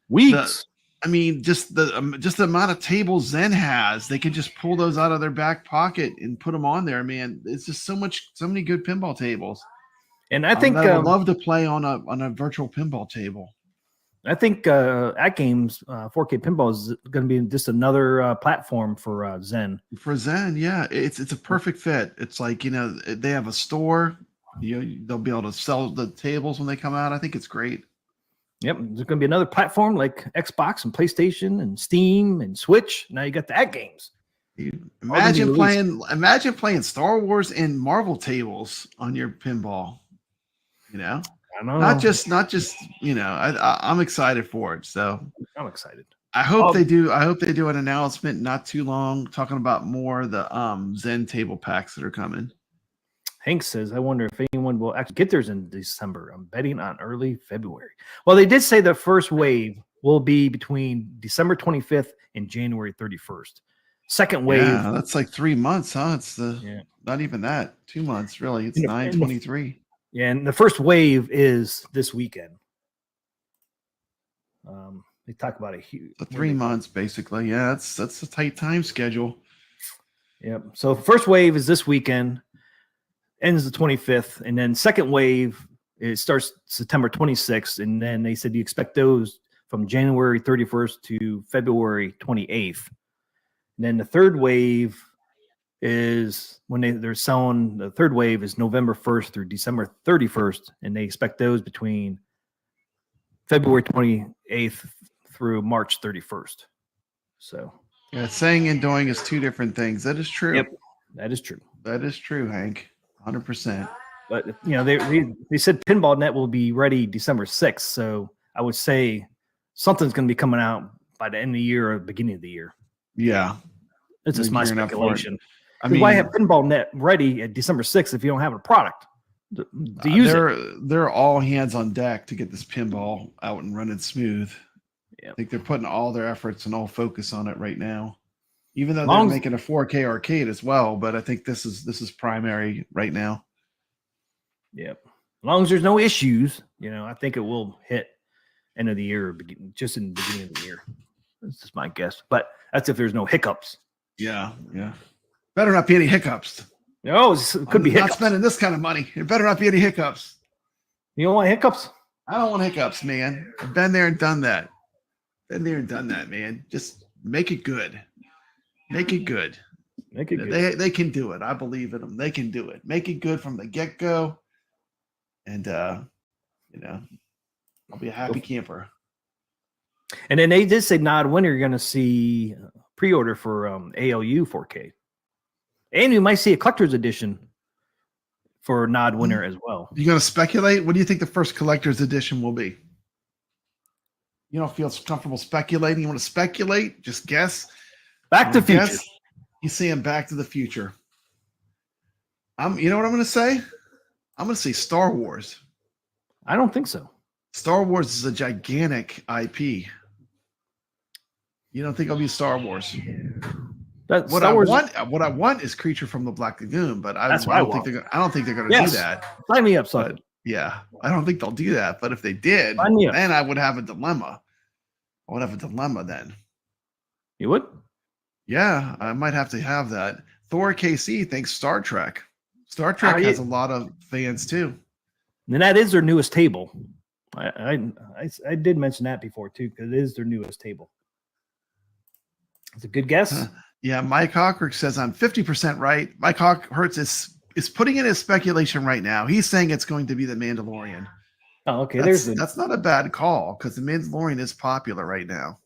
Weeks. I mean, just the amount of tables Zen has, they can just pull those out of their back pocket and put them on there. Man, it's just so many good pinball tables. And I think I would love to play on a virtual pinball table. at Games 4K Pinball is going to be just another platform for Zen. For Zen, yeah, it's a perfect fit. It's like, they have a store. They'll be able to sell the tables when they come out. I think it's great. Yep, there's going to be another platform like Xbox and PlayStation and Steam and Switch. Now you got the Games. Imagine playing Star Wars and Marvel tables on your pinball. I don't know. Not just I'm excited for it. So I'm excited. I hope they do an announcement not too long talking about more of the Zen table packs that are coming. Hank says, I wonder if anyone will actually get theirs in December. I'm betting on early February. Well, they did say the first wave will be between December 25th and January 31st. Second wave. Yeah, that's like 3 months, huh? It's not even that. 2 months, really. It's 9/23. Yeah, and the first wave is this weekend. They talk about a huge 3 months, basically. Yeah, that's a tight time schedule. Yep. So first wave is this weekend, ends the 25th, and then second wave it starts September 26th, and then they said you expect those from January 31st to February 28th. And then the third wave is when they're selling. The third wave is November 1st through December 31st, and they expect those between February 28th through March 31st. So yeah, saying and doing is two different things. That is true. Yep, that is true. That is true, Hank. 100%. But they said Pinball Net will be ready December 6th, so I would say something's going to be coming out by the end of the year or beginning of the year. Yeah, it's just my gearing up for it. speculation. I mean, why have Pinball Net ready at December 6th if you don't have a product to use it? They're all hands on deck to get this pinball out and running smooth. Yeah. I think they're putting all their efforts and all focus on it right now. Even though they're making a 4K arcade as well, but I think this is primary right now. Yep. As long as there's no issues, I think it will hit end of the year or just in the beginning of the year. That's just my guess. But that's if there's no hiccups. Yeah. Better not be any hiccups. No, it could be Not hiccups. spending this kind of money. There better not be any hiccups. You don't want hiccups? I don't want hiccups, man. I've been there and done that. Man. Just make it good. Make it good. Make it good. They can do it. I believe in them. They can do it. Make it good from the get-go. And I'll be a happy camper. And then they did say Nod winter you're going to see pre-order for ALU 4K. And you might see a collector's edition for Nod winter as well. You going to speculate? What do you think the first collector's edition will be? You don't feel comfortable speculating. You want to speculate? Just guess. Back to You Future. guess? You see him Back to the Future. You know what I'm going to say? I'm going to say Star Wars. I don't think so. Star Wars is a gigantic IP. You don't think it'll be Star Wars? That, What Star Wars, I want is Creature from the Black Lagoon, but I That's what I don't think want. I don't think they're going to Yes. do that. Sign me up, son. But yeah, I don't think they'll do that. But if they did, Sign me up. then I would have a dilemma. I would have a dilemma then. You would? Yeah, I might have to have that. Thor KC thinks Star Trek. Star Trek has a lot of fans too. And that is their newest table. I did mention that before too, because it is their newest table. It's a good guess. Yeah, Mike Hawker says I'm 50% right. Mike Hurts is putting in his speculation right now. He's saying it's going to be the Mandalorian. Oh, okay. That's not a bad call because the Mandalorian is popular right now.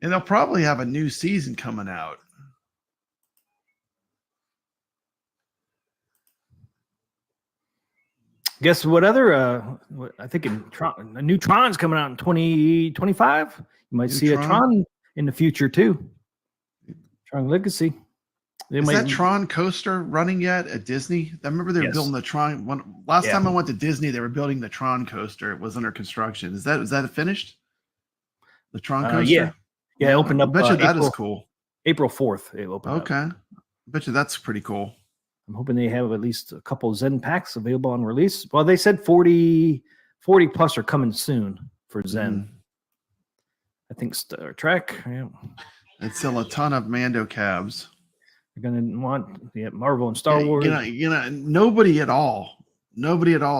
And they'll probably have a new season coming out. Guess what other? I think a new Tron's coming out in 2025. You might see a Tron in the future too. Tron Legacy. Is that Tron coaster running yet at Disney? I remember they were building the Tron. Last time I went to Disney, they were building the Tron coaster. It was under construction. Is that finished? The Tron coaster? Yeah, it opened up. I bet you that is cool. April 4th, it opened up. Okay. I bet you that's pretty cool. I'm hoping they have at least a couple of Zen packs available on release. Well, they said 40 plus are coming soon for Zen. I think Star Trek. Yeah. It's still a ton of Mando cabs. They're gonna want Marvel and Star Wars. Nobody at all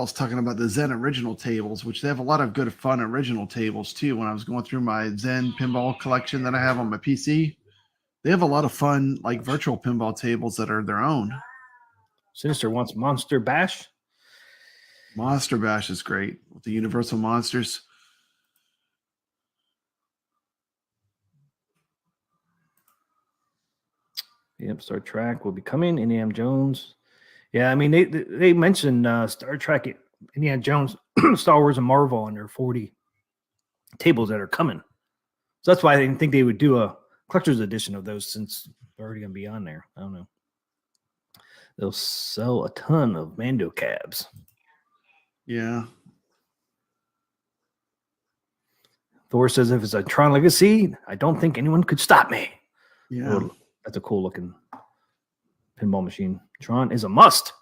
is talking about the Zen original tables, which they have a lot of good fun original tables too. When I was going through my Zen pinball collection that I have on my PC, they have a lot of fun like virtual pinball tables that are their own. Sinister wants Monster Bash. Monster Bash is great with the Universal Monsters. Yep, Star Trek will be coming. Indiana Jones. Yeah, I mean they mentioned Star Trek, Indiana Jones, Star Wars, and Marvel on their 40 tables that are coming. So that's why I didn't think they would do a collector's edition of those since they're already going to be on there. I don't know. They'll sell a ton of Mando cabs. Yeah. Thor says if it's a Tron Legacy, I don't think anyone could stop me. Yeah. Well, that's a cool looking pinball machine. Tron is a must.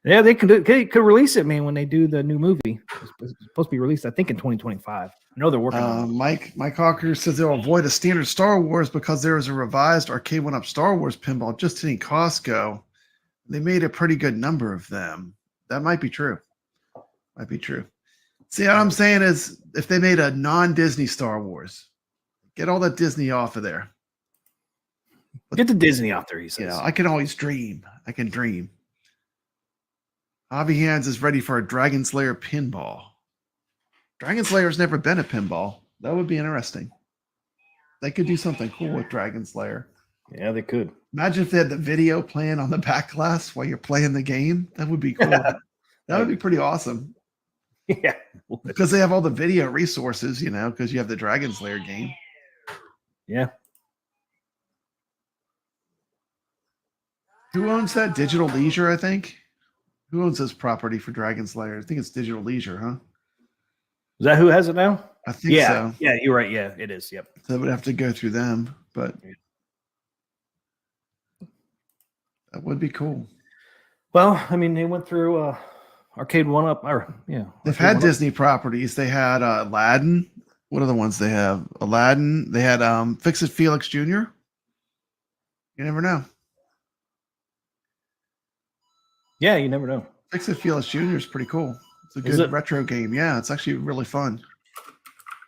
Yeah, they could release it, man, when they do the new movie. It's supposed to be released, I think, in 2025. I know they're working on it. Mike Hawker says they'll avoid a standard Star Wars because there is a revised Arcade 1-Up Star Wars pinball just hitting Costco. They made a pretty good number of them. That might be true. Might be true. See, what I'm saying is if they made a non-Disney Star Wars, get all that Disney off of there. Get the Disney out there, he says. I can always dream. I can dream. Hobby Hands is ready for a Dragon Slayer pinball. Dragon Slayer's never been a pinball. That would be interesting. They could do something cool with Dragon Slayer. Yeah, they could. Imagine if they had the video playing on the back glass while you're playing the game. That would be cool. That would be pretty awesome. Yeah. Because they have all the video resources, because you have the Dragon Slayer game. Yeah. Who owns that? Digital Leisure, I think. Who owns this property for Dragon Slayer? I think it's Digital Leisure, huh? Is that who has it now? I think so. Yeah, you're right. Yeah, it is. Yep. So it would have to go through them, but that would be cool. Well, I mean, they went through Arcade 1-Up. They've had Disney properties. They had Aladdin. What are the ones they have? Aladdin. They had Fix It Felix Jr. You never know. Yeah, you never know. Fix It Felix Jr. is pretty cool. It's a good retro game. Yeah, it's actually really fun.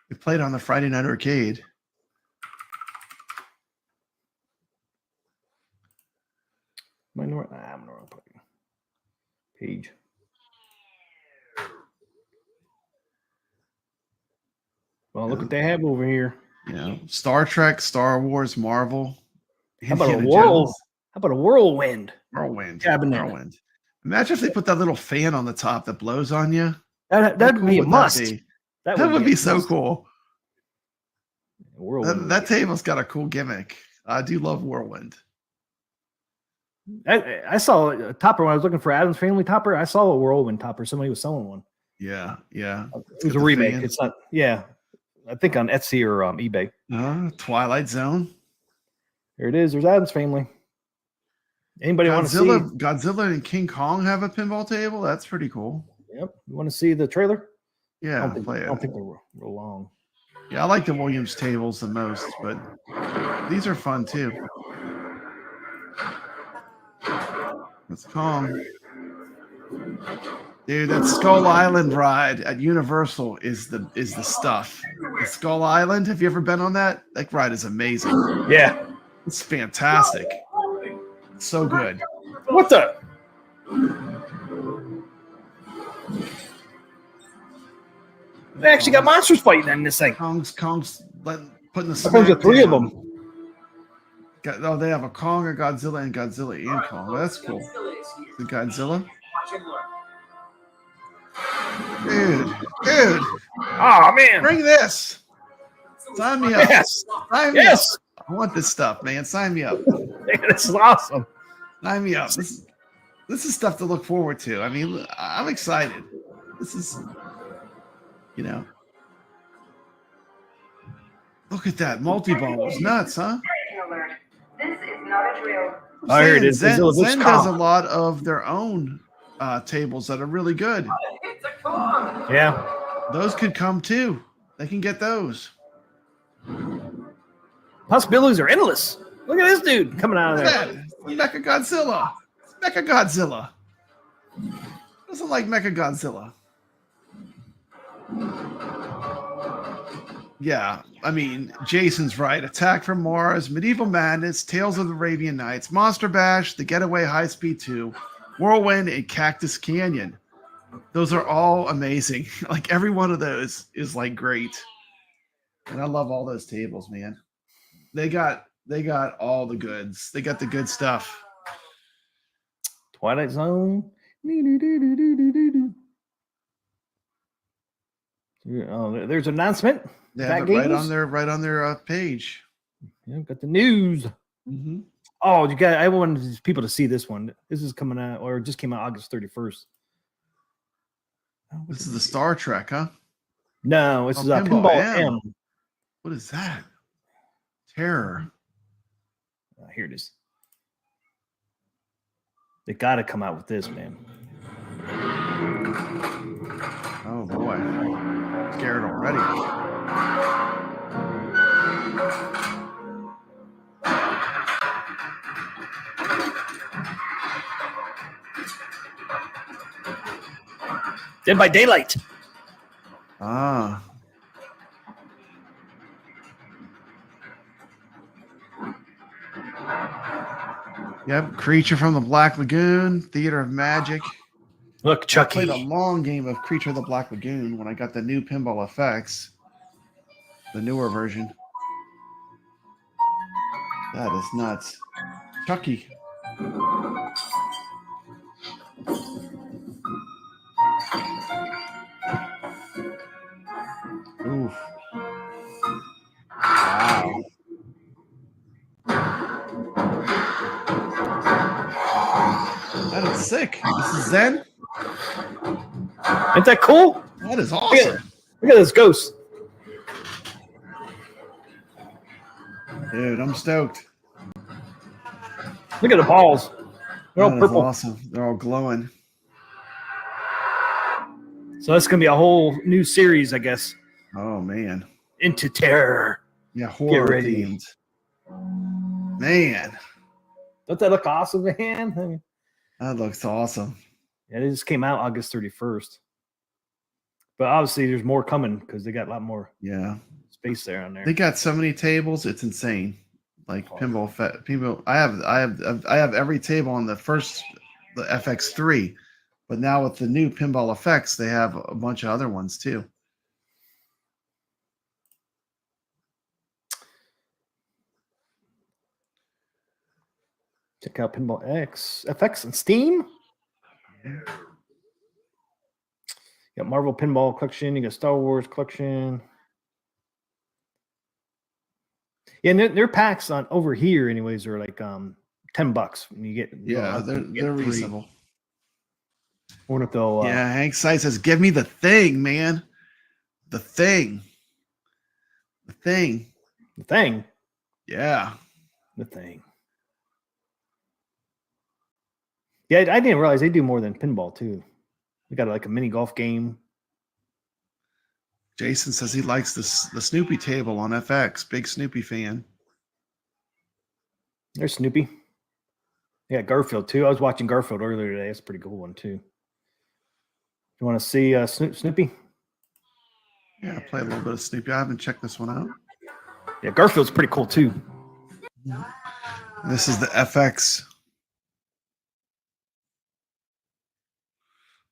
We played on the Friday Night Arcade. I'm in the wrong page. Well, look what they have over here. Star Trek, Star Wars, Marvel. How about a whirlwind? How about a whirlwind? Whirlwind. Imagine if they put that little fan on the top that blows on you. That'd be a must. That would be so cool. Whirlwind. That table's got a cool gimmick. I do love Whirlwind. I saw a topper when I was looking for Adam's Family topper. I saw a Whirlwind topper. Somebody was selling one. Yeah, yeah. It was a remake. It's not. Yeah, I think on Etsy or eBay. Twilight Zone. There it is. There's Adam's Family. Anybody want to see? Godzilla and King Kong have a pinball table? That's pretty cool. Yep. You want to see the trailer? Yeah, I don't think they're real long. Yeah, I like the Williams tables the most, but these are fun too. That's Kong. Dude, that Skull Island ride at Universal is the stuff. The Skull Island, have you ever been on that? That ride is amazing. Yeah. It's fantastic. It's so good. What the? They actually got monsters fighting in this thing. Kong's putting the There's smack three of down. them. They have a Kong, a Godzilla, and Godzilla and Kong. That's cool. The Godzilla. Dude. Oh man. Bring this. Sign me up. Yes. Sign me up. I want this stuff, man. Sign me up. Man, this is awesome. Sign me up. This is stuff to look forward to. I mean, I'm excited. This is, look at that. Multi-ball was nuts, huh? This is not a drill. Oh, here it is. Zen does a lot of their own tables that are really good. Yeah. Those could come too. They can get those. Possibilities are endless. Look at this dude coming out of there. Mecha Godzilla. Mecha Godzilla. Doesn't like Mecha Godzilla. Yeah, I mean, Jason's right. Attack from Mars, Medieval Madness, Tales of the Arabian Nights, Monster Bash, The Getaway High Speed 2, Whirlwind, and Cactus Canyon. Those are all amazing. Like every one of those is like great. And I love all those tables, man. They got all the goods. They got the good stuff. Twilight Zone. Oh, there's an announcement. They have it right on their page. Yeah, got the news. Mm-hmm. Oh, I wanted people to see this one. This is coming out, or just came out August 31st. This is the Star Trek, huh? No, this is a Pinball M. What is that? Terror. Here it is. They got to come out with this, man. Oh boy, I'm scared already. Dead by Daylight. Ah. Yep, Creature from the Black Lagoon, Theater of Magic. Look, Chucky. I played a long game of Creature of the Black Lagoon when I got the new Pinball FX, the newer version. That is nuts. Chucky. Oof. Wow. That is sick. This is Zen. Ain't that cool? That is awesome. Look at this ghost. Dude, I'm stoked. Look at the balls. They're all That is purple. awesome. They're all glowing. So that's going to be a whole new series, I guess. Oh, man. Into Terror. Yeah, horror ready. themed. Man, Don't that look awesome, man? I mean, that looks awesome. yeah, it just came out August 31st. But obviously there's more coming because they got a lot more Yeah. space there on there. They got so many tables, it's insane. Like pinball, I have every table on the FX3, but now with the new pinball effects, they have a bunch of other ones too. Check out Pinball FX and Steam. You got Marvel Pinball Collection. You got Star Wars Collection. Yeah, and their packs on over here, anyways, are like $10. And you get they're three. reasonable. I wonder if they'll. Yeah, Hank Sy says, "Give me the thing, man. The thing. The thing. The thing. Yeah. The thing. Yeah, I didn't realize they do more than pinball too. We got like a mini golf game. Jason says he likes the Snoopy table on FX. Big Snoopy fan. There's Snoopy. Yeah, Garfield too. I was watching Garfield earlier today. That's a pretty cool one too. You want to see Snoopy? Yeah, I play a little bit of Snoopy. I haven't checked this one out. Yeah, Garfield's pretty cool too. This is the FX.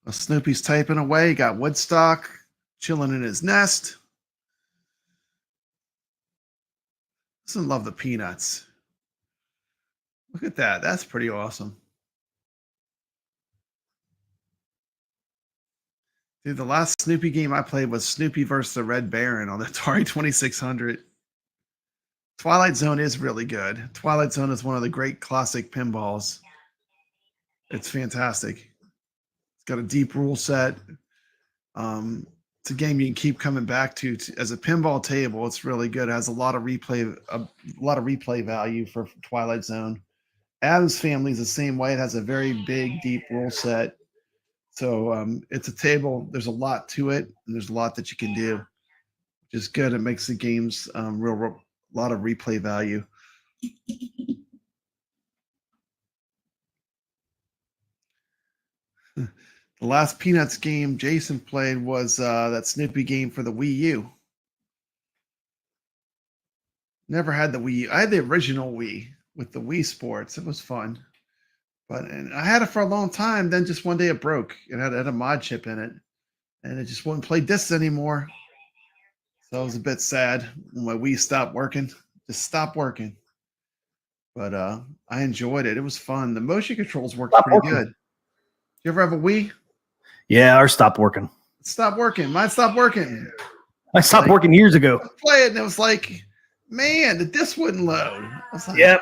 Snoopy's typing away. He got Woodstock chilling in his nest. Doesn't love the peanuts. Look at that. That's pretty awesome. Dude, the last Snoopy game I played was Snoopy versus the Red Baron on the Atari 2600. Twilight Zone is really good. Twilight Zone is one of the great classic pinballs. It's fantastic. It's got a deep rule set. It's a game you can keep coming back to as a pinball table. It's really good. It has a lot of replay value for Twilight Zone. Addams Family is the same way. It has a very big, deep rule set. So it's a table. There's a lot to it, and there's a lot that you can do, which is good. It makes the games a lot of replay value. The last Peanuts game Jason played was that Snoopy game for the Wii U. Never had the Wii U. I had the original Wii with the Wii Sports. It was fun. And I had it for a long time. Then just one day it broke. It had a mod chip in it. And it just wouldn't play discs anymore. So I was a bit sad when my Wii stopped working. Just stopped working. But I enjoyed it. It was fun. The motion controls worked pretty good. You ever have a Wii? Yeah, ours stopped working. It stopped working. Mine stopped working. I stopped working years ago. I played it and it was like, man, the disc wouldn't load. I was like, yep,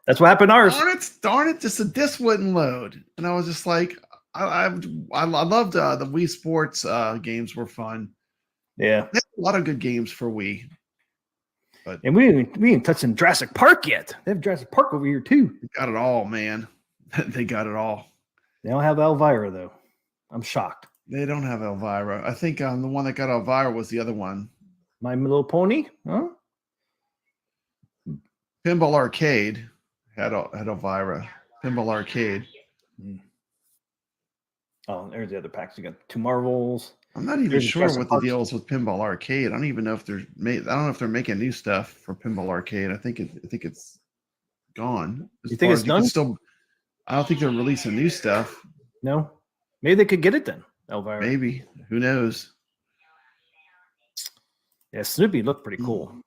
that's what happened to ours. Darn it, just the disc wouldn't load. And I was just like, I loved the Wii Sports games were fun. Yeah, there's a lot of good games for Wii. But and we ain't touching Jurassic Park yet. They have Jurassic Park over here too. They got it all, man. They got it all. They don't have Elvira though. I'm shocked. They don't have Elvira. I think the one that got Elvira was the other one. My Little Pony, huh? Pinball Arcade had Elvira. Pinball Arcade. Oh, there's the other packs. You got 2 Marvels. I'm not even sure what the deal is with Pinball Arcade. I don't even know if I don't know if they're making new stuff for Pinball Arcade. I think it's gone. You think it's done? I don't think they're releasing new stuff. No, maybe they could get it then. Elvira. Maybe. Who knows? Yeah, Snoopy looked pretty cool.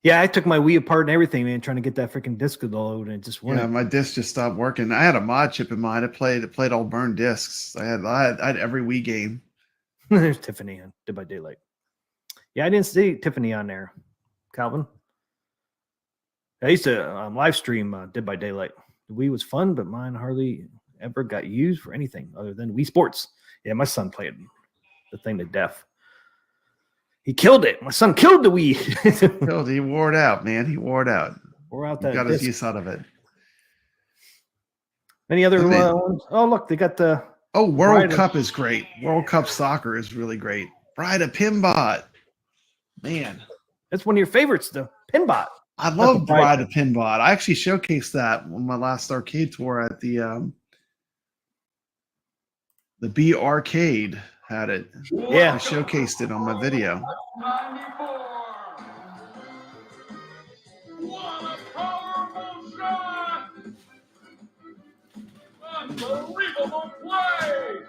Yeah, I took my Wii apart and everything, man, trying to get that freaking disc to load, and it just went. Yeah, my disc just stopped working. I had a mod chip in mine. It played all burned discs. I had every Wii game. There's Tiffany on Dead by Daylight. Yeah, I didn't see Tiffany on there, Calvin. I used to live stream Dead by Daylight. The Wii was fun, but mine hardly ever got used for anything other than Wii Sports. Yeah, my son played the thing to death. He killed it. My son killed the Wii. He wore it out, man. He wore it out. Wore out that. Got his use out of it. Any other ones? Oh, look, they got the. Oh, World Cup is great. World Cup soccer is really great. Bride of Pinbot. Man. That's one of your favorites, the Pinbot. I love Bride of Pinbot. I actually showcased that on my last arcade tour at the B Arcade had it. Yeah. I showcased it on my video. What a powerful shot! Unbelievable play!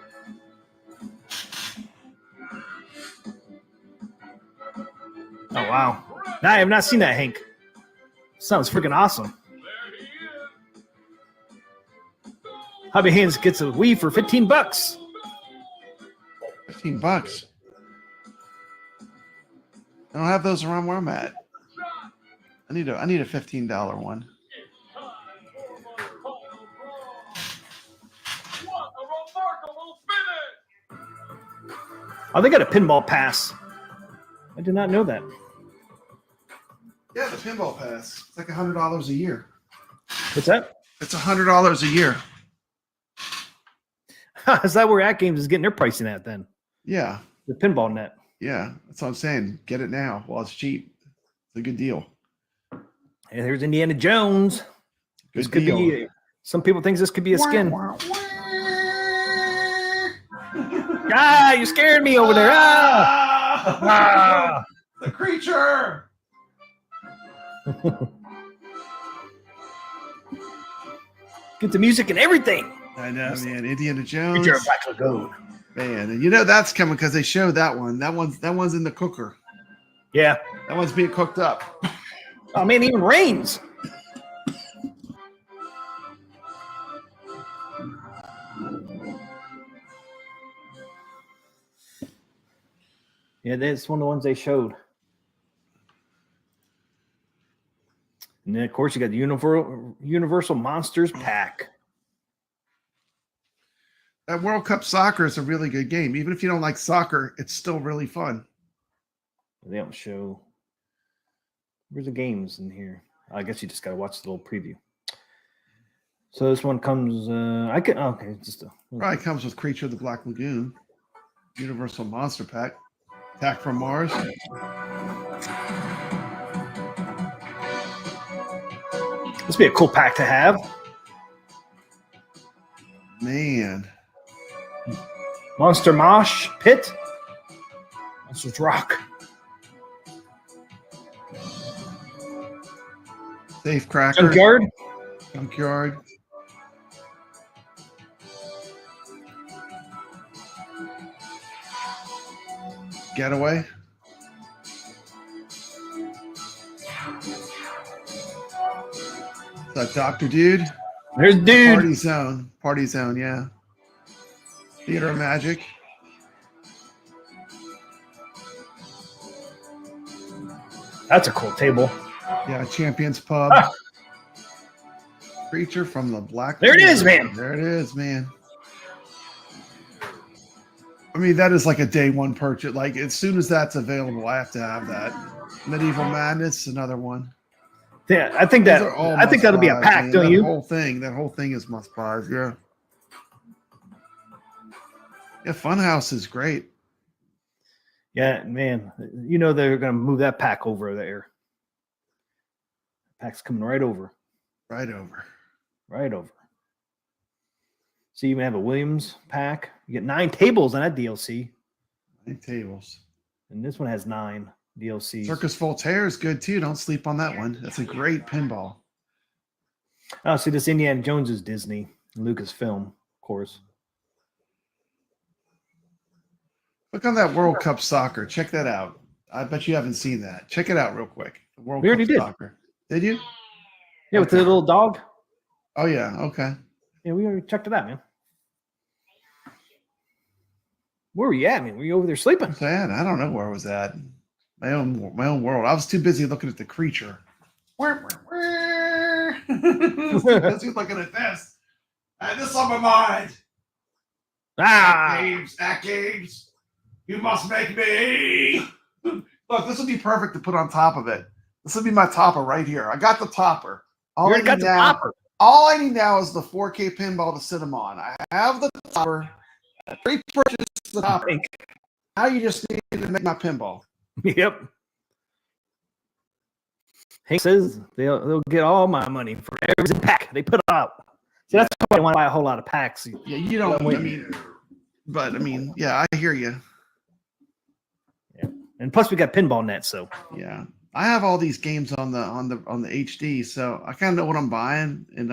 Oh, wow. No, I have not seen that, Hank. Sounds freaking awesome. Hobby Hands gets a Wii for $15. $15. I don't have those around where I'm at. I need a $15 one. Oh, they got a pinball pass. I did not know that. Yeah, the pinball pass. It's like $100 a year. What's that? It's $100 a year. Is that where At Games is getting their pricing at then? Yeah, The pinball net. yeah. That's what I'm saying. Get it now while it's cheap. It's a good deal. And here's Indiana Jones. This Good could deal. be. Some people think this could be a skin. Ah, you scared me over there. Ah! Ah! The creature. Get the music and everything. I know, man. Indiana Jones. Creature of Black Lagoon. Man, and you know that's coming because they showed that one. That one's in the cooker. Yeah. That one's being cooked up. Oh man, even rains. Yeah, that's one of the ones they showed. And then, of course, you got the Universal Monsters pack. That World Cup soccer is a really good game. Even if you don't like soccer, it's still really fun. They don't show. Where's the games in here? I guess you just got to watch the little preview. So this one comes. Okay, just a. Probably comes with Creature of the Black Lagoon, Universal Monster Pack, Attack from Mars. This would be a cool pack to have. Man, Monster Mosh Pit. Monsters Rock. Safe Cracker, Junkyard. Junkyard. Getaway. That Dr. Dude. There's Dude. Party Zone, yeah. Theater of Magic. That's a cool table. Yeah, Champions Pub. Ah. Creature from the Black. There it is, Lagoon. man. There it is, man. I mean, that is like a day one purchase. Like, as soon as that's available, I have to have that. Medieval Madness, another one. Yeah, I think These are all that'll be a must-buys, pack, man. don't That you? whole thing is must buys. Yeah. Yeah, Funhouse is great. Yeah, man. You know they're gonna move that pack over there. Pack's coming right over. Right over. Right over. So you even have a Williams pack. You get 9 tables on that DLC. 9 tables. And this one has 9 DLCs. Circus Voltaire is good too. Don't sleep on that one. That's a great pinball. Oh, see, this Indiana Jones is Disney, Lucasfilm, of course. Look on that World Cup soccer. Check that out. I bet you haven't seen that. Check it out real quick. The World We already Cup did. soccer. Did you? Yeah, with the little dog. Oh yeah. Okay. Yeah, we already checked it out, man. Where were you at, man? Were you over there sleeping? Sad. I don't know where I was at. My own world. I was too busy looking at the creature. I was too busy looking at this. I had this on my mind. Ah! At games. You must make me. Look, this would be perfect to put on top of it. This would be my topper right here. I got the topper. You already got the topper. All I need now is the 4K pinball to sit them on. I have the topper. I pre-purchased the topper. Now you just need to make my pinball. Yep. Hank says they'll get all my money for every pack they put out. See, that's why I want to buy a whole lot of packs. Yeah, you don't. I mean, yeah, I hear you. Yeah, and plus we got pinball nets, so Yeah, I have all these games on the HD, so I kind of know what I'm buying, and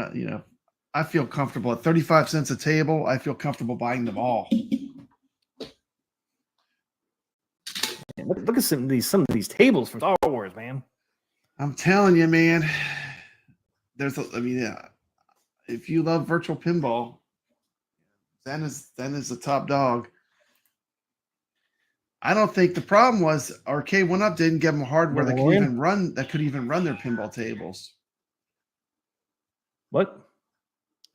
I feel comfortable at 35 cents a table. I feel comfortable buying them all. look at some of these tables from Star Wars, man. I'm telling you, man. If you love virtual pinball, Zen is the top dog. I don't think the problem was Arcade 1-Up didn't give them hardware that could Mandalorian? even run their pinball tables. What?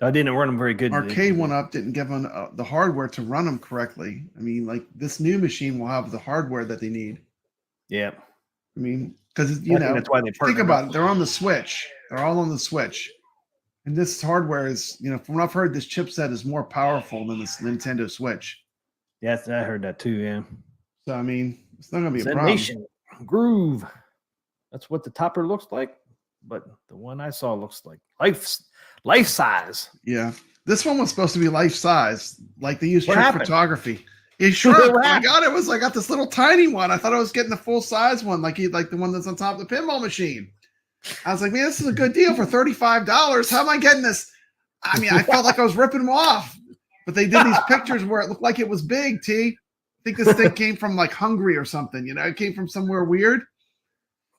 I didn't run them very good. Arcade 1-Up didn't give them the hardware to run them correctly. I mean, like this new machine will have the hardware that they need. Yeah. I mean, because I think that's why they think partnered about up. it. They're on the Switch. They're all on the Switch, and this hardware is, from what I've heard, this chipset is more powerful than this Nintendo Switch. Yes, I heard that too. Yeah. So I mean, it's not going to be a problem. Zenmation Groove. That's what the topper looks like, but the one I saw looks like life size. Yeah, this one was supposed to be life size, like they use What trick happened? photography. It shrunk. What I happened? got it. Was I got this little tiny one. I thought I was getting the full size one, like the one that's on top of the pinball machine. I was like, man, this is a good deal for $35. How am I getting this? I mean, I felt like I was ripping them off, but they did these pictures where it looked like it was big. I think this thing came from like Hungary or something. It came from somewhere weird.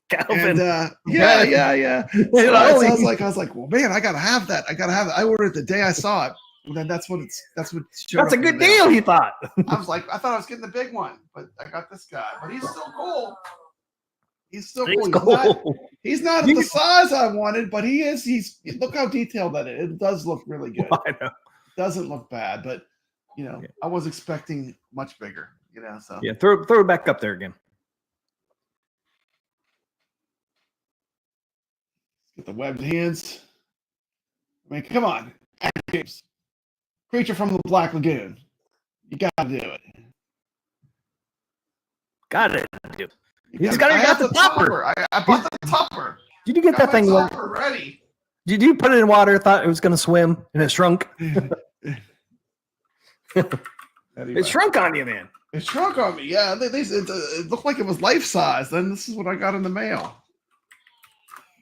Calvin. And yeah. So I was like, well, man, I gotta have that. I ordered it the day I saw it. And then that's what showed That's a up in good the mail. deal, he thought. I thought I was getting the big one, but I got this guy. But he's still cool. He's still cool. He's not at the size I wanted, but he is. Look how detailed that is. It does look really good. I know. It doesn't look bad, but I was expecting much bigger. So Yeah, throw it back up there again. get the webbed hands. I mean, come on, James. Creature from the Black Lagoon. You gotta do it. Got it. You He's got the topper. I bought the topper. Did you get that thing? Topper ready. Did you put it in water? Thought it was going to swim, and it shrunk. Anyway. It shrunk on you, man. It shrunk on me. Yeah, it looked like it was life size. Then this is what I got in the mail.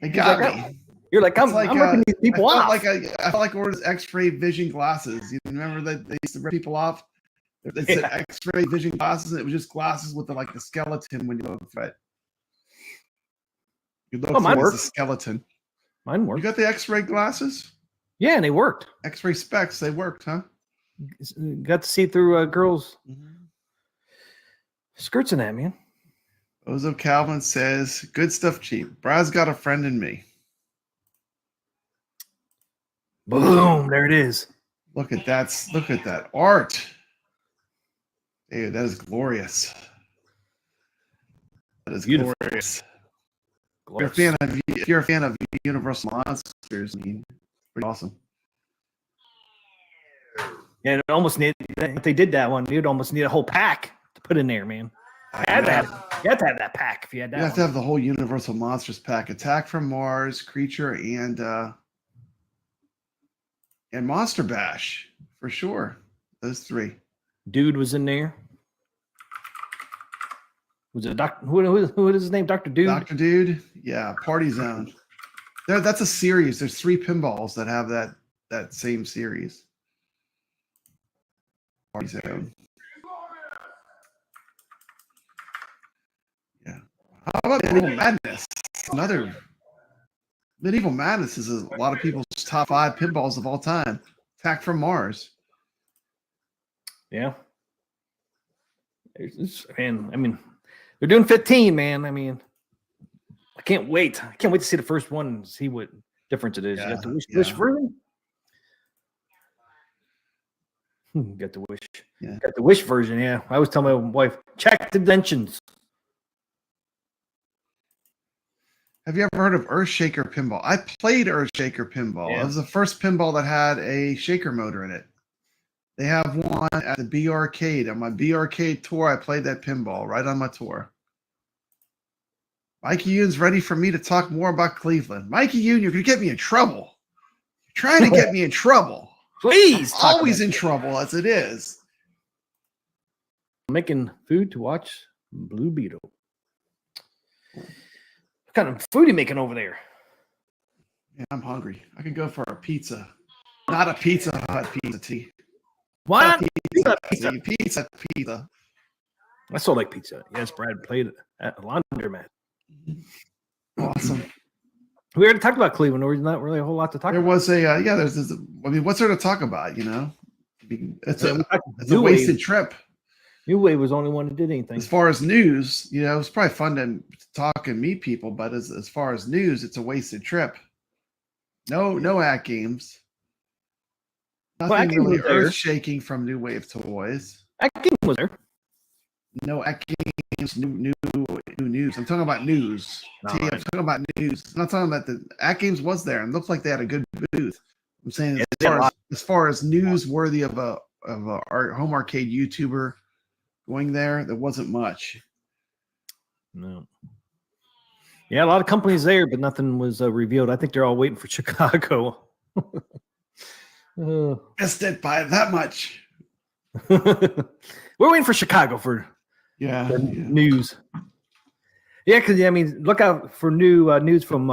They got me. You're like, I'm ripping these people off. I felt like I ordered X-ray vision glasses. You remember that they used to rip people off? They said X-ray vision glasses, and it was just glasses with the skeleton when you look for it. You look mine for worked. the skeleton. Mine You worked. got the X-ray glasses? Yeah, and they worked. X-ray specs, they worked, huh? Got to see through girls' skirts and that, man. Ozo Calvin says, good stuff cheap. Brad's got a friend in me. Boom! There it is. Look at that art. Dude, that is glorious. That is Beautiful. glorious. Glorious. If you're a fan of Universal Monsters, I mean, pretty awesome. Yeah, it almost need. If they did that one, you'd almost need a whole pack to put in there, man. You have to have that pack if you had that. You have one. to have the whole Universal Monsters pack: Attack from Mars, Creature, and Monster Bash for sure. Those three. Dude was in there. Was it who is his name? Dr. Dude? Dr. Dude, yeah, Party Zone. That's a series. There's 3 pinballs that have that same series. Party Zone. Yeah. How about Medieval Madness? Medieval Madness is a lot of people's top 5 pinballs of all time. Attack from Mars. Yeah. Man, I mean, they're doing 15, man. I mean, I can't wait. I can't wait to see the first one and see what difference it is. Yeah, You got the wish yeah. version? Got the wish. Yeah. Got the wish version, yeah. I always tell my wife, check the dimensions. Have you ever heard of Earthshaker Pinball? I played Earthshaker Pinball. Yeah. It was the first pinball that had a shaker motor in it. They have one at the B Arcade. On my B Arcade tour, I played that pinball right on my tour. Mikey Yoon's ready for me to talk more about Cleveland. Mikey Yoon, you're going to get me in trouble. You're trying to get me in trouble. Please. I'm always in trouble as it is. Making food to watch Blue Beetle. What kind of food are you making over there? Yeah, I'm hungry. I could go for a pizza. Not a Pizza Hut pizza, T. What? Pizza. I still like pizza. Yes, Brad played it at a laundromat. Awesome. We already talked about Cleveland. There's not really a whole lot to talk There about. was there's this, I mean, what's there to talk about, you know? I mean, it's a New wasted Wave. trip. New Wave was the only one that did anything. As far as news, you know, it's probably fun to talk and meet people, but as far as news, it's a wasted trip. No At Games. Well, Nothing At Games really was there. earth shaking from New Wave Toys. Acting was there. No At Games, new news. I'm talking about news. All I'm right. talking about news. I'm not talking about the At Games was there and looked like they had a good booth. I'm saying Yeah, they had a as far as news worthy of a home arcade YouTuber going there wasn't much. No. Yeah, a lot of companies there, but nothing was revealed. I think they're all waiting for Chicago. Missed it by that much. We're waiting for Chicago for Yeah. news. Yeah, because I mean, look out for new news from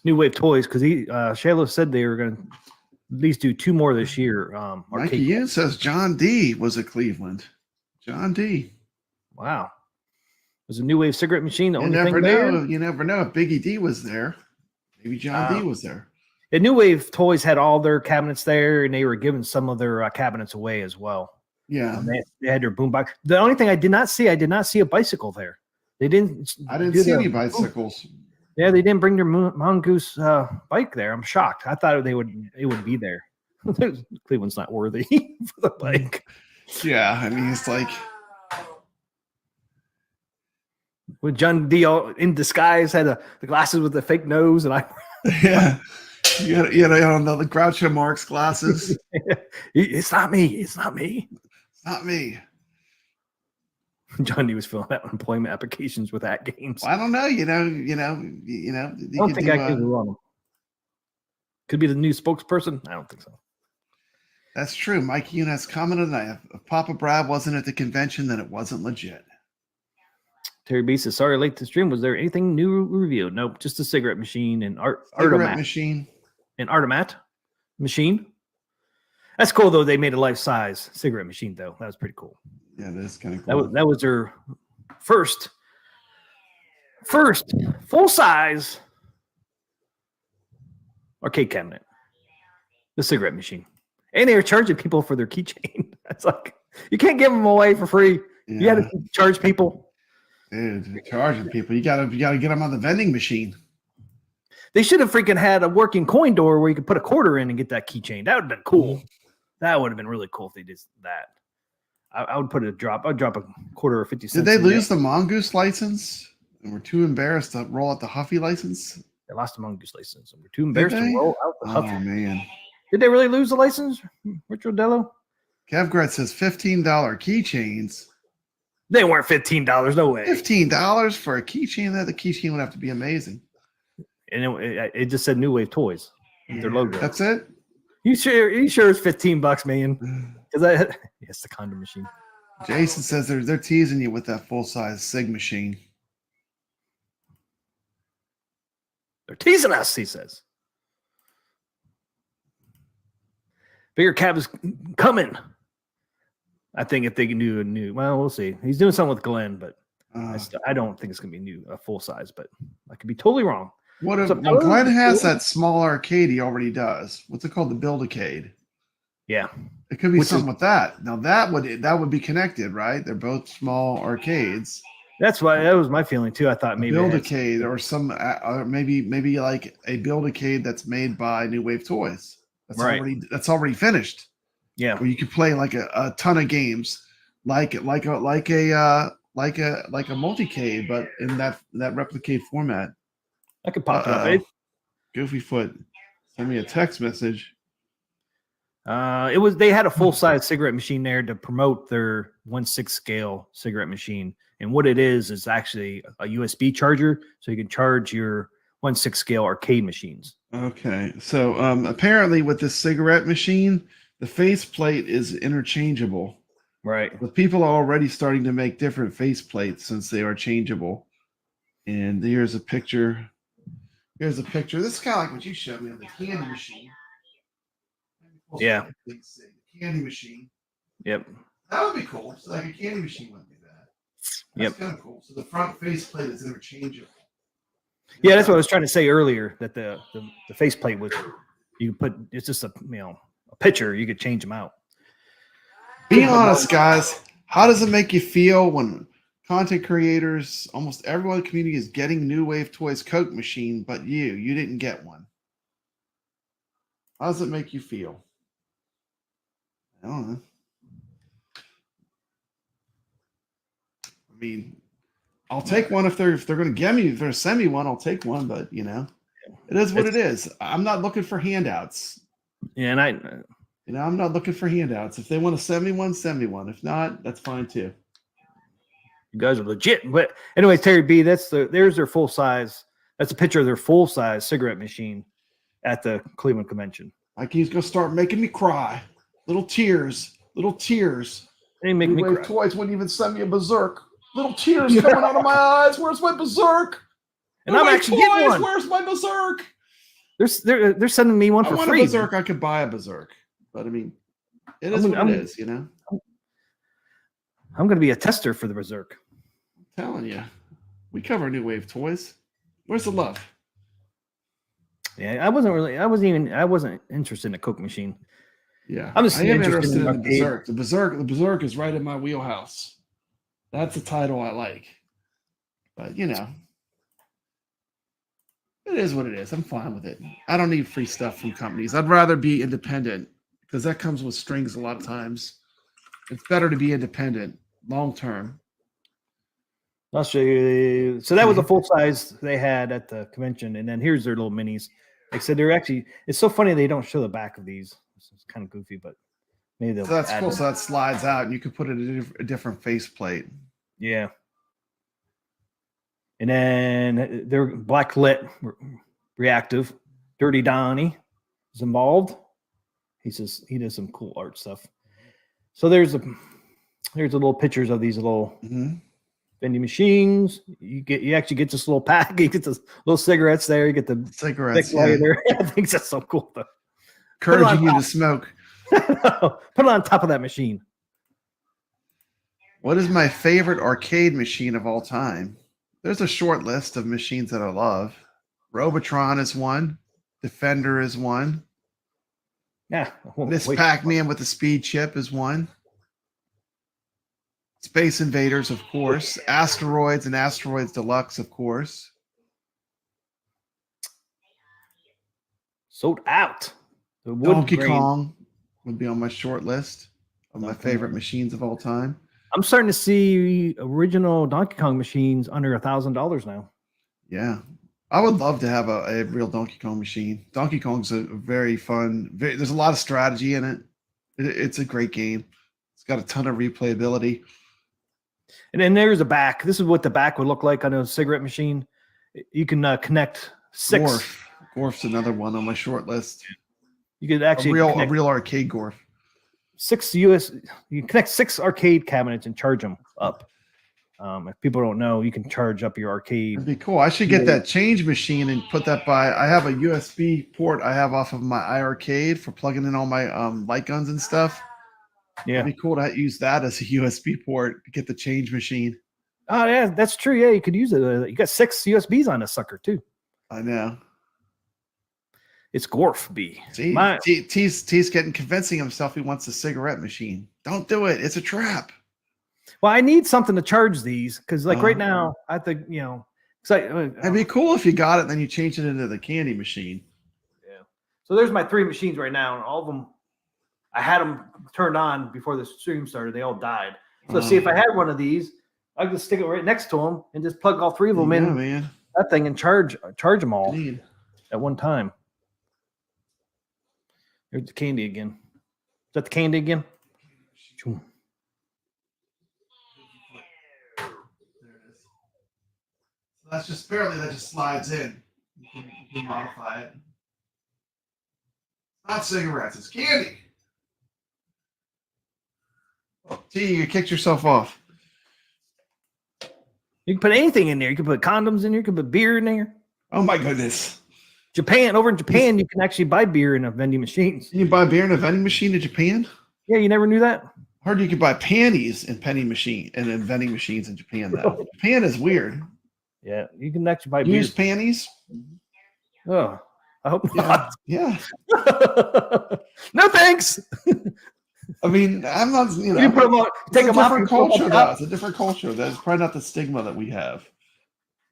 New Wave Toys because Shayla said they were going to at least do 2 more this year. Mikey Yoon says John D was at Cleveland. John D. Wow. Was a New Wave cigarette machine the You only never thing there? know. You never know if Biggie D was there. Maybe John D was there. And New Wave Toys had all their cabinets there, and they were giving some of their cabinets away as well. Yeah. They had their boombox. The only thing I did not see a bicycle there. They didn't. I didn't do see the- any bicycles. Yeah, they didn't bring their mongoose bike there. I'm shocked. I thought it would be there. Cleveland's not worthy for the bike. Yeah, I mean it's like With John D in disguise, had the glasses with the fake nose, and I. yeah. You know the Groucho Marx glasses. It's not me. It's not me. It's not me. John D was filling out employment applications with At Games. Well, I don't know. You know. I don't think At Games will run them. Could be the new spokesperson. I don't think so. That's true. Mike Eunice commented tonight. If Papa Brad wasn't at the convention, then it wasn't legit. Terry B says, sorry, late to stream. Was there anything new revealed? Nope, just a cigarette machine and Cigarette Artomat. machine. An Artomat machine. That's cool, though. They made a life-size cigarette machine, though. That was pretty cool. Yeah, that's kind of cool. That was their first full-size arcade cabinet. The cigarette machine. And they were charging people for their keychain. That's like, you can't give them away for free. You got to charge people. Dude, you're charging people. You gotta get them on the vending machine. They should have freaking had a working coin door where you could put a quarter in and get that keychain. That would have been cool. That would have been really cool if they did that. I would put I'd drop a quarter or 50 cents. Did they lose the Mongoose license and were too embarrassed to roll out the Huffy license? They lost the Mongoose license and were too embarrassed to roll out the Oh Huffy. man. Did they really lose the license, Richard Dello? Kevgrat says $15 keychains. They weren't $15. No way. $15 for a keychain? That the keychain would have to be amazing. And it just said New Wave Toys. With their logo. That's it? You sure it's $15, man? Because it's the condom machine. Jason says they're teasing you with that full-size SIG machine. They're teasing us, he says. Bigger cab is coming. I think if they can do a new, well, we'll see. He's doing something with Glenn, but I don't think it's going to be a full size, but I could be totally wrong. What if Glenn has that small arcade he already does? What's it called? The Build-A-Cade. Yeah. It could be something with that. Now that would be connected, right? They're both small arcades. That was my feeling too. I thought maybe Build-A-Cade or some maybe like a Build-A-Cade that's made by New Wave Toys. That's already finished. Yeah. Where you could play like a ton of games, like a multi-cade, but in that replicate format. I could pop it up. Goofy Foot, send me a text message. They had a full size cigarette machine there to promote their 1/6 scale cigarette machine, and what it is actually a USB charger, so you can charge your 1/6 scale arcade machines. Okay, so apparently with this cigarette machine, the faceplate is interchangeable. Right. But people are already starting to make different faceplates since they are changeable. And here's a picture. This is kind of like what you showed me of the candy machine. Yeah. The candy machine. Yep. That would be cool. So like a candy machine would be that. That's kind of cool. So the front faceplate is interchangeable. Yeah, that's what I was trying to say earlier. That the faceplate was, you could put, it's just a picture. You could change them out. Be honest, guys. How does it make you feel when content creators, almost everyone in the community is getting New Wave Toys Coke machine, but you didn't get one? How does it make you feel? I don't know. I mean, I'll take one if they're going to give me, if they're send me one, I'll take one. But you know, it is what it is. I'm not looking for handouts. Yeah, and I'm not looking for handouts. If they want to send me one, send me one. If not, that's fine too. you guys are legit. But anyways, Terry B, there's their full size. That's a picture of their full size cigarette machine at the Cleveland convention. Like he's gonna start making me cry. Little tears. They make New me Wave cry. Toys wouldn't even send me a berserk. Little tears coming out of my eyes. Where's my berserk? And I'm actually getting one. Where's my berserk? They're sending me one I for want free. a berserk. I could buy a berserk, but I mean, it is what it is. You know. I'm going to be a tester for the berserk. I'm telling you, we cover New Wave Toys. Where's the love? Yeah, I wasn't interested in a Coke machine. Yeah, I'm just I am interested interested in the arcade. berserk. The berserk is right in my wheelhouse. That's a title I like. But you know, it is what it is. I'm fine with it. I don't need free stuff from companies. I'd rather be independent because that comes with strings a lot of times. It's better to be independent long term. I'll show you. So that was a full size they had at the convention, and then here's their little minis. Like I said, they're actually. It's so funny they don't show the back of these. It's kind of goofy, but maybe they'll. So that's add cool. them. So that slides out, and you could put it in a different faceplate. Yeah. And then they're black lit, reactive. Dirty Donnie is involved. He says he does some cool art stuff. So here's a little pictures of these little vending machines. You actually get this little pack. You get this little cigarettes there. You get the Cigarettes. lighter. I think that's so cool. Though. Encouraging you to smoke. Put it on top of that machine. What is my favorite arcade machine of all time? There's a short list of machines that I love. Robotron is one. Defender is one. Yeah. Miss Pac-Man with the speed chip is one. Space Invaders, of course. Asteroids and Asteroids Deluxe, of course. Sold out. The wood Donkey grain. Kong would be on my short list of my favorite machines of all time. I'm starting to see original Donkey Kong machines under $1,000 now. Yeah. I would love to have a real Donkey Kong machine. Donkey Kong's a very fun, there's a lot of strategy in it. It's a great game. It's got a ton of replayability. And then there's a back. This is what the back would look like on a cigarette machine. You can connect 6. Gorf's another one on my short list. You could actually a real arcade Gorf. 6 US. You can connect 6 arcade cabinets and charge them up. If people don't know, you can charge up your arcade. That'd be cool. I should get that change machine and put that by. I have a USB port I have off of my iArcade for plugging in all my light guns and stuff. Yeah, it'd be cool to use that as a USB port to get the change machine. Oh yeah, that's true. Yeah, you could use it. You got 6 USBs on this sucker too. I know. It's Gorf B. See, T's getting convincing himself he wants a cigarette machine. Don't do it. It's a trap. Well, I need something to charge these because, like, right now, I think it'd be cool if you got it, then you change it into the candy machine. Yeah. So there's my 3 machines right now, and all of them, I had them turned on before the stream started. They all died. So see if I had one of these, I could stick it right next to them and just plug all 3 of them in that thing and charge them all at one time. There's the candy again. Is that the candy again? That's just barely, that just slides in. You can modify it. Not cigarettes, it's candy. Oh, T, you kicked yourself off. You can put anything in there. You can put condoms in there. You can put beer in there. Oh my goodness. Over in Japan, you can actually buy beer in a vending machines. Can you buy beer in a vending machine in Japan? Yeah, you never knew that? I heard you could buy panties in vending machines in Japan, though. Japan is weird. Yeah, you can actually buy beer. Use panties? Oh, I hope not. Yeah. No thanks. I mean, I'm not, you know, You put them on, take it's them a off. different You put 'em culture, on though. top. It's a different culture. That's probably not the stigma that we have.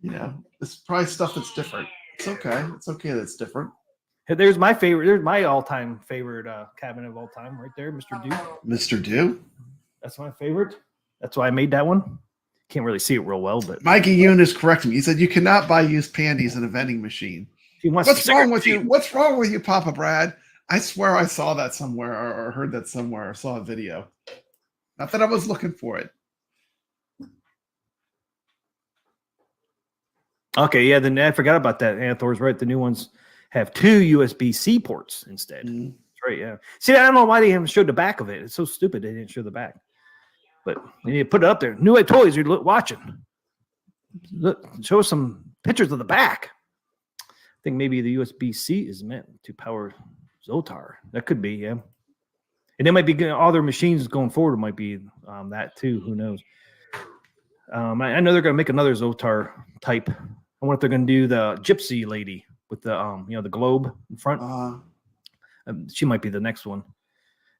You know, it's probably stuff that's different. It's okay. It's okay that it's different. There's my favorite. There's my all-time favorite cabinet of all time, right there, Mr. Duke. Mr. Do? That's my favorite. That's why I made that one. Can't really see it real well, but Mikey Yoon is correcting me. He said you cannot buy used panties in a vending machine. he wants What's to wrong with you? What's wrong with you, Papa Brad? I swear I saw that somewhere or heard that somewhere or saw a video. Not that I was looking for it. Okay, yeah. Then I forgot about that. Thor's right. The new ones have 2 USB-C ports instead. Mm. That's right. Yeah. See, I don't know why they haven't showed the back of it. It's so stupid they didn't show the back. But they need to put it up there. New Wave Toys, you're watching. Look, show us some pictures of the back. I think maybe the USB-C is meant to power Zotar. That could be, yeah. And they might be getting all their machines going forward. Might be that too. Who knows? I know they're going to make another Zotar type. I wonder if they're going to do the Gypsy lady with the the globe in front. She might be the next one.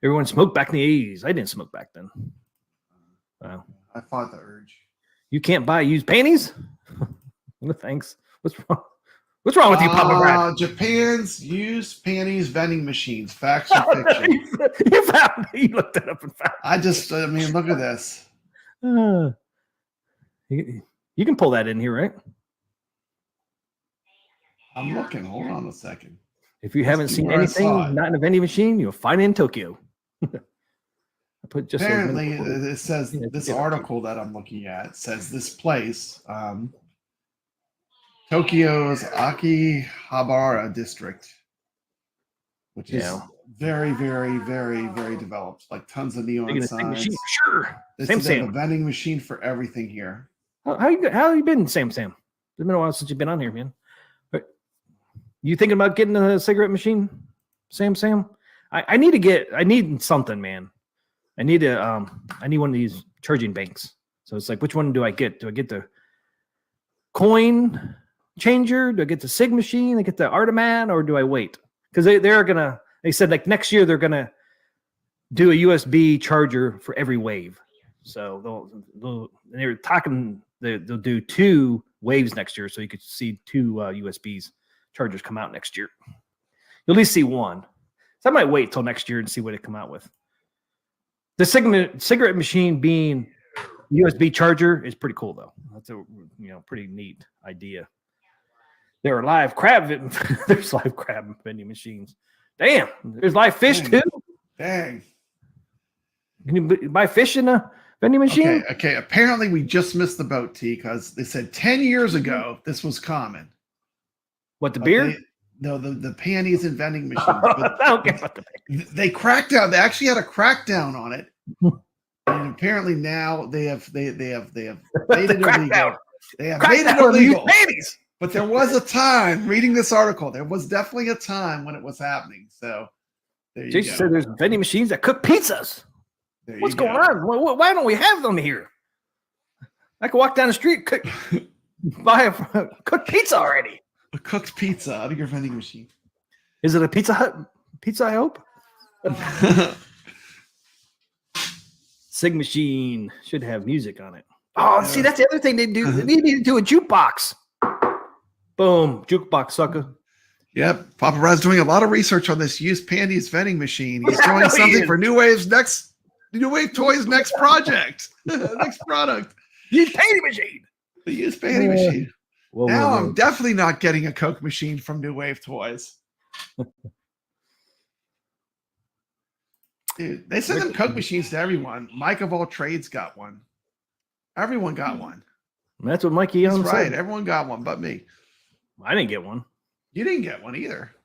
Everyone smoked back in the 80s. I didn't smoke back then. Wow. I fought the urge. You can't buy used panties? No thanks. What's wrong? What's wrong with you, Papa Brad? Japan's used panties vending machines. Facts or fiction? You found it. You looked it up and found it. I mean, look at this. You can pull that in here, right? I'm looking. Hold on a second. If you haven't seen where I anything saw it. not in a vending machine, you'll find it in Tokyo. I put just Apparently, it says Yeah, this yeah. article that I'm looking at says this place, Tokyo's Akihabara district, which is Yeah. very, very, very, very developed. Like tons of neon Making a big signs. machine, sure. This Sam is a Sam. vending machine for everything here. How you been, Sam Sam? It's been a while since you've been on here, man. You thinking about getting a cigarette machine, Sam Sam? I need something, man. I need one of these charging banks. So it's like, which one do I get? Do I get the coin changer? Do I get the Sig machine? I get the Artiman, or do I wait? Because they said like next year they're gonna do a USB charger for every wave. So they were talking they'll do 2 waves next year, so you could see 2 USBs chargers come out next year. You'll at least see one. So I might wait till next year and see what they come out with. The cigarette machine being USB charger is pretty cool, though. That's a pretty neat idea. There are live crab. There's live crab vending machines. Damn, there's live fish too. Dang. Can you buy fish in a vending machine? Okay. Apparently, we just missed the boat, T, because they said 10 years ago this was common. What, the beer? The panties and vending machines. I don't care about the beer. They cracked down. They actually had a crackdown on it, and apparently now they have made it illegal. They have made it illegal. Panties. But there was a time, reading this article, there was definitely a time when it was happening. So there you Jason go. said there's vending machines that cook pizzas. There you What's go. going on? Why don't we have them here? I could walk down the street, buy a cooked pizza already. A cooked pizza out of your vending machine. Is it a Pizza Hut pizza, I hope? Sig machine should have music on it. Oh, see, that's the other thing they do. They need to do a jukebox. Boom, jukebox, sucker. Yep, Papa Brad's doing a lot of research on this used panties vending machine. He's doing No, he something isn't. for New Wave Toys' next project, next product. Used panty machine. The used panty machine. Whoa, Now whoa, I'm definitely not getting a Coke machine from New Wave Toys. Dude, they send them Coke machines to everyone. Mike of all trades got one. Everyone got one. That's what Mikey That's owns. right. Everyone got one but me. I didn't get one, You didn't get one either.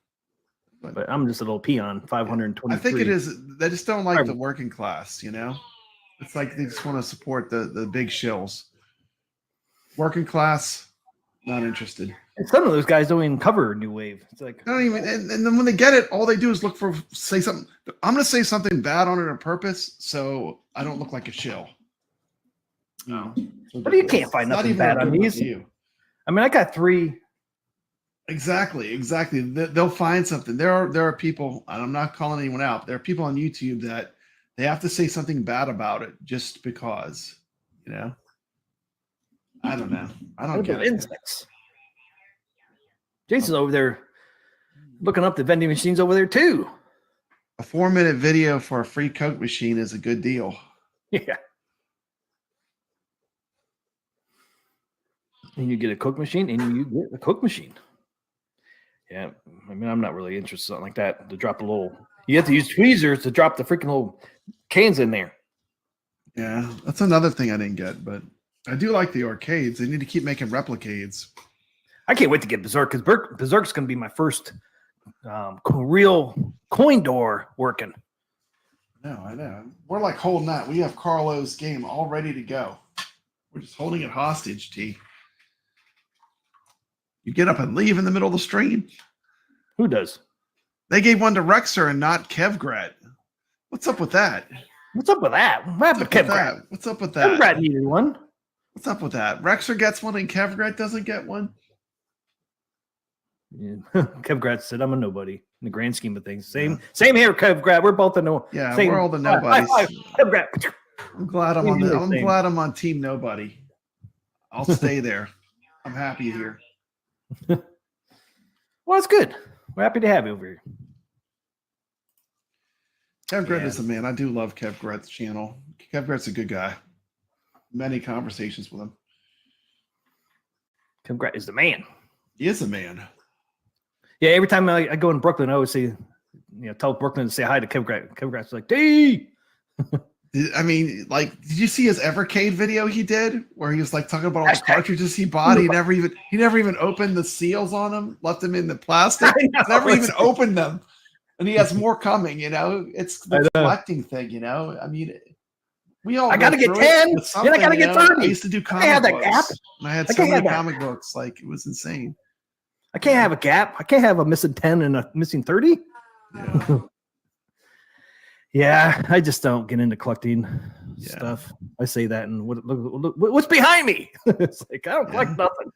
but I'm just a little peon. 523. I think it is. They just don't like the working class, you know? It's like they just want to support the big shills. Working class, not interested. And some of those guys don't even cover New Wave. It's like, I don't even, and then when they get it, all they do is say something. I'm going to say something bad on it on purpose, so I don't look like a shill. No, but you can't find nothing bad on these. I mean, I got 3. Exactly. They'll find something. There are people, and I'm not calling anyone out. There are people on YouTube that They have to say something bad about it just because, you know. I don't know. I don't get it. Insects. Jason's over there looking up the vending machines over there too. A 4-minute video for a free Coke machine is a good deal. Yeah. And you get a Coke machine, and you get a Coke machine. Yeah, I mean, I'm not really interested in something like that. To drop a little, you have to use tweezers to drop the freaking little cans in there. Yeah, that's another thing I didn't get, but I do like the arcades. They need to keep making replicades. I can't wait to get Berserk because Berserk's going to be my first real coin door working. No, I know. We're like holding that. We have Carlo's game all ready to go. We're just holding it hostage, T. You get up and leave in the middle of the stream. Who does? They gave one to Rexer and not Kevgrat. What's up with that? What's up with that? What happened to Kevgrat? What's up with that? Kevgrat needed one. What's up with that? Rexer gets one and Kevgrat doesn't get one? Yeah. Kevgrat said, "I'm a nobody in the grand scheme of things." Same here, Kevgrat. We're both a no. Yeah, same. we're all the nobodies. Kevgrat. I'm glad I'm glad I'm on team nobody. I'll stay there. I'm happy here. Well, it's good. We're happy to have you over here. Kevgrat is the man. I do love Kevgrat's channel. Kevgrat's a good guy. Many conversations with him. Kevgrat is the man. He is a man. Yeah, every time I go in Brooklyn, I always say, tell Brooklyn to say hi to Kevgrat. Kevgrat's like, "D." I mean, like, did you see his Evercade video he did where he was like talking about all the cartridges he bought? He never even opened the seals on them, left them in the plastic, never even opened them. And he has more coming, It's the collecting thing, I mean, we all I gotta get 10, then I gotta get 30. I used to do comic have that books. gap. And I had so many comic books, like it was insane. I can't have a gap. I can't have a missing 10 and a missing 30. Yeah. Yeah, I just don't get into collecting stuff. I say that, and look, what's behind me? It's like I don't collect nothing.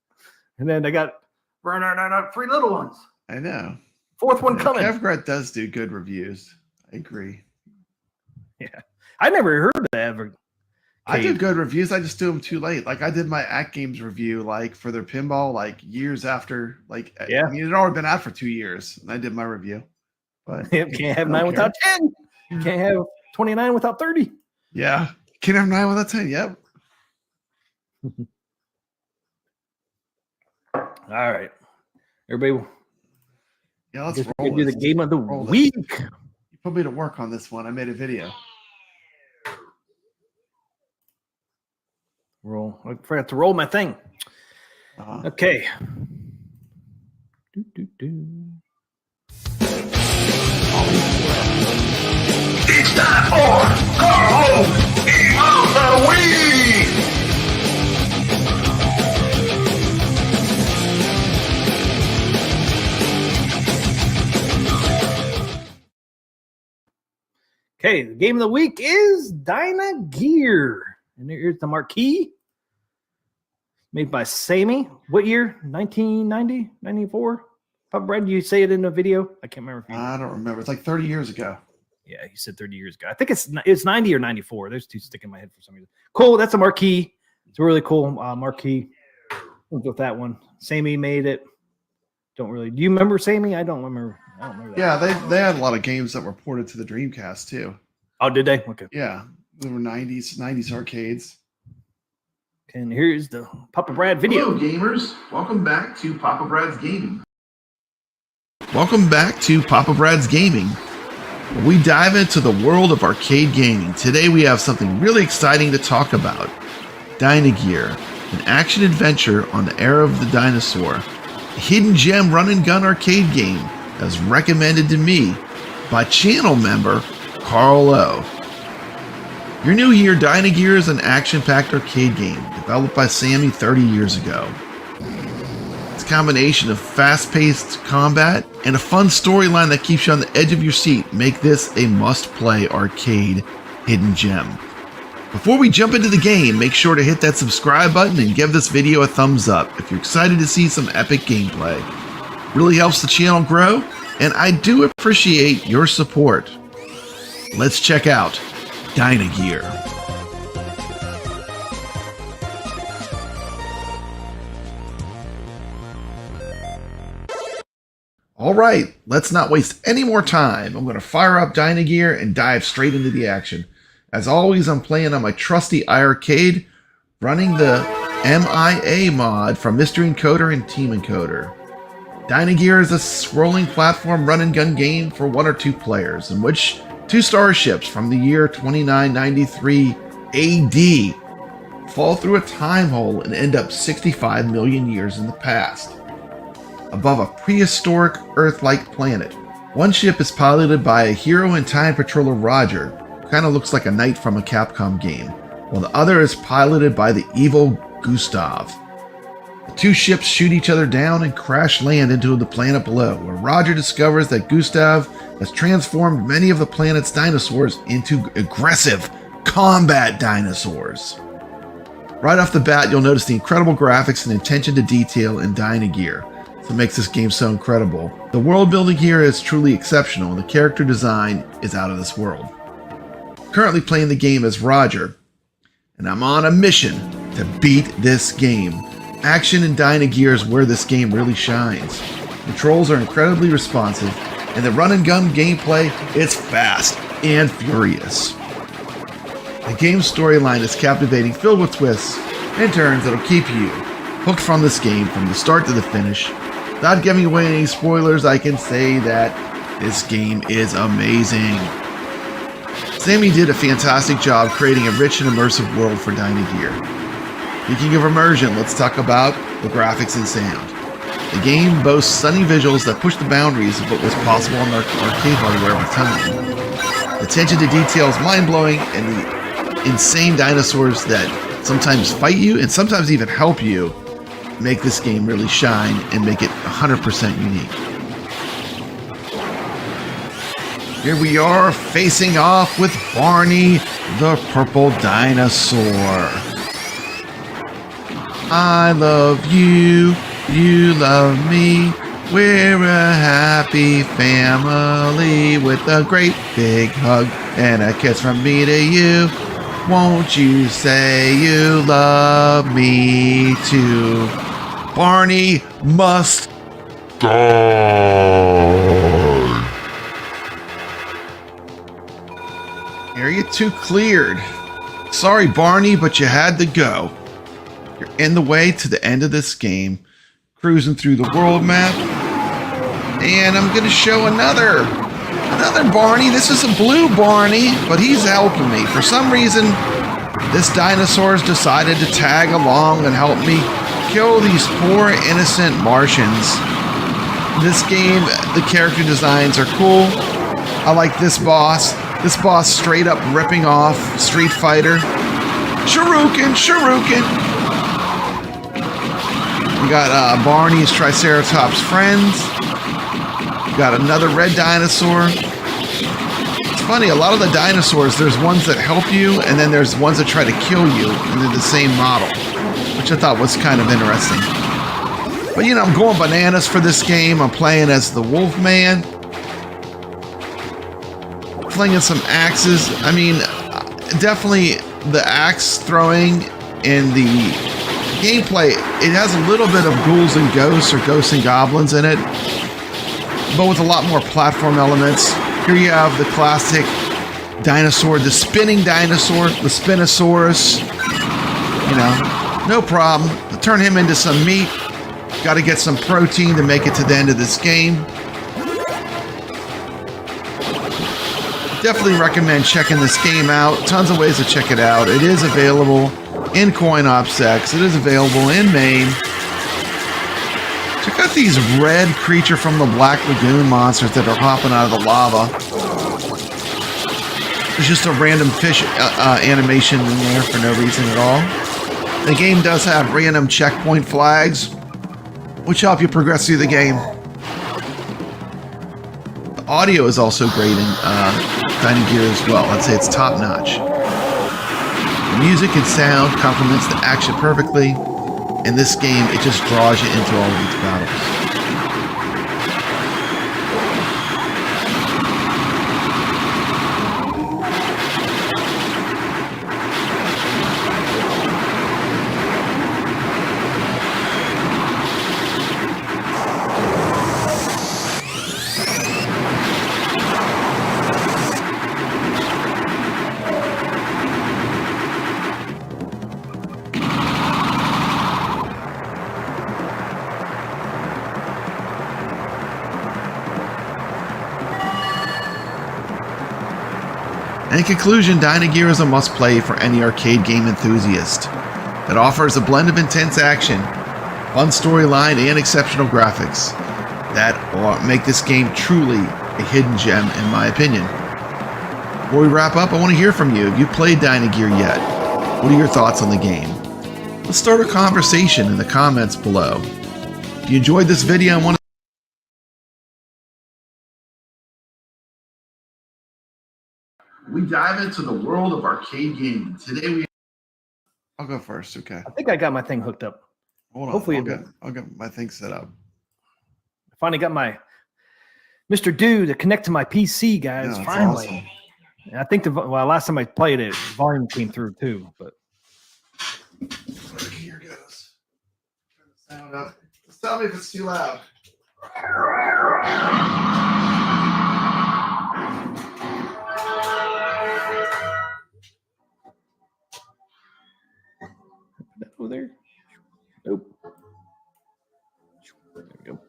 And then I got 3 little ones. I know. 4th one coming. Kevgrat does do good reviews. I agree. Yeah, I never heard of that ever. I do good reviews. I just do them too late. Like I did my Act Games review, like for their pinball, like years after. Like I mean, it had already been out for 2 years, and I did my review. But you can't have 9 without 10. You can't have 29 without 30. Yeah. Can't have 9 without 10. Yep. All right. Everybody. Yeah, let's roll. Do the game of the week. You put me to work on this one. I made a video. Roll. I forgot to roll my thing. Okay. It's time for Carl Game of the Week! Okay, the game of the week is Dyna Gear. And here's the marquee. Made by Sammy. What year? 1990? 94? Papa Brad, you say it in the video? I can't remember. I don't remember. It's like 30 years ago. Yeah, he said 30 years ago. I think it's 90 or 94. There's 2 sticking in my head for some reason. Cool. That's a marquee. It's a really cool marquee. With that one. Sammy made it. Don't really. Do you remember Sammy? I don't remember that. Yeah, they had a lot of games that were ported to the Dreamcast too. Oh, did they? Okay. Yeah. They were 90s arcades. And here's the Papa Brad video. Hello, gamers. Welcome back to Papa Brad's Gaming. Welcome back to Papa Brad's Gaming. We dive into the world of arcade gaming. Today we have something really exciting to talk about. Dyna Gear, an action adventure on the era of the dinosaur. A hidden gem run and gun arcade game as recommended to me by channel member Carl O. You're new here, Dyna Gear is an action-packed arcade game developed by Sammy 30 years ago. It's a combination of fast-paced combat and a fun storyline that keeps you on the edge of your seat make this a must-play arcade hidden gem. Before we jump into the game, make sure to hit that subscribe button and give this video a thumbs up if you're excited to see some epic gameplay. It really helps the channel grow, and I do appreciate your support. Let's check out Dynagear. All right, let's not waste any more time. I'm going to fire up Dynagear and dive straight into the action. As always, I'm playing on my trusty iArcade, running the MIA mod from Mystery Encoder and Team Encoder. Dynagear is a scrolling platform run-and-gun game for 1 or 2 players, in which 2 starships from the year 2993 AD fall through a time hole and end up 65 million years in the past, above a prehistoric Earth-like planet. One ship is piloted by a hero and time patroller Roger, who kind of looks like a knight from a Capcom game, while the other is piloted by the evil Gustav. The 2 ships shoot each other down and crash land into the planet below, where Roger discovers that Gustav has transformed many of the planet's dinosaurs into aggressive combat dinosaurs. Right off the bat, you'll notice the incredible graphics and attention to detail in Dynagear. That makes this game so incredible. The world building here is truly exceptional, and the character design is out of this world. Currently playing the game as Roger, and I'm on a mission to beat this game. Action in Dynagear is where this game really shines. Controls are incredibly responsive, and the run and gun gameplay is fast and furious. The game's storyline is captivating, filled with twists and turns that'll keep you hooked from this game from the start to the finish. Without giving away any spoilers, I can say that this game is amazing. Sammy did a fantastic job creating a rich and immersive world for Dynagear. Speaking of immersion, let's talk about the graphics and sound. The game boasts stunning visuals that push the boundaries of what was possible on arcade hardware at the time. The attention to detail is mind-blowing, and the insane dinosaurs that sometimes fight you and sometimes even help you make this game really shine and make it 100% unique. Here we are facing off with Barney the purple dinosaur. I love you, you love me, we're a happy family with a great big hug and a kiss from me to you. Won't you say you love me too? Barney must die. Area 2 cleared. Sorry, Barney, but you had to go. You're in the way to the end of this game. Cruising through the world map. And I'm going to show another Barney. This is a blue Barney, but he's helping me. For some reason, this dinosaur's decided to tag along and help me kill these poor innocent Martians. This game, the character designs are cool. I like this boss. This boss straight up ripping off Street Fighter. Shuriken, Shuriken. We got Barney's Triceratops friends. We got another red dinosaur. It's funny, a lot of the dinosaurs, there's ones that help you, and then there's ones that try to kill you, and they're the same model, which I thought was kind of interesting. But you know, I'm going bananas for this game. I'm playing as the Wolfman. Flinging some axes. I mean, definitely the axe throwing and the gameplay, it has a little bit of ghouls and ghosts, or ghosts and goblins in it, but with a lot more platform elements. Here you have the classic dinosaur, the spinning dinosaur, the Spinosaurus. You know, no problem. Turn him into some meat. Got to get some protein to make it to the end of this game. Definitely recommend checking this game out. Tons of ways to check it out. It is available in Coin Ops X. It is available in MAME. Check out these red creature from the Black Lagoon monsters that are hopping out of the lava. There's just a random fish animation in there for no reason at all. The game does have random checkpoint flags, which help you progress through the game. The audio is also great in Dynagear as well. I'd say it's top notch. The music and sound complements the action perfectly. In this game, it just draws you into all of these battles. In conclusion, Dynagear is a must-play for any arcade game enthusiast. It offers a blend of intense action, fun storyline, and exceptional graphics that make this game truly a hidden gem, in my opinion. Before we wrap up, I want to hear from you. Have you played Dynagear yet? What are your thoughts on the game? Let's start a conversation in the comments below. If you enjoyed this video and want to we dive into the world of arcade gaming. Today I'll go first. Okay. I think I got my thing hooked up. Hold on. Hopefully I'll get my thing set up. I finally got my Mr. Do to connect to my PC, guys. Yeah, that's finally. awesome. And I think last time I played it, volume came through too. But Here goes. Turn the sound up. Just tell me if it's too loud. over there. Nope. There we go.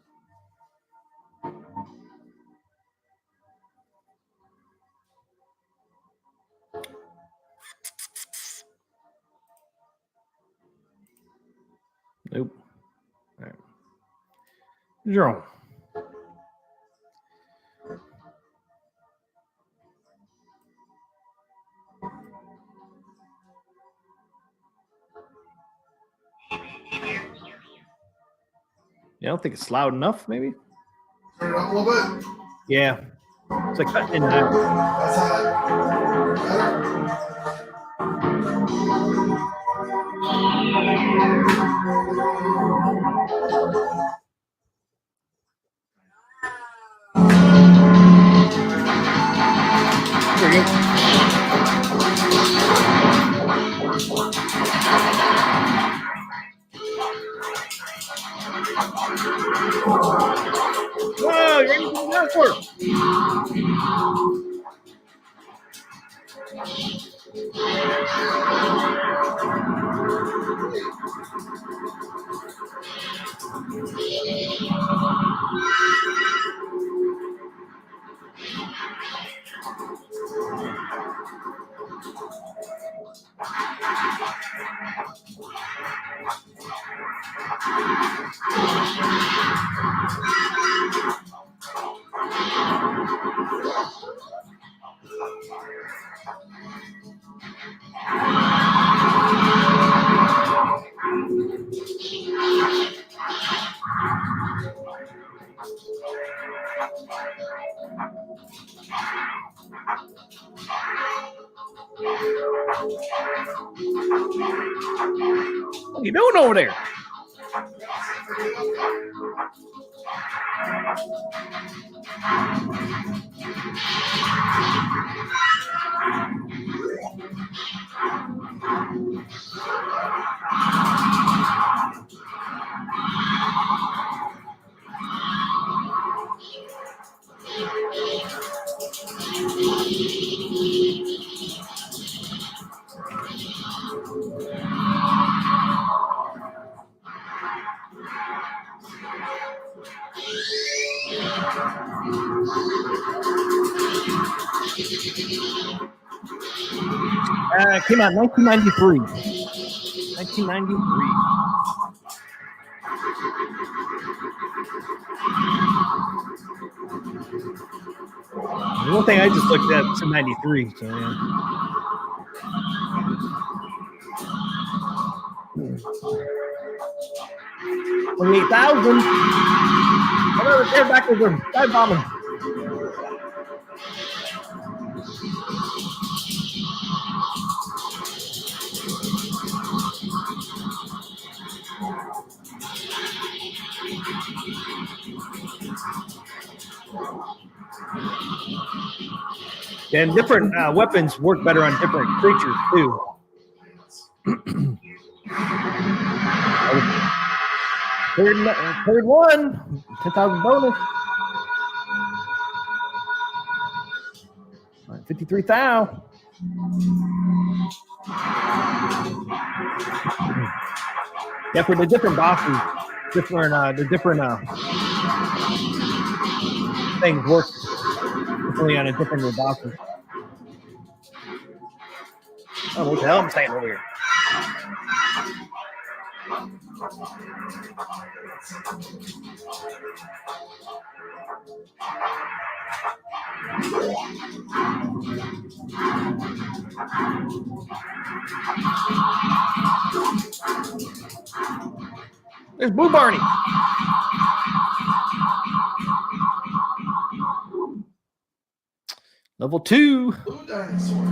Nope. All right. Jerome. Yeah, I don't think it's loud enough, maybe. Turn it up a little bit. Yeah. It's like cutting in and out. That's hot. There you go. Whoa, you're anything down for it. What are you doing over there? It came out in 1993. 1993. The one thing I just looked at was 93. So yeah. $28,000. Another tear back with her dive bombing. And different weapons work better on different creatures too. Third one, 10,000 bonus. 53,000. Yeah, for the different bosses, the different things work differently on a different bosses. Oh, what the hell? I'm staying over here. There's Blue Barney. Level 2. Blue dinosaur.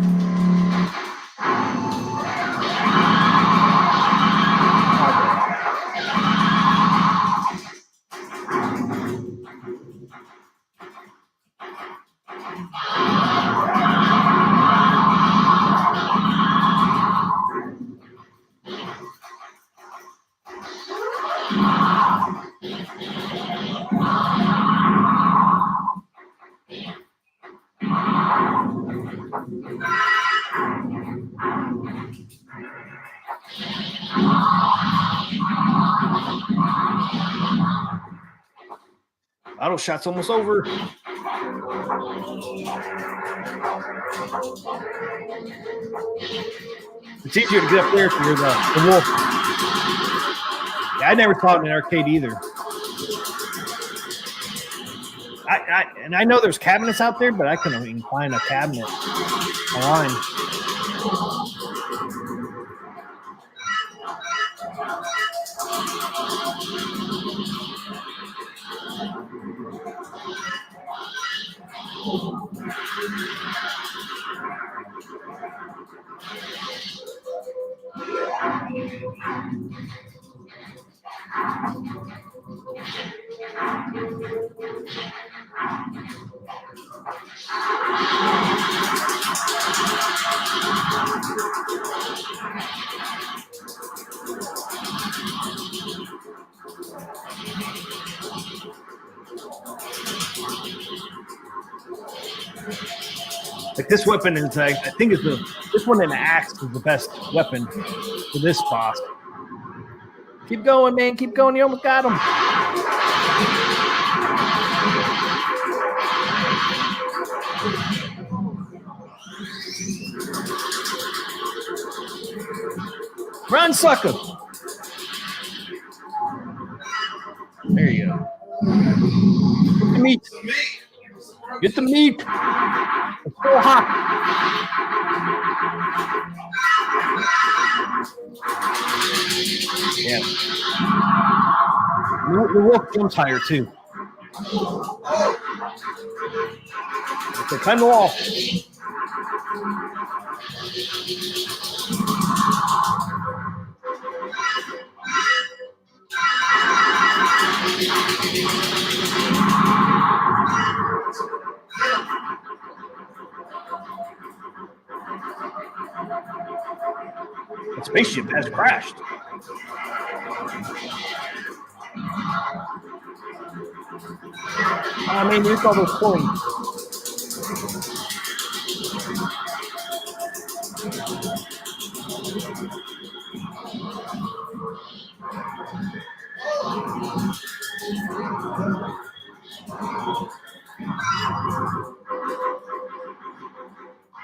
Auto shot's almost over. It's easier to get up there if you're the wolf. Yeah, I never saw it in an arcade either. I know there's cabinets out there, but I couldn't even find a cabinet online. Like this weapon is, I think it's this one in the axe is the best weapon for this boss. Keep going, man. Keep going. You almost got him. Run, sucker. There you go. Get the meat. Get the meat. It's so hot. Yeah. The wolf jumps higher, too. Okay, climb the wall. The spaceship has crashed. I mean, there's all those coins.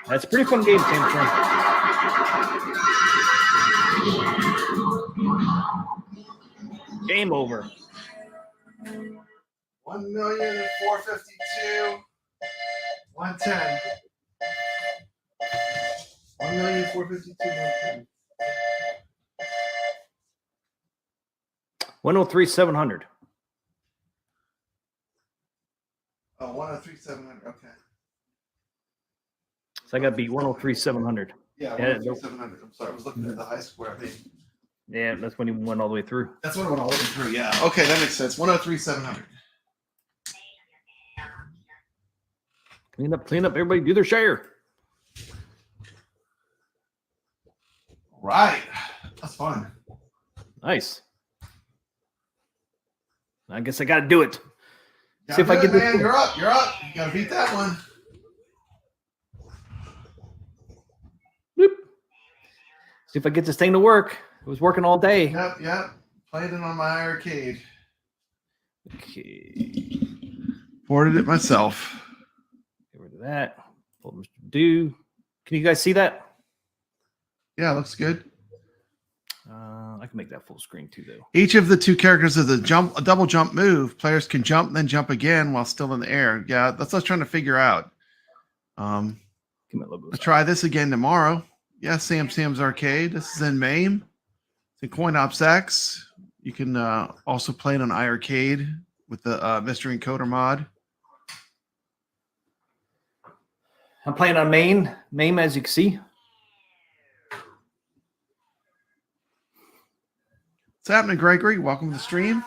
That's a pretty fun game, Tim. Game over. 1,452,110. 1,452,110. 103,700. Oh, 103,700. Okay. So I got to beat 103,700. Yeah, Yeah, 103,700. I'm sorry, I was looking at the high square. Yeah, that's when he went all the way through. That's what I went all the way through. Yeah. Okay, that makes sense. 103,700. Clean up. Everybody do their share. Right. That's fun. Nice. I guess I got to do it. Gotta See if I do get it, this. man. You're up. You're up. You got to beat that one. Boop. See if I get this thing to work. It was working all day. Yep. Played it on my arcade. Okay. Ported it myself. Get rid of that. Pull Mr. Do. Can you guys see that? Yeah, looks good. I can make that full screen too, though. Each of the two characters is a double jump move. Players can jump and then jump again while still in the air. Yeah, that's what I was trying to figure out. I'll try this again tomorrow. Yeah, Sam's Arcade. This is in MAME. It's in CoinOps X. You can also play it on iArcade with the Mystery Encoder mod. I'm playing on MAME, as you can see. What's happening, Gregory? Welcome to the stream.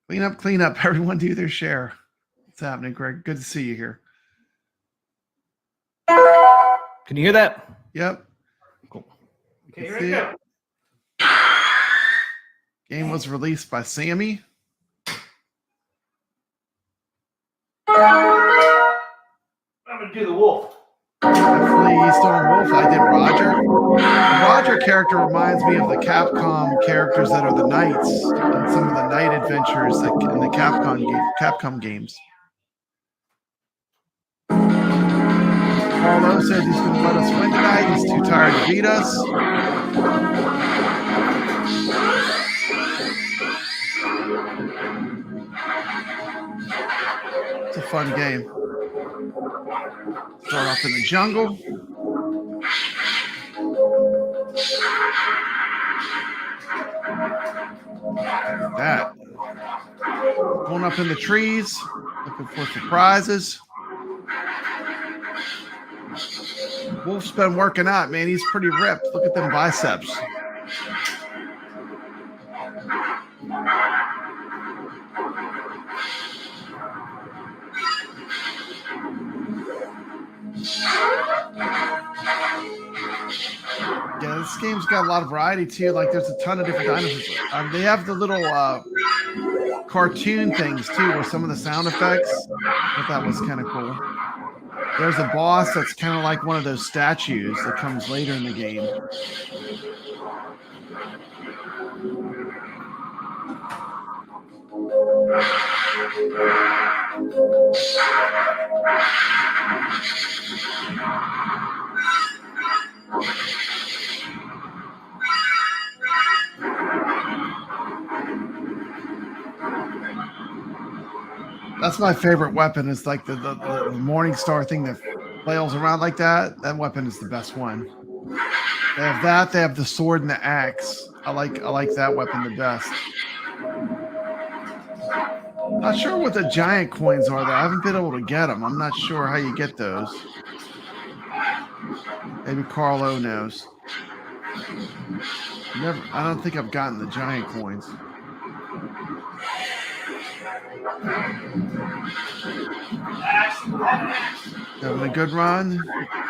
Clean up. Everyone do their share. What's happening, Greg? Good to see you here. Can you hear that? Yep. Cool. Okay, here we go. Game was released by Sammy. I'm gonna do the wolf. Definitely Stone Wolf. I did Roger. The Roger character reminds me of the Capcom characters that are the knights in some of the knight adventures in the Capcom games. Carlo said he's going to let us win tonight. He's too tired to beat us. It's a fun game. Start off in the jungle. That. Going up in the trees, looking for surprises. Wolf's been working out, man. He's pretty ripped. Look at them biceps. Yeah, this game's got a lot of variety too. Like, there's a ton of different dinosaurs. They have the little cartoon things too, where some of the sound effects. I thought that was kind of cool. There's a boss that's kind of like one of those statues that comes later in the game. That's my favorite weapon. It's like the Morning Star thing that flails around like that. That weapon is the best one. They have that. They have the sword and the axe. I like that weapon the best. Not sure what the giant coins are though. I haven't been able to get them. I'm not sure how you get those. Maybe Carlo knows. I don't think I've gotten the giant coins. Having a good run.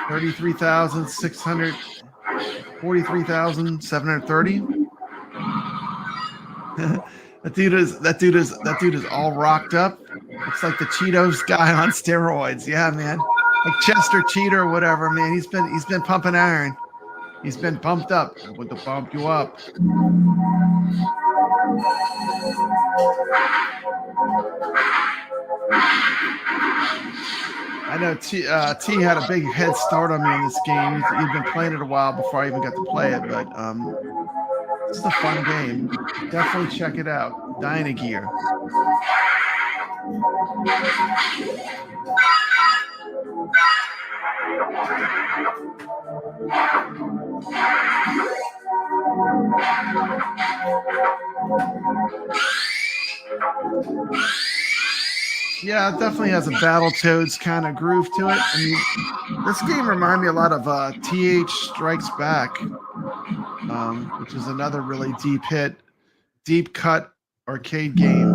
33,600. 43,730. That dude is all rocked up. Looks like the Cheetos guy on steroids. Yeah, man. Like Chester Cheetah or whatever, man. He's been pumping iron. He's been pumped up. I'm going to pump you up. I know T had a big head start on me in this game. He'd been playing it a while before I even got to play it, but it's a fun game. Definitely check it out. Dynagear. Yeah, it definitely has a Battletoads kind of groove to it. I mean, this game reminded me a lot of TH Strikes Back, which is another really deep cut arcade game.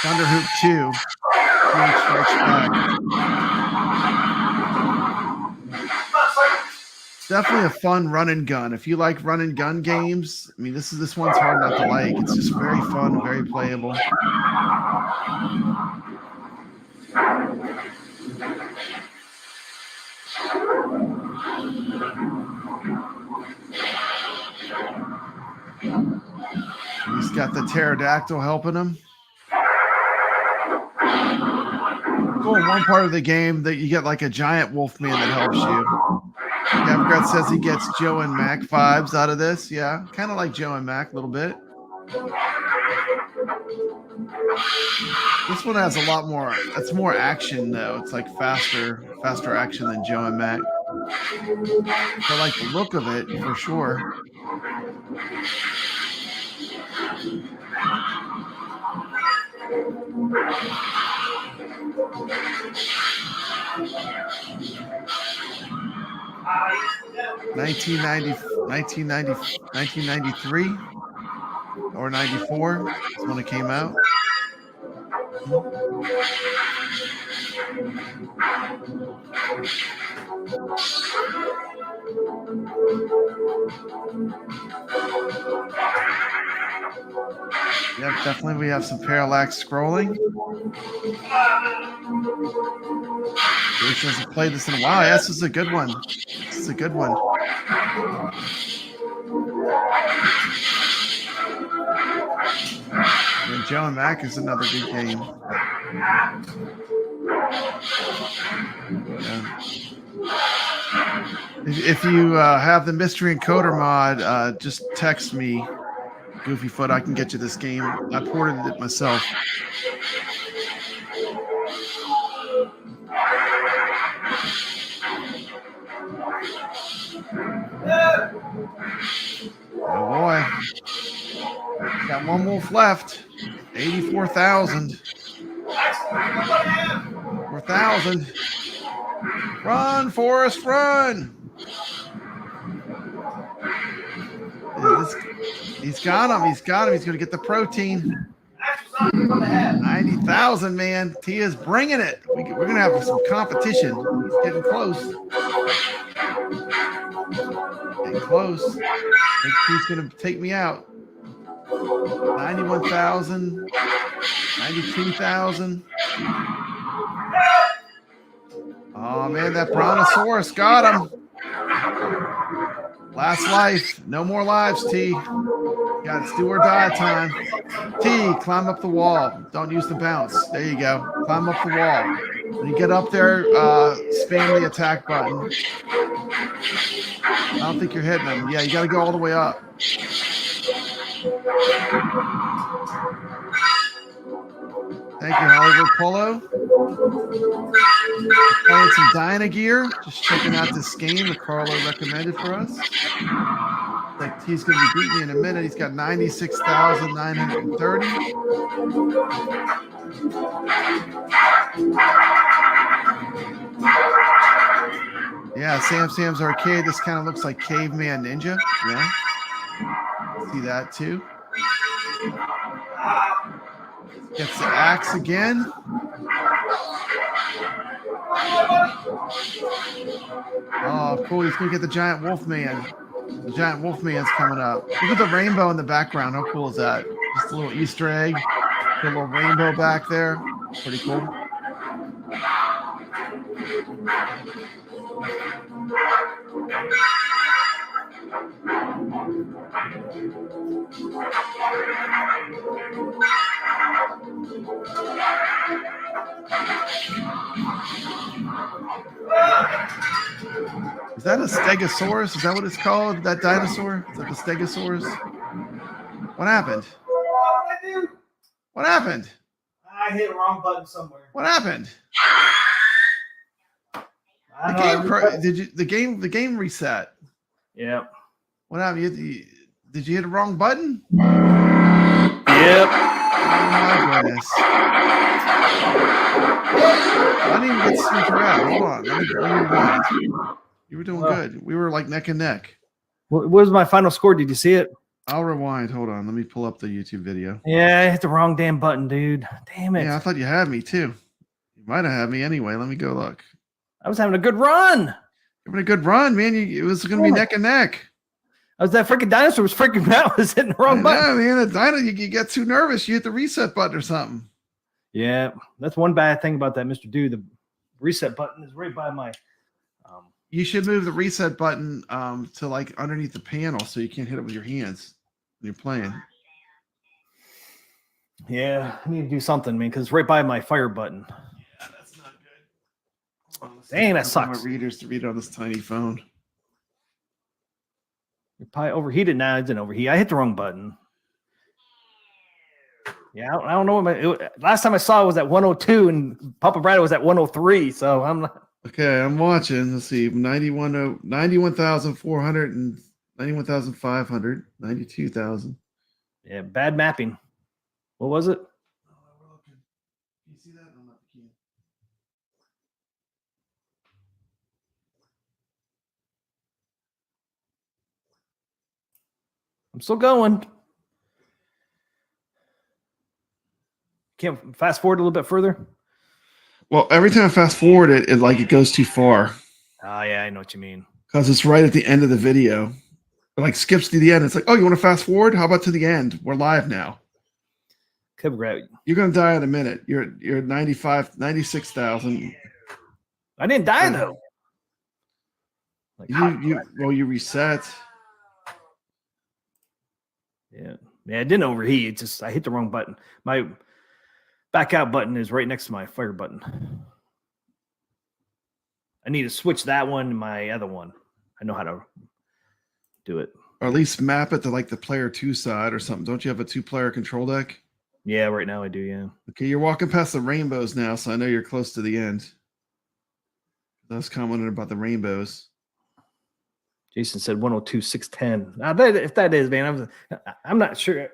Thunderhoop 2, TH Strikes Back. It's definitely a fun run and gun. If you like run and gun games, I mean, this one's hard not to like. It's just very fun, very playable. He's got the pterodactyl helping him. Cool. In one part of the game that you get like a giant wolf man that helps you. Gavgrat says he gets Joe and Mac vibes out of this. Yeah, kind of like Joe and Mac a little bit. This one has a lot more. It's more action though. It's like faster action than Joe and Mac. I like the look of it for sure. $1993 or 94 is when it came out. Yep, definitely we have some parallax scrolling. Jason hasn't played this in a while. Yes, this is a good one. This is a good one. And Joe and Mac is another good game. Yeah. If you have the mystery encoder mod, just text me, Goofyfoot. I can get you this game. I ported it myself. Oh boy. Got one wolf left. 84,000. 4,000. Run, Forrest, run. He's got him. He's got him. He's going to get the protein. 90,000, man. Tia's bringing it. We're going to have some competition. He's getting close. Getting close. I think he's going to take me out. 91,000. 92,000. Oh, man, that Brontosaurus got him. Last life. No more lives, T. Got it's do or die time. T, climb up the wall. Don't use the bounce. There you go. Climb up the wall. When you get up there, spam the attack button. I don't think you're hitting him. Yeah, you got to go all the way up. Thank you, Hollywood Polo. Playing some Dynagear. Just checking out this game that Carlo recommended for us. Like he's going to be beating me in a minute. He's got 96,930. Yeah, Sam's Arcade. This kind of looks like Caveman Ninja. Yeah. See that too. Gets the axe again. Oh, cool. He's going to get the giant wolf man. The giant wolf man's coming up. Look at the rainbow in the background. How cool is that? Just a little Easter egg. Got a little rainbow back there. Pretty cool. Is that a Stegosaurus? Is that what it's called? That dinosaur? Is that the Stegosaurus? What happened? What happened? I hit the wrong button somewhere. What happened? The game reset. Yeah. What happened? Did you hit the wrong button? Yep. Oh my goodness. I didn't even get Sneaker out. Hold on. Let me rewind. You were doing good. We were like neck and neck. What was my final score? Did you see it? I'll rewind. Hold on. Let me pull up the YouTube video. Yeah, I hit the wrong damn button, dude. Damn it. Yeah, I thought you had me too. You might have had me anyway. Let me go look. I was having a good run. Having a good run, man. It was going to be neck and neck. I was that freaking dinosaur was freaking out. I was hitting the wrong button. Yeah, man. The dino, you get too nervous. You hit the reset button or something. Yeah, that's one bad thing about that, Mr. Dude. The reset button is right by my. You should move the reset button to like underneath the panel so you can't hit it with your hands when you're playing. Yeah, I need to do something, man, because it's right by my fire button. Yeah, that's not good. Dang, that sucks. My readers to read on this tiny phone. pie overheated? Nah, it didn't overheat. I hit the wrong button. Yeah, I don't know. Last time I saw it was at 102, and Papa Brad was at 103. So I'm not. Okay, I'm watching. Let's see, 91,400 and 91,500, 92,000. Yeah, bad mapping. What was it? Can you see that? I'm not keen. I'm still going. Can't fast forward a little bit further. Well, every time I fast forward it, it goes too far Oh yeah, I know what you mean. because it's right at the end of the video. It like skips to the end. It's like, oh, you want to fast forward? How about to the end? We're live now. You're gonna die in a minute. You're 96,000. I didn't die though. Like You reset. Yeah, it didn't overheat. It's just I hit the wrong button. My back out button is right next to my fire button. I need to switch that one to my other one. I know how to do it. Or at least map it to like the player 2 side or something. Don't you have a 2-player control deck? Yeah, right now I do. Yeah. Okay, you're walking past the rainbows now, so I know you're close to the end. I was commenting about the rainbows. Jason said 102, 610. Now if that is, man, I'm not sure.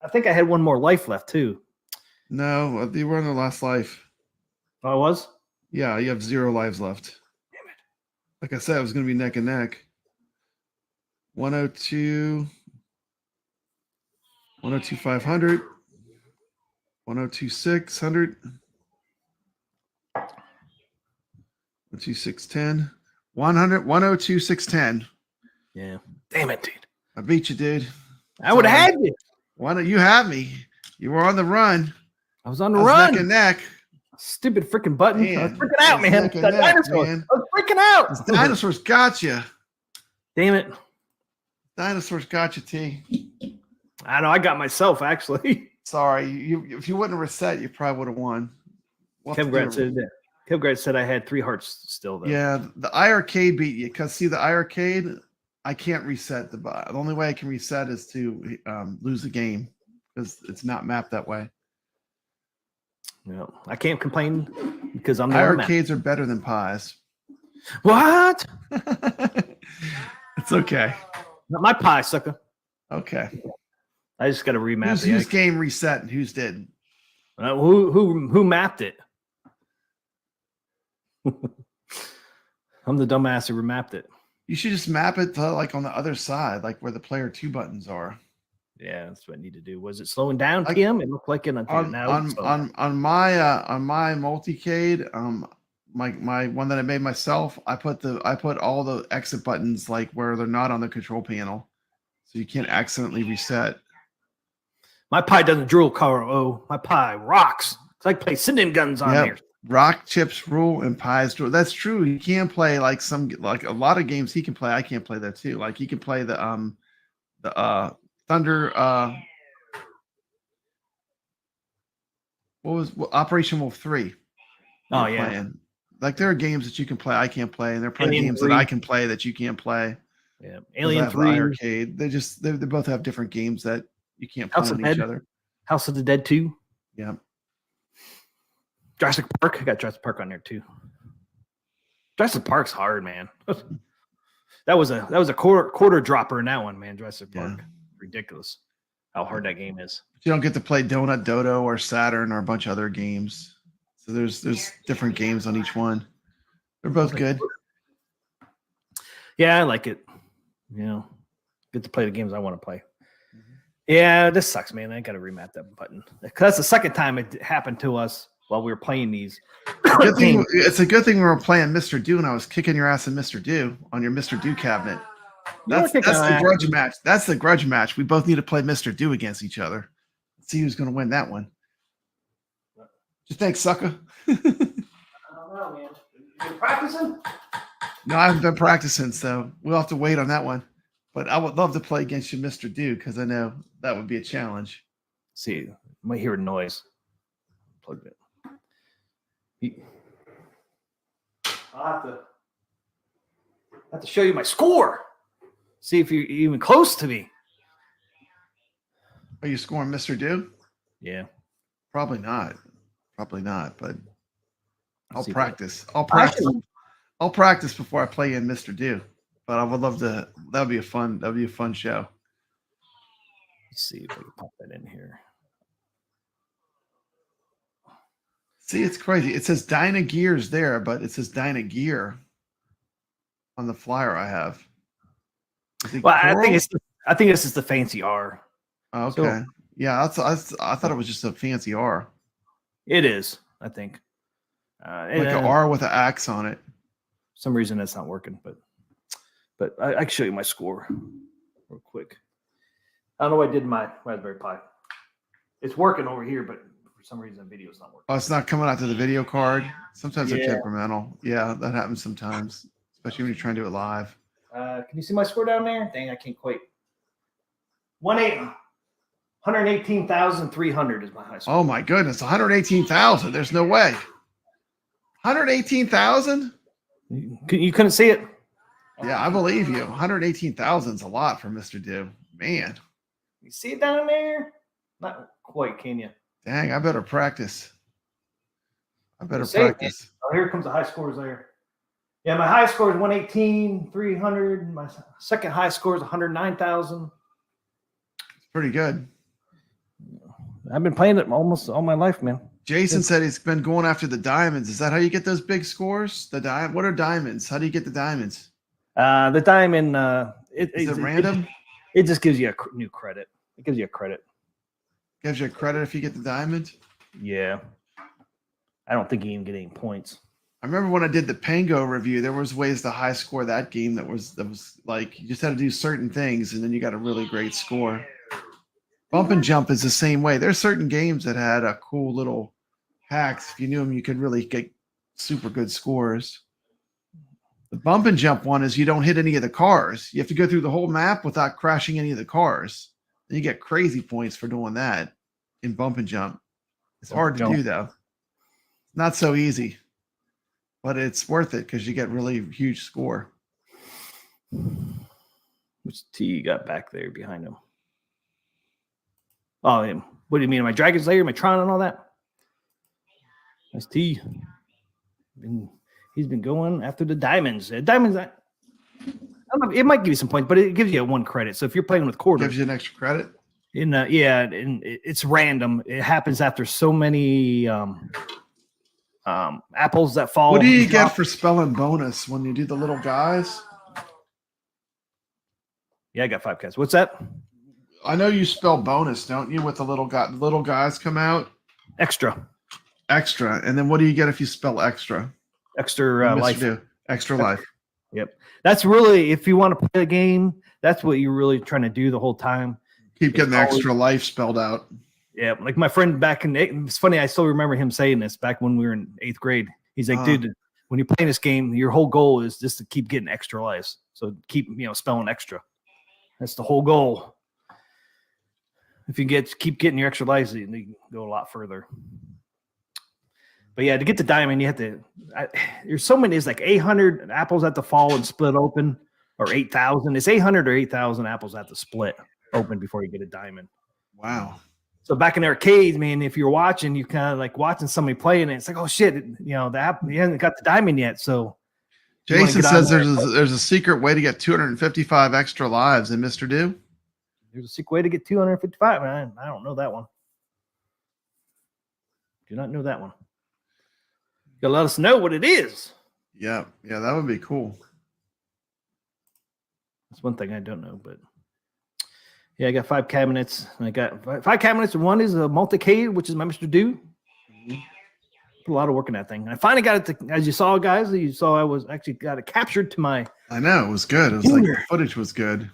I think I had one more life left too. No, you were on the last life. Oh, I was? Yeah, you have 0 lives left. Damn it. Like I said, it was going to be neck and neck. 102, 102, 500, 102, 600, 102, 610, 100, 102, 610. Yeah. Damn it, dude. I beat you, dude. I would have had you. Why don't you have me? You were on the run. I was on the run. Neck and neck. Stupid freaking button. Man, I was freaking out, man. neck and That neck, dinosaur. man. I was freaking out. This dinosaurs got you. Damn it. Dinosaurs got you, T. I know. I got myself, actually. Sorry. If you wouldn't have reset, you probably would have won. Kev said I had 3 hearts still, though. Yeah, the iArcade beat you. Because, see, the iArcade, I can't reset the only way I can reset is to lose the game because it's not mapped that way. No, I can't complain because I'm there. iArcades are better than pies. What? It's okay. Not my pie, sucker. Okay. I just got to remap Whose game reset and whose did? Who mapped it? I'm the dumbass who remapped it. You should just map it to like on the other side, like where the player 2 buttons are. Yeah, that's what I need to do. Was it slowing down, Like, Tim? It looked like it on my multicade, my one that I made myself, I put all the exit buttons like where they're not on the control panel, so you can't accidentally reset. My pie doesn't drool, Carl. My pie rocks. It's like play sending guns on there. Rock chips rule and pies rule. That's true. You can play like a lot of games he can play. I can't play that too. Like he can play the Thunder. Operation Wolf 3? Oh yeah. Playing. Like there are games that you can play, I can't play, and there are probably Alien games 3. that I can play that you can't play. Yeah, Alien 3 arcade. They both have different games that you can't play on each other. House of the Dead 2. Yeah. Jurassic Park. I got Jurassic Park on there too. Jurassic Park's hard, man. that was a quarter dropper in that one, man. Jurassic Park. Yeah. Ridiculous how hard that game is. You don't get to play Donut Dodo or Saturn or a bunch of other games. So there's different games on each one. They're both good. Yeah, I like it. You know, get to play the games I want to play. Yeah, this sucks, man. I got to remap that button. That's the second time it happened to us while we were playing these. It's a good thing we were playing Mr. Do and I was kicking your ass in Mr. Do on your Mr. Do cabinet. That's the grudge match. That's the grudge match. We both need to play Mr. Do against each other. Let's see who's going to win that one. You think, sucker? I don't know, man. You practicing? No, I haven't been practicing, so we'll have to wait on that one. But I would love to play against you, Mr. Do, because I know that would be a challenge. See, you might hear a noise. Plug it. I'll have to show you my score. See if you're even close to me. Are you scoring Mr. Do? Yeah. Probably not. Probably not, but I'll See if practice. I'll practice. I'll practice before I play in Mr. Do. But I would love to. That'd be a fun show. Let's see if I can pop that in here. See, it's crazy. It says Dyna Gears there, but it says Dyna Gear on the flyer I have. Well, I think it's just the fancy R. Okay. So, Yeah, I thought it was just a fancy R. it is, I think. Like an R with an axe on it. For some reason that's not working, but I can show you my score real quick. I don't know what I did in my Raspberry Pi. It's working over here, but for some reason the video's not working. Oh, it's not coming out to the video card. Sometimes they're Yeah. temperamental. Yeah, that happens sometimes, especially when you're trying to do it live. Can you see my score down there? Dang, I can't quite. 118,300 is my high score. Oh my goodness, 118,000. There's no way. 118,000? You couldn't see it? Yeah, I believe you. 118,000 is a lot for Mr. Do. Man, You see it down there? Not quite, can you? dang, I better practice. I better Say it, practice. Oh, here comes the high scores there. Yeah, my high score is 118,300. My second high score is 109,000. It's pretty good. I've been playing it almost all my life, man. Jason said he's been going after the diamonds. Is that how you get those big scores? What are diamonds? How do you get the diamonds? The diamond, Is it random? It just gives you a new credit. It gives you a credit. Gives you a credit if you get the diamond? Yeah. I don't think you even get any points. I remember when I did the Pango review, there was ways to high score that game that was like you just had to do certain things and then you got a really great score. Bump and Jump is the same way. There's certain games that had a cool little hacks. If you knew them, you could really get super good scores. The Bump and Jump one is you don't hit any of the cars. You have to go through the whole map without crashing any of the cars. And you get crazy points for doing that in Bump and Jump. It's hard to do though. Not so easy, but it's worth it because you get really huge score. Which T you got back there behind him? Oh, yeah. What do you mean? My Dragon Slayer, my Tron, and all that? That's T. He's been going after the diamonds. Diamonds, I don't know, it might give you some points, but it gives you one credit. So if you're playing with quarters, Gives you an extra credit. And it's random. It happens after so many apples that fall. What do you get for spelling bonus when you do the little guys? Yeah, I got 5 cats. What's that? I know you spell bonus, don't you? With the little guy, little guys come out. Extra. And then what do you get if you spell extra? Extra life. Extra life. Yep. That's really, if you want to play a game, that's what you're really trying to do the whole time. Keep getting the extra life spelled out. Yeah, like my friend back in it's funny, I still remember him saying this back when we were in 8th grade. He's like, dude, when you're playing this game, your whole goal is just to keep getting extra lives. So keep, spelling extra. That's the whole goal. If you keep getting your extra lives, you can go a lot further. But yeah, to get the diamond, you have to. There's so many. It's like 800 apples have to fall and split open, or 8,000. It's 800 or 8,000 apples have to split open before you get a diamond. Wow. So back in the arcades, man, if you're watching, you kind of like watching somebody playing it. It's like, oh shit, the apple, you haven't got the diamond yet. So Jason says there's a secret way to get 255 extra lives in Mr. Do. There's a secret way to get 255. Man, I don't know that one. Do not know that one. You gotta let us know what it is. Yeah, that would be cool. That's one thing I don't know, but yeah, I got 5 cabinets. And I got 5 cabinets. One is a multi-cade, which is my Mr. Do. Put a lot of work in that thing. And I finally got it to, as you saw, guys, I was actually got it captured to my. I know, it was good. It was like the footage was good.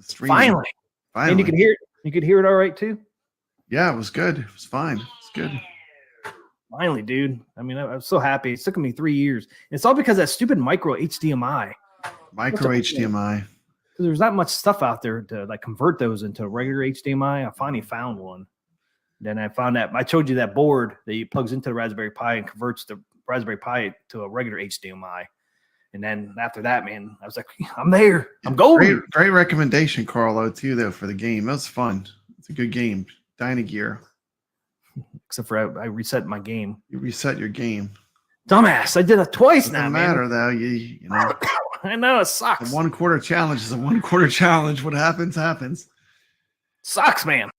Finally. And you can hear it. You could hear it all right too. Yeah, it was good. It was fine. It's good. Finally, dude. I mean, I was so happy. It's taken me 3 years. It's all because of that stupid micro HDMI. Micro HDMI. Because there's not much stuff out there to like convert those into regular HDMI. I finally found one. Then I found that I showed you that board that plugs into the Raspberry Pi and converts the Raspberry Pi to a regular HDMI. And then after that, man, I was like, I'm there. I'm golden. Great recommendation, Carlo, too, though, for the game. That was fun. It's a good game. Dynagear. Except for I reset my game. You reset your game. Dumbass. I did it twice now, Doesn't man. matter, though. You know. I know it sucks. A 1/4 challenge is a 1/4 challenge. What happens, happens. Sucks, man.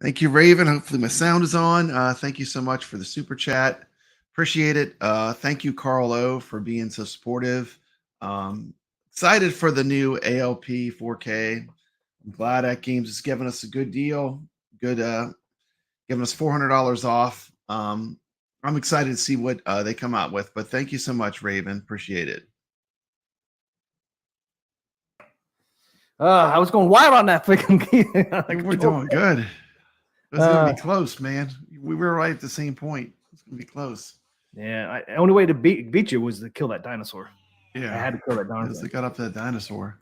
Thank you, Raven. Hopefully my sound is on. Thank you so much for the super chat. Appreciate it. Thank you, Carlo, for being so supportive. Excited for the new ALP 4K. I'm glad that Games is giving us a good deal. Good, giving us $400 off. I'm excited to see what they come out with. But thank you so much, Raven. Appreciate it. I was going wild on that freaking game. We're doing good. It's gonna be close, man. We were right at the same point. It's gonna be close. Yeah, the only way to beat you was to kill that dinosaur. Yeah, I had to kill that dinosaur. They got up to that dinosaur.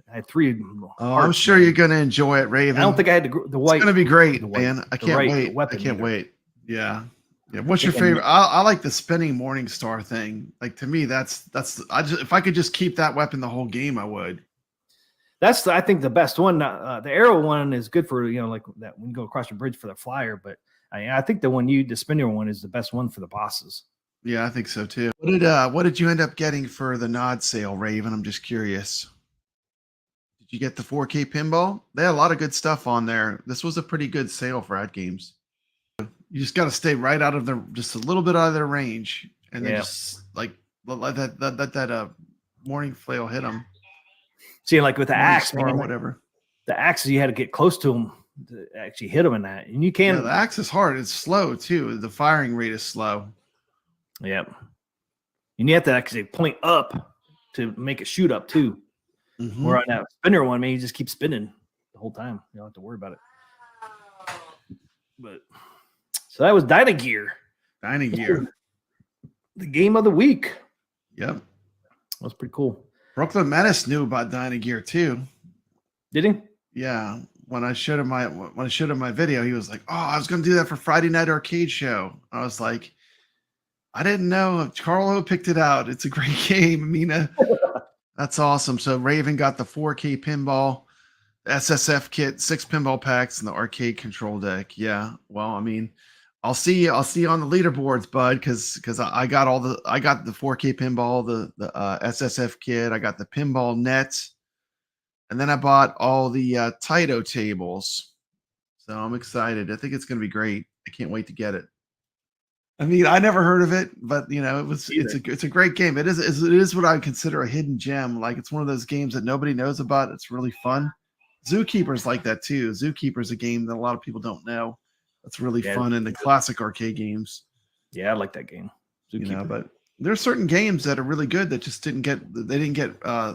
I had 3. I'm sure you're gonna enjoy it, Raven. I don't think I had the white. It's gonna be great, white, man. I can't wait. Weapon I can't either. wait. Yeah. What's your favorite? I like the spinning morning star thing. Like, to me, that's if I could just keep that weapon the whole game, I would. That's I think the best one. The arrow one is good for like that when you go across the bridge for the flyer. But I think the spinner one is the best one for the bosses. Yeah, I think so too. What did you end up getting for the nod sale, Raven? I'm just curious. Did you get the 4K pinball? They had a lot of good stuff on there. This was a pretty good sale for Ad Games. You just got to stay right out of just a little bit out of their range, and then just like let that morning flail hit them. See, like with the axe, or whatever. The axe, you had to get close to them to actually hit them in that, and you can. Yeah, the axe is hard. It's slow too. The firing rate is slow. Yep. And you have to actually point up to make it shoot up too. Mm-hmm. Or on that spinner one, man, you just keep spinning the whole time. You don't have to worry about it. But so that was Dynagear. Dynagear. The game of the week. Yep. That was pretty cool. Brooklyn Menace knew about Dynagear too. Did he? Yeah. When I showed him my video, he was like, "Oh, I was going to do that for Friday Night Arcade Show." I was like, "I didn't know. Carlo picked it out. It's a great game, Amina." That's awesome. So Raven got the 4K pinball, SSF kit, 6 pinball packs, and the arcade control deck. Yeah. Well, I mean, I'll see you on the leaderboards, bud, because I got the 4K pinball, the SSF kit, I got the pinball net, and then I bought all the Taito tables. So I'm excited. I think it's gonna be great. I can't wait to get it. I mean, I never heard of it, but it's a great game. It is what I would consider a hidden gem. Like, it's one of those games that nobody knows about. It's really fun. Zookeeper's like that too. Zookeeper's a game that a lot of people don't know. That's really fun in the classic arcade games. Yeah, I like that game. But there are certain games that are really good that just didn't get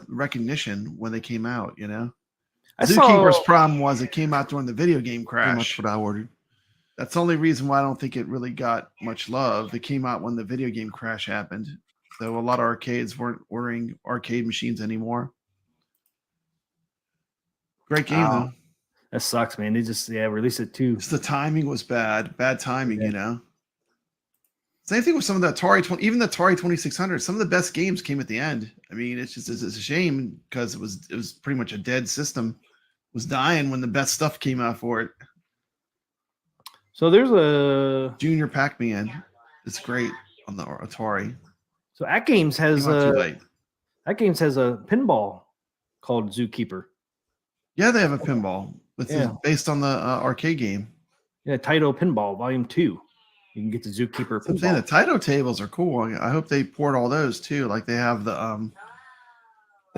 recognition when they came out. Zookeeper's problem was it came out during the video game crash. That's what I ordered. That's the only reason why I don't think it really got much love. It came out when the video game crash happened. So a lot of arcades weren't ordering arcade machines anymore. Great game, though. That sucks, man. They just released it too. Just the timing was bad timing, Same thing with some of the Atari even the Atari 2600. Some of the best games came at the end. I mean, it's a shame because it was pretty much a dead system. It was dying when the best stuff came out for it. So there's a Junior Pac-Man. It's great on the Atari. so At Games has Came out too a late. At Games has a pinball called Zookeeper. Yeah, they have a pinball. This is Yeah. based on the arcade game. Yeah, Taito Pinball Volume 2. You can get the Zookeeper So I'm saying the pinball. Taito tables are cool. I hope they port all those too. Like they have they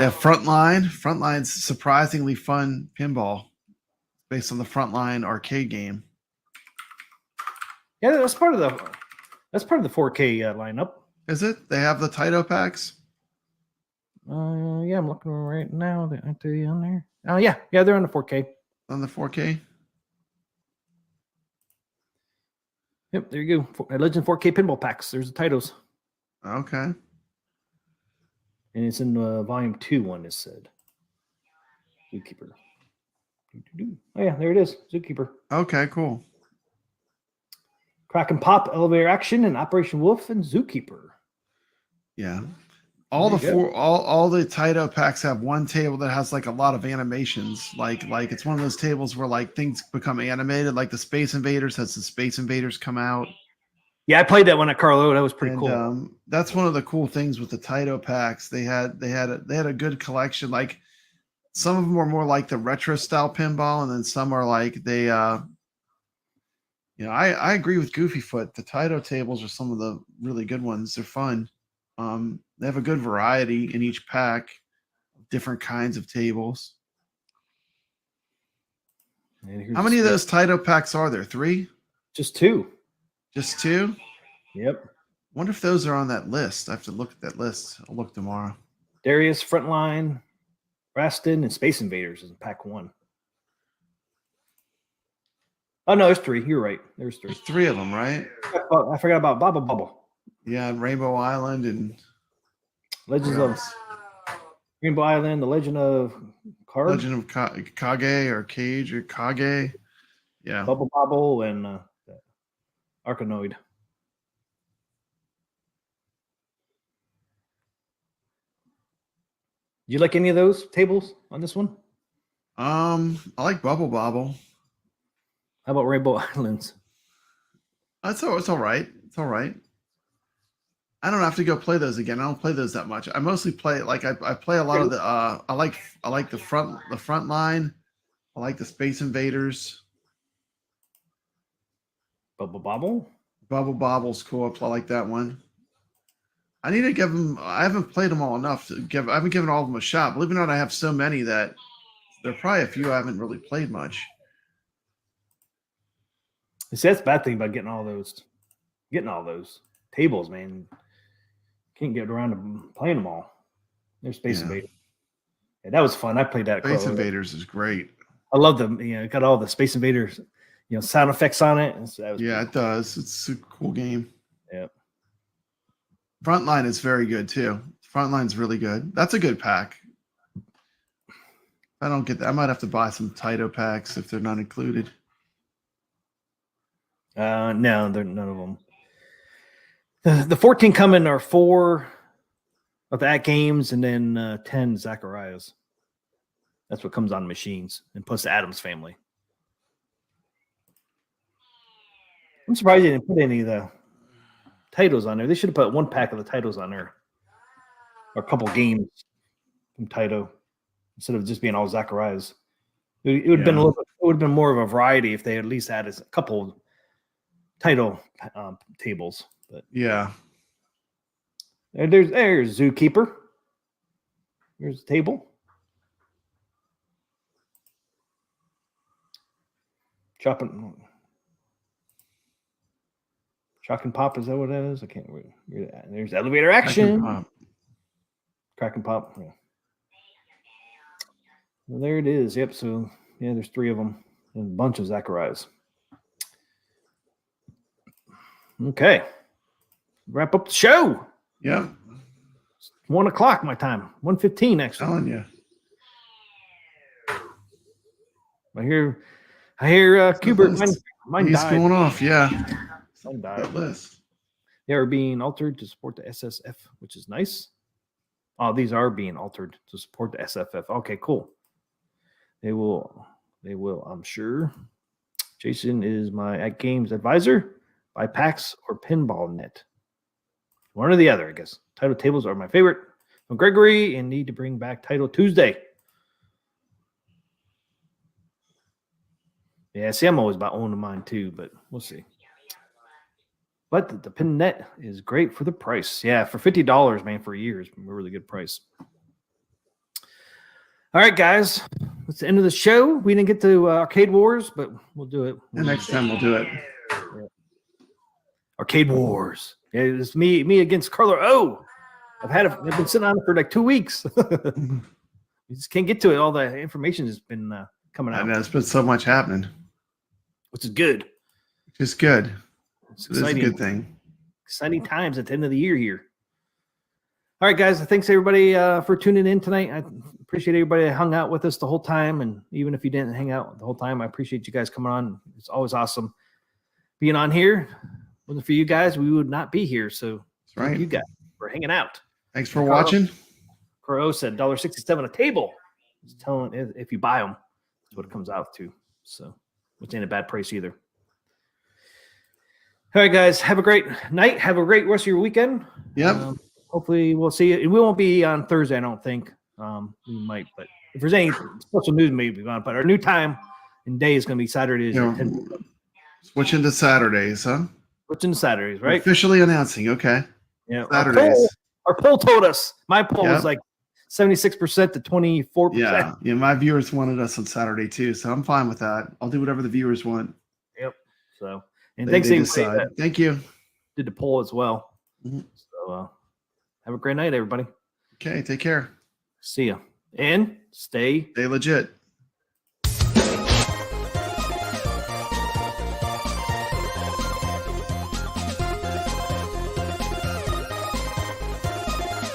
have Frontline. Frontline's surprisingly fun pinball based on the Frontline arcade game. Yeah, that's part of the 4K lineup. Is it? They have the Taito packs. Yeah, I'm looking right now. Aren't they on there? Oh yeah, they're on the 4K. On the 4K. Yep, there you go. Legend 4K pinball packs. There's the titles, Okay. and it's in Volume 2 one. Is said Zookeeper. Oh yeah, there it is. Zookeeper. Okay, cool. Crack and Pop, Elevator Action, and Operation Wolf, and Zookeeper. Yeah. All There the you go. all the Taito packs have one table that has like a lot of animations. Like it's one of those tables where like things become animated. Like the Space Invaders has the Space Invaders come out. Yeah, I played that one at Carlo. That was pretty And cool. that's one of the cool things with the Taito packs. They had a good collection. Like some of them are more like the retro style pinball, and then some are like they I agree with Goofy Foot. The Taito tables are some of the really good ones. They're fun. They have a good variety in each pack, different kinds of tables. And here's How many of the- those Taito packs are there? 3? Just 2. Just 2? Yep. Wonder if those are on that list. I have to look at that list. I'll look tomorrow. Darius, Frontline, Rastin, and Space Invaders is in pack 1. Oh no, there's 3. You're right. There's 3. There's 3 of them, right? I forgot about Bobble Bubble. Yeah, and Rainbow Island and Legends what of else? Rainbow Island, The Legend of Card, Legend of Kage or Cage or Kage. Yeah. Bubble Bobble, and Arkanoid. Do you like any of those tables on this one? I like Bubble Bobble. How about Rainbow Islands? It's all right. It's all right. I don't have to go play those again. I don't play those that much. I mostly play like I play a lot of the I like the front line. I like the Space Invaders. Bubble Bobble? Bubble Bobble's cool. I like that one. I need to give them. I haven't played them all enough to give. I haven't given all of them a shot. Believe it or not, I have so many that there are probably a few I haven't really played much. See, that's the bad thing about getting all those tables, man. Can't get around to playing them all. There's Space Yeah. Invaders. Yeah, that was fun. I played that. at Space Carlo. Invaders is great. I love them. It got all the Space Invaders, sound effects on it. And so that was Yeah, pretty it does. It's a cool game. cool. Yep. Frontline is very good too. Frontline's really good. That's a good pack. I don't get that. I might have to buy some Taito packs if they're not included. No, they're none of them. The 14 coming are 4 of the At Games, and then 10 Zacharias. That's what comes on machines, and plus the Adams Family. I'm surprised they didn't put any of the titles on there. They should have put 1 pack of the titles on there, or a couple games from Taito instead of just being all Zacharias. It would have been a little bit, it would have been more of a variety if they at least had a couple title tables. But Yeah. there's Zookeeper. There's the table. Shock and Pop, is that what that is? I can't read that. There's Elevator Action. Crack and Pop. Yeah. Well, there it is. Yep. So yeah, there's 3 of them and a bunch of Zacharias. Okay. Wrap up the show. Yeah. 1 o'clock my time. 1:15 actually. Telling you. I hear Kubert. Mine He's died. going off. Yeah. Mine died. That list. They are being altered to support the SSF, which is nice. Oh, these are being altered to support the SFF. Okay, cool. They will, I'm sure. Jason is my at games advisor. Buy packs or pinball net. One or the other, I guess. Title tables are my favorite. From Gregory, and need to bring back Title Tuesday. Yeah, see, I'm always about owning mine too, but we'll see. But the pin net is great for the price. Yeah, for $50, man, for a year is a really good price. All right, guys. That's the end of the show. We didn't get to Arcade Wars, but we'll do it. The next time we'll do it. Yeah. Arcade Wars. Yeah, it's me against Carlo. Oh, I've been sitting on it for like 2 weeks. You just can't get to it. All the information has been coming out. And there's been so much happening. Which is good. Which is good. It's It is a exciting. good thing. Exciting times at the end of the year here. All right, guys. Thanks everybody for tuning in tonight. I appreciate everybody that hung out with us the whole time, and even if you didn't hang out the whole time, I appreciate you guys coming on. It's always awesome being on here. Wasn't for you guys, we would not be here. So That's right. thank you guys for hanging out. Thanks for watching. Crow said $1.67 a table. He's telling if you buy them, that's what it comes out to. So, which ain't a bad price either. All right, guys. Have a great night. Have a great rest of your weekend. Yep. Hopefully, we'll see you. We won't be on Thursday, I don't think. We might, but if there's any special news, maybe we're on. But our new time and day is going to be Saturdays. You know, switching to Saturdays, huh? Switching to Saturdays, right? Officially announcing. Okay. Yeah. Saturdays. Our poll told us. My poll Yep. was like 76% to 24%. Yeah. Yeah. My viewers wanted us on Saturday too, so I'm fine with that. I'll do whatever the viewers want. Yep. So, and They thanks to decide. everybody that Thank you. did the poll as well. Mhm. So, have a great night, everybody. Okay. Take care. See ya. And stay Stay legit.